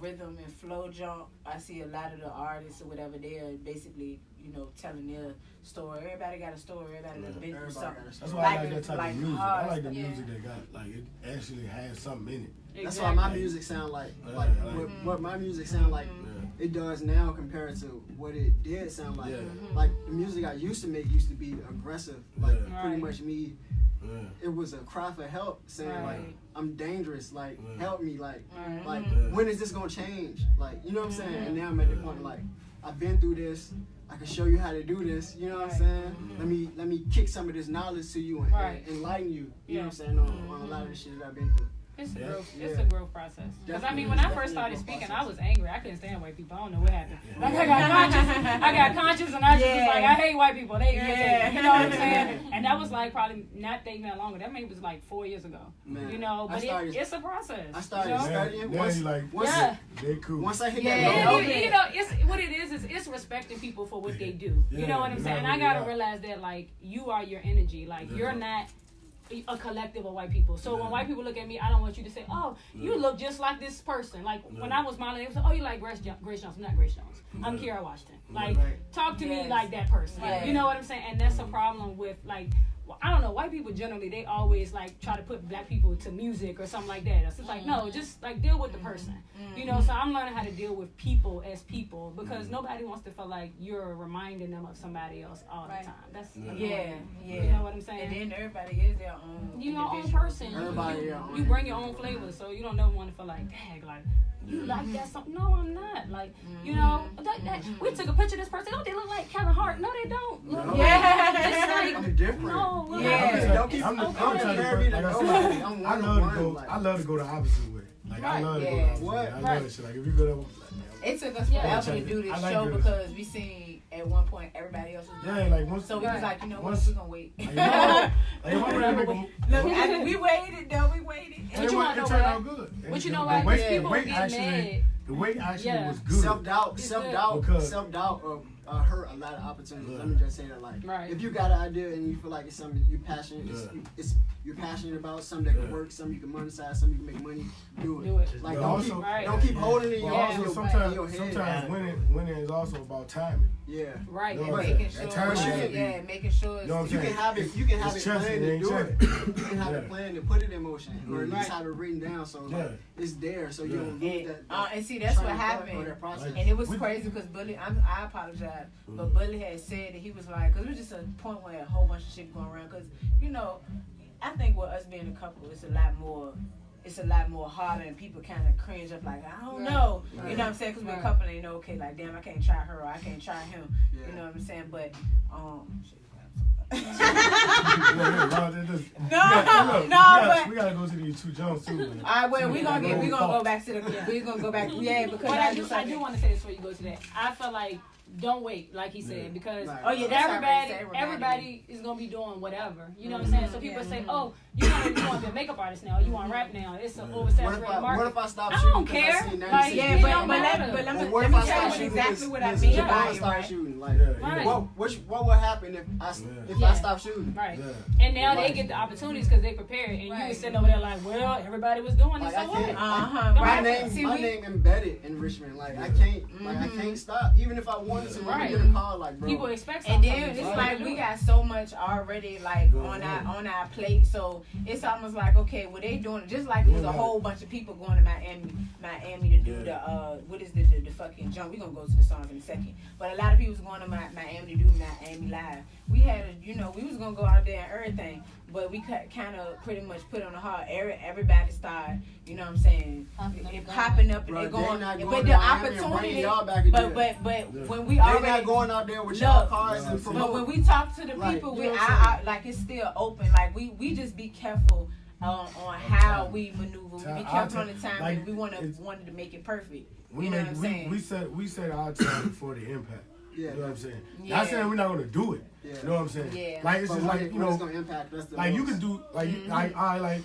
rhythm and flow jump. I see a lot of the artists or whatever, they're basically, you know, telling their story. Everybody got a story. Everybody done been through something. That's why I like that type of music. I like the music that got, like, it actually has something in it. That's why my music sound like what my music sound like it does now compared to what it did sound like. Like the music I used to make used to be aggressive. Like pretty much me. It was a cry for help, saying like I'm dangerous. Like help me. Like when is this gonna change? Like, you know what I'm saying? And now I'm at the point like I've been through this. I can show you how to do this. You know what I'm saying? Let me kick some of this knowledge to you and enlighten you. You know what I'm saying? On a lot of the shit that I've been through. It's a growth. It's a growth process. Because I mean, when I first started speaking, I was angry. I couldn't stand white people. I don't know what happened. Like I got conscious, and I just was like, I hate white people. They irritate me. You know what I'm saying? And that was like probably not even that long ago. That maybe was like 4 years ago. Man, you know, but it's a process. I started studying. They cool. Once I hit that, you know, it's what it is it's respecting people for what they do. You know what I'm saying? And I gotta realize that like you are your energy. Like you're not a collective of white people. So when white people look at me, I don't want you to say, oh, you look just like this person. Like when I was modeling, they was like, oh, you like Grace Jones. I'm not Grace Jones. I'm Kiara Washington. Like talk to me like that person. You know what I'm saying? And that's a problem with like, I don't know, white people generally, they always like try to put black people to music or something like that. It's just like, no, just like deal with the person. You know, so I'm learning how to deal with people as people because nobody wants to feel like you're reminding them of somebody else all the time. That's you know what I'm saying? And then everybody is their own. You're your own person. Everybody you bring your own flavor, so you don't never want to feel like, dang, like you like that something. No, I'm not. Like, you know, we took a picture of this person. Don't they look like Kevin Hart? No, they don't. Look it's like I'm different. No, don't keep comparing me to nobody. I love to go the opposite way. Like I love to go the opposite way. I love that shit. Like if you go to it took us forever to do this show because we seen at one point everybody else was doing like once, so we was like, you know what, we're gonna wait. We waited though, we waited. But you know what? But you know what? People get mad. The weight actually was good. Self-doubt hurt a lot of opportunities. Let me just say that, like, if you got an idea and you feel like it's something you're passionate, you're passionate about, something that can work, something you can monetize, something you can make money, do it. Like, don't keep holding it in your head. Sometimes winning is also about timing. Yeah. Right. And making sure. Making sure. You know what I'm saying? You can have it planned to do it. You can have it planned to put it in motion, or at least have it written down so like, it's there, so you don't lose that. And see, that's what happened. And it was crazy because Bully, I apologize, but Bully had said that he was like, because it was just a point where a whole bunch of shit going around. Because, you know, I think with us being a couple, it's a lot more it's a lot more harder, and people kind of cringe up like, I don't know. You know what I'm saying? Because we're a couple, and they know, okay, like, damn, I can't try her or I can't try him. You know what I'm saying? But, We gotta go to these 2 jumps too. Man. All right, well, we gonna go back to the, because I do want to say this before you go to that. I feel like don't wait, like he said, because everybody is gonna be doing whatever. You know what I'm saying? So people say, oh, you want to be a makeup artist now, you want to rap now. It's an oversaturated market. What if I stop shooting? I don't care. Like, but let me tell you exactly what I mean by it. Start shooting. Like, what would happen if I stop shooting? Right. And now they get the opportunities because they prepared, and you was sitting over there like, well, everybody was doing it, so what? My name embedded in Richmond. Like I can't stop, even if I wanted to. Right. Get a call, like, bro. People expect something. And then it's like we got so much already like on our plate, so it's almost like, okay, well they doing it just like there's a whole bunch of people going to Miami to do the what is the fucking jump. We're gonna go to the songs in a second, but a lot of people's going to Miami to do Miami Live. We had we was gonna go out there and everything, but we kind of pretty much put on the hard. Everybody started, you know what I'm saying, popping up and they're going. But the opportunity, but when we already not going out there with y'all cars and promote. But when we talk to the people, like it's still open. Like we just be careful on how we maneuver. We be careful on the time. Like, we wanted to make it perfect. You know what I'm saying? We set our time for the impact. Yeah. You know what I'm saying? Not saying we're not gonna do it. Yeah. You know what I'm saying? Yeah. Like it's just like, you know, it's gonna impact us the like most. You can do like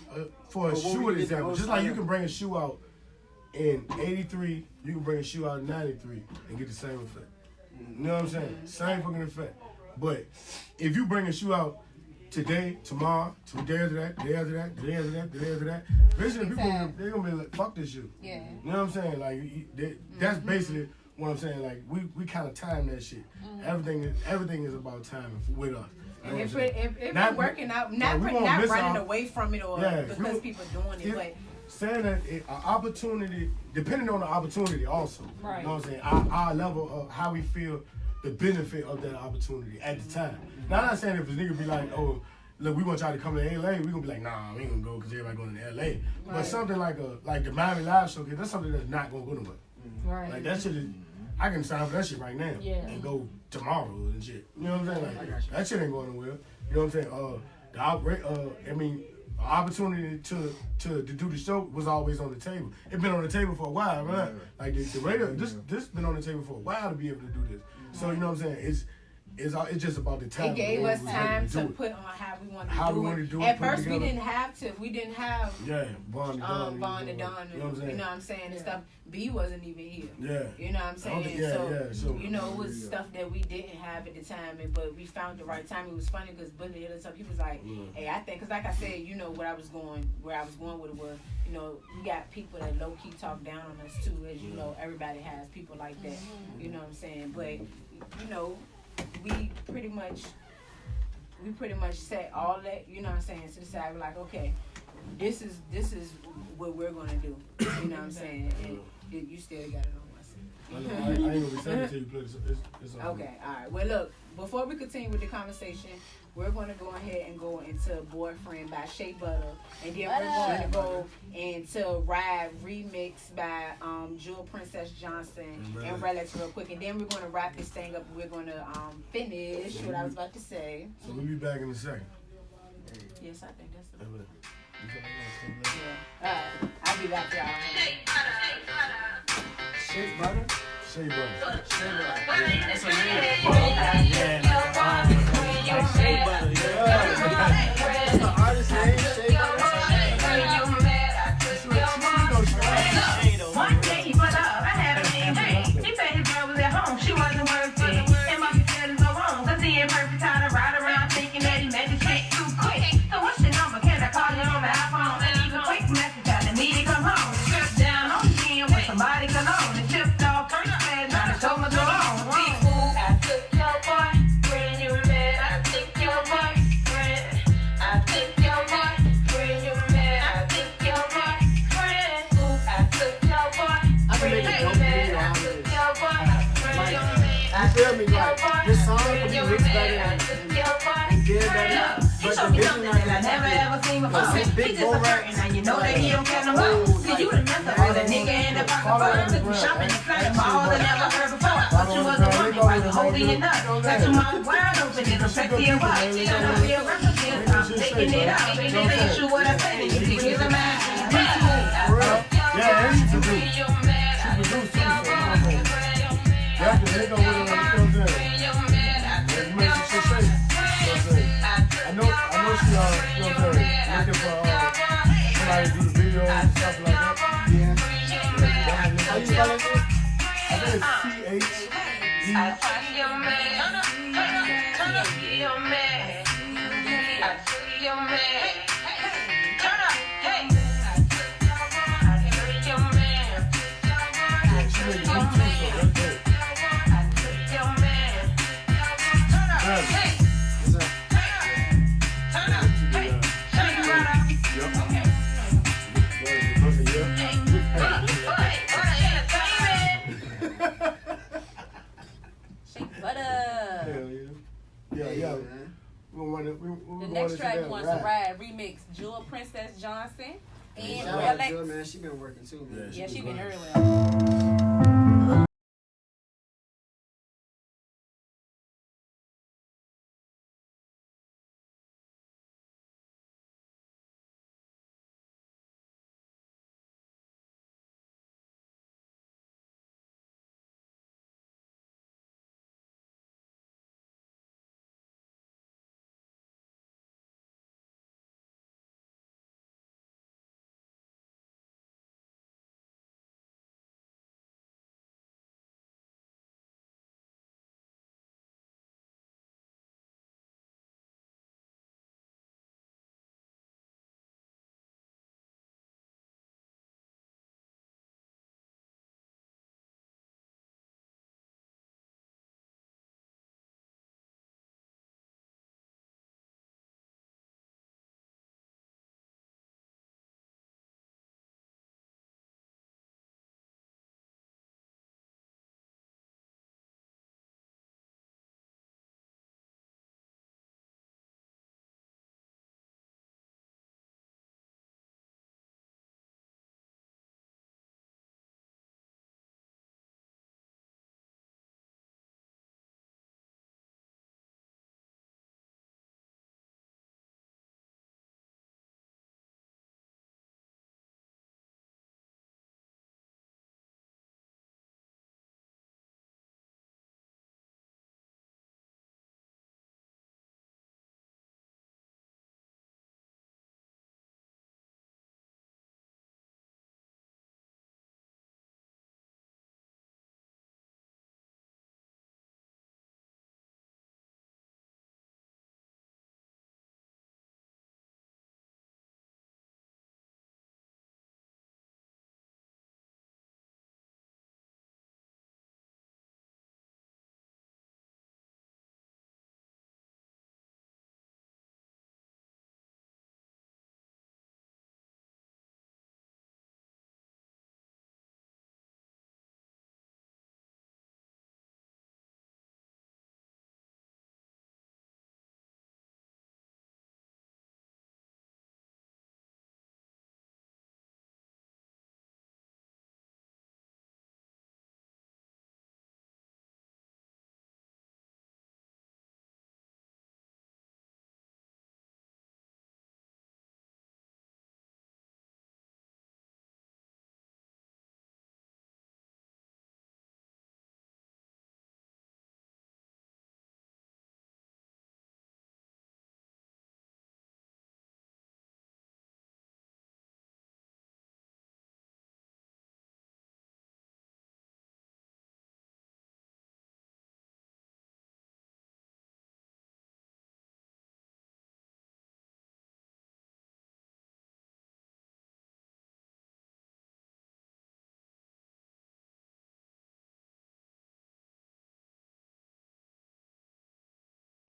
for a shoe example, just like you can bring a shoe out in 83, you can bring a shoe out in 93 and get the same effect. You know what I'm saying? Same fucking effect. But if you bring a shoe out today, tomorrow, 2 days of that, day after that, day after that, day after that, basically people they're gonna be like, fuck this shoe. Yeah. You know what I'm saying? Like that's basically what I'm saying. Like we kind of time that shit. Everything is about timing with us. And if we're working out, not running away from it or because people doing it, but saying that an opportunity, depending on the opportunity also. Right. You know what I'm saying? Our level of how we feel the benefit of that opportunity at the time. Now, I'm not saying if a nigga be like, oh, look, we want y'all to come to LA, we gonna be like, nah, we ain't gonna go because everybody going to LA. Right. But something like the Miami Live Showcase, that's something that's not gonna go nowhere. Right. Like that shit is, I can sign for that shit right now and go tomorrow and shit. You know what I'm saying? Like that shit ain't going nowhere. You know what I'm saying? The outbreak, opportunity to do the show was always on the table. It's been on the table for a while, right? Like the radio, this been on the table for a while to be able to do this. So you know what I'm saying? It's just about the time. It gave us time to put on how we wanted to do it. At first, we didn't have to. We didn't have Bond and Don. You know what I'm saying? And stuff. B wasn't even here. Yeah. You know what I'm saying? So you know, it was stuff that we didn't have at the time, but we found the right time. It was funny because Bully hit us up. He was like, "Hey, I think," because like I said, you know, where I was going with it was, you know, we got people that low key talk down on us too, as you know, everybody has people like that. You know what I'm saying? But you know, we pretty much set all that, you know what I'm saying, to the side. We're like, okay, this is what we're gonna do. You know what I'm saying? And you still got it on one side. I ain't gonna be saying it till you play it's okay, alright. Well look, before we continue with the conversation, we're gonna go ahead and go into Boyfriend by CheBudta, and then we're going to go into Ride Remix by Jewel Princess Johnson and RellxXx real quick, and then we're gonna wrap this thing up. We're gonna finish what I was about to say. So we'll be back in a second. Yes, I think that's the I'll be back, y'all. CheBudta? CheBudta. That's a name. CheBudta, That's the artist name, CheBudta. One day he put up, I had a mean day. He said his girl was at home, she wasn't working. And mommy said it's no wrong, cause he ain't perfect time to ride around thinking that he met the chick too quick. So what's your number? Can I call you on the iPhone? And leave a quick message out and need to come home. Stripped down on the gym with somebody cologne. And chipped off first class, now the show must go on. Big fool, I took your boyfriend, you were mad. I took your boyfriend. I took your boyfriend, you were mad. I took your boyfriend. Ooh, I took your boyfriend. I can make a dope video out of this. Like, you feel me? Like, this song can be mixed better and did better. But showed me something that I never ever seen before. He just a flirt, and now you know that he don't care no more. Cause you the mess up all the nigga in the pocket for. Took me shopping and flying for all that never heard before. Thought you was a woman, why you holding your nuts? Got your mouth wide open, it's a sexy and wild. You don't know real represent, I'm taking it out. Ain't that an issue what I said, and you think it's a man. Yeah, and you produce. She produced too, so you have to make up with her, you know what I'm saying? You make some shit safe, you know what I'm saying? I know she, you know what I'm saying, looking for somebody to do the video and stuff like that. Yeah. How you spell it? I think it's C-H-E. The next track we want to ride remix Jewel Princess Johnson and RellxXx. Man, she been working too, man. Yeah, she been very well.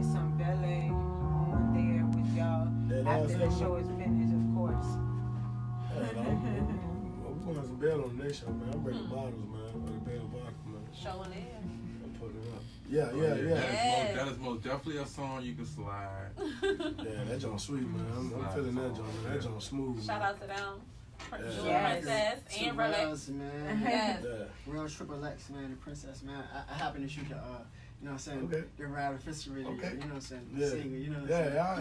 Some ballet on there with y'all after the show is finished, of course. I'm putting some bell on the next show, man. I'm bringing bottles, man. I'm bringing bottles, man. Showing in. put it up. Yeah. That is most definitely a song you can slide. Yeah, that joint sweet, man. I'm feeling that joint. That joint smooth. Shout out to them. Yes. Princess and RellxXx. Man. Yes. Rell XXX, man, the princess, man. I happen to shoot the, you know what I'm saying? Okay. The rap official video, you know what I'm saying? The Yeah. singer, you know what I'm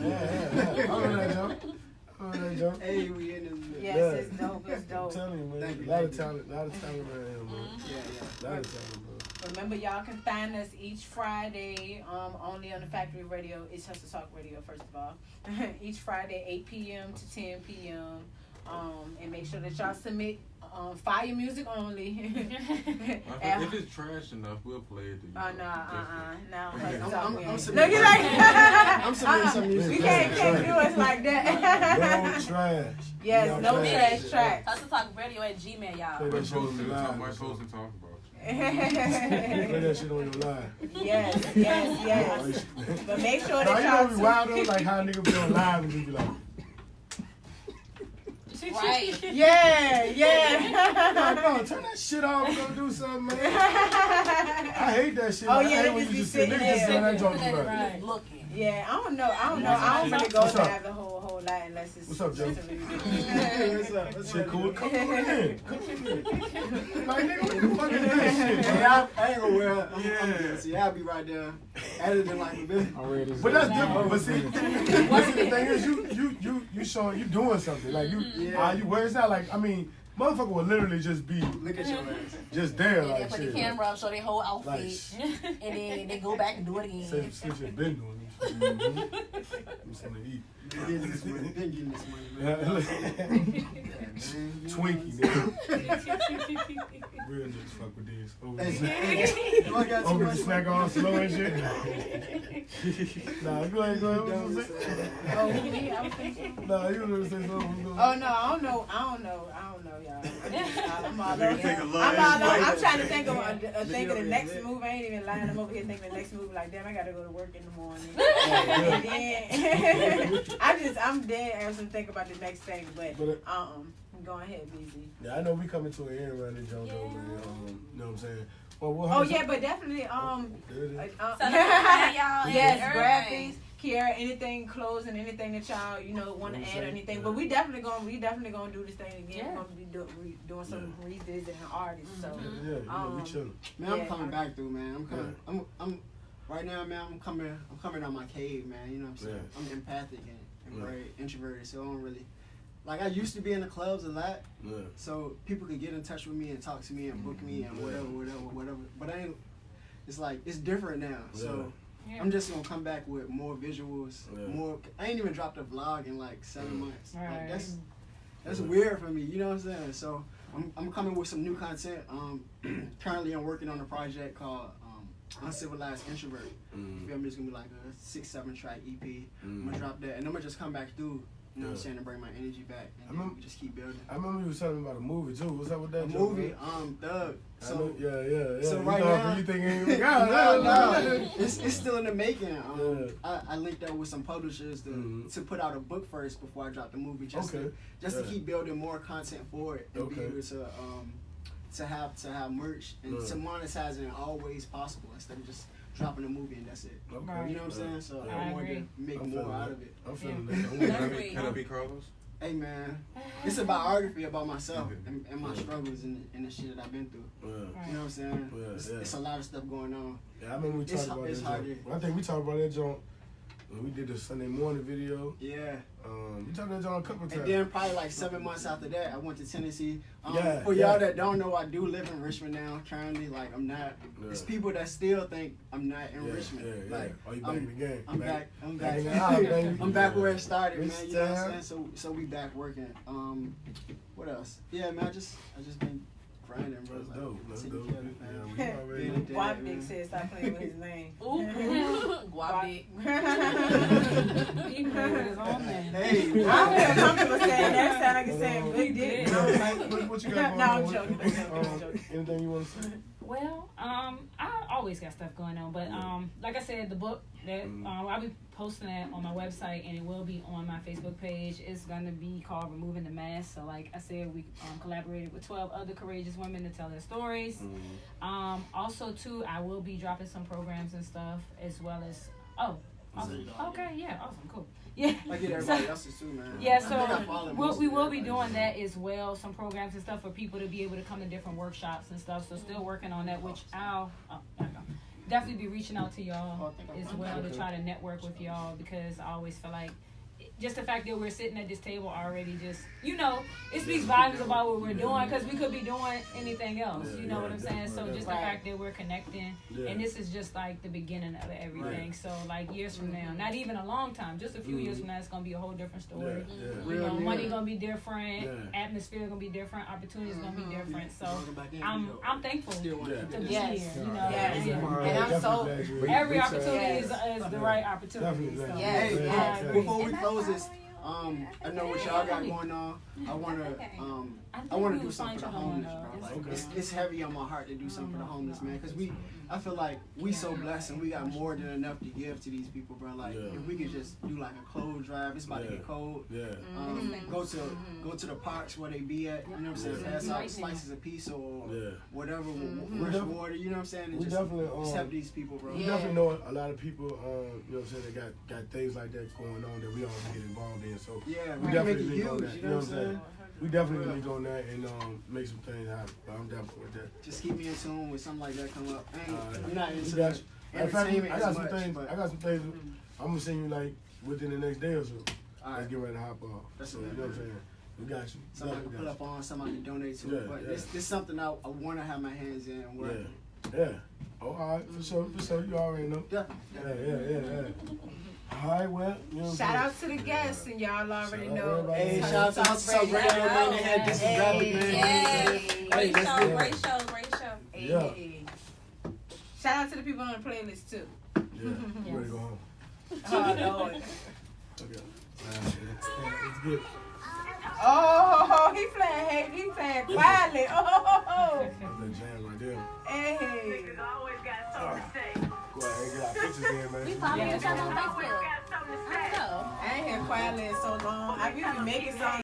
Yeah. saying? I know that joint. Hey, we in this. Yes, it's dope. It's dope. I'm telling you, man. Thank you. A lot of talent around here, man. Yeah. A lot of talent, bro. Remember, y'all can find us each Friday, only on the Factory Radio. It's HustleTalk Radio, first of all. Each Friday, 8 p.m. to 10 p.m. And make sure that y'all submit fire music only. If it's trash enough, we'll play it to you. I'm submitting some music. We can't do us like that. No trash. Yes, no trash track. HustleTalkRadio@gmail, y'all. Play that shit on your live. My supposed to talk about Play that shit on your live. Yes. But make sure that you y'all. know we wild though, like how niggas be on live and just be like. Right. Yeah. Bro, turn that shit off and go do something, man. I hate that shit. Oh, I yeah, hate they when just you be just sit sitting there and there. that joke Right. Looking. Yeah, I don't know. I don't really go to have the whole lot unless it's. What's up, Joe? Hey, what's up? Shit cool. Come on in. Like, nigga, what the fuck is that shit? Hey, I ain't gonna wear. See, I'll be right there, editing like a bitch. But that's different. But see, the thing is, you showing, you doing something. Like you where it's not like, I mean, motherfucker will literally just be. Look at your ass. Just there, And like then put shit. the camera up, show their whole outfit, Like, and then they go back and do it again. Since you've been doing this. I'm something to eat. Been getting this money, man. Twinkie, nigga. Real niggas fuck with this. Over the snack on slow and shit. Nah, go ahead. Nah, you want to say something? Oh no, I don't know, y'all. I'm all over. Take a look. I'm trying to think of the next move. I ain't even lying. I'm over here thinking the next move. Like, damn, I gotta go to work in the morning. And then I'm dead as and think about the next thing. But go ahead, Beezy. Yeah, I know we coming to an end around this joint, though, man. You know what I'm saying? Well, Oh yeah, but definitely y'all. Yes, graphics, Kiara, anything closing, anything that y'all want to add or anything. But we definitely gonna do this thing again. Yeah. We're gonna be doing some revisiting artists. So we chilling. Man, I'm coming back through, man. I'm coming. I'm right now, man. I'm coming out my cave, man. You know what I'm saying? I'm empathic and very introverted, so I don't really. Like, I used to be in the clubs a lot, so people could get in touch with me and talk to me and book me and whatever. But it's different now. So I'm just gonna come back with more visuals, more. I ain't even dropped a vlog in like 7 months. Like that's weird for me. You know what I'm saying? So I'm coming with some new content. Currently I'm working on a project called Uncivilized Introvert. It's gonna be like a 6-7 track EP. I'm gonna drop that and I'm gonna just come back through. You know what I'm saying, to bring my energy back, and then we just keep building. I remember you was telling me about a movie too. What's up with that? Movie, Doug. So yeah. So right now, you thinking? No. It's still in the making. I linked up with some publishers to put out a book first before I drop the movie, just to keep building more content for it and be able to have merch and to monetize it in all ways possible instead of just dropping a movie and that's it. You know what I'm saying? So I want to make more out of it. I'm feeling that. Can I be Carlos? Hey man, it's a biography about myself and my struggles and the shit that I've been through. You know what I'm saying? It's a lot of stuff going on. Yeah, I remember we talked about that joint. I think we talked about that joint when we did the Sunday morning video. Yeah. We talked about that joint a couple times. And then probably like 7 months after that, I went to Tennessee. For y'all that don't know, I do live in Richmond now. Currently, like I'm not. It's people that still think I'm not in Richmond. Like, are you back in the game? I'm back. I'm back. back. I'm back where it started, man. You know what I'm saying? So we back working. What else? Yeah, man. I just been grinding, bro. That's dope. That's dope. Gwap Big said stop playing with his name. Gwap Big. He played with his own name. Hey, I don't feel comfortable saying that. Sound like he's saying Big Dick. What you got going on? No, I'm joking. Anything you want to say? Well, I always got stuff going on, but like I said, the book that I'll be posting that on my website, and it will be on my Facebook page. It's gonna be called "Removing the Mask." So, like I said, we collaborated with 12 other courageous women to tell their stories. Also, too, I will be dropping some programs and stuff, as well as awesome. Okay, yeah, awesome, cool. Yeah. I get everybody else's too, man. Yeah, so we will be doing that as well, some programs and stuff for people to be able to come to different workshops and stuff. So still working on that, which I'll definitely be reaching out to y'all as well to try to network with y'all, because I always feel like just the fact that we're sitting at this table already, just, you know, it speaks volumes about what we're doing, because we could be doing anything else, you know what I'm saying? So just the fact that we're connecting, and this is just like the beginning of everything. So like years from now, not even a long time, just a few years from now, it's gonna be a whole different story. You know, money gonna be different, atmosphere gonna be different, opportunities gonna be different. So I'm thankful to be here, you know. And I'm so every opportunity is the right opportunity. So. Hey, before we close this, I know what y'all got going on. I wanna do something for the homeless, bro. Like, it's heavy on my heart to do something for the homeless, man. Cause I feel like we so blessed and we got more than enough to give to these people, bro. Like if we could just do like a clothes drive, it's about to get cold. Go to the parks where they be at. You know what I'm saying? Pass out slices of pizza or whatever, fresh water. You know what I'm saying? And just help these people, bro. We definitely know a lot of people. You know what I'm saying? They got things like that going on that we all get involved in. So we definitely link on that. You know what I'm saying? We definitely link on that and make some things happen. But I'm definitely with that. Just keep me in tune with something like that come up. I'm not into entertainment. I got some things. I'm gonna send you like within the next day or so. Let's get ready to hop off. That's so, you know what I'm saying? We got you. Something I can pull up on, something I can donate to. But this is something I want to have my hands in and work. Yeah. Oh, all right. For sure. You already know. Yeah. All right, well, you know shout out to the guests, and y'all already know. Hey, shout out to HustleTalk Radio, man. They had this graphic, man. Great show. Yeah. Shout out to the people on the playlist too. Yeah, you ready to go home? Oh Lord. Okay. It's good. Oh, he playing quietly. Oh. That's that jam right there. Hey. Always got something to say. Go ahead and get our pictures in, man. We follow each other on Facebook. I ain't here quietly in so long. I be making songs.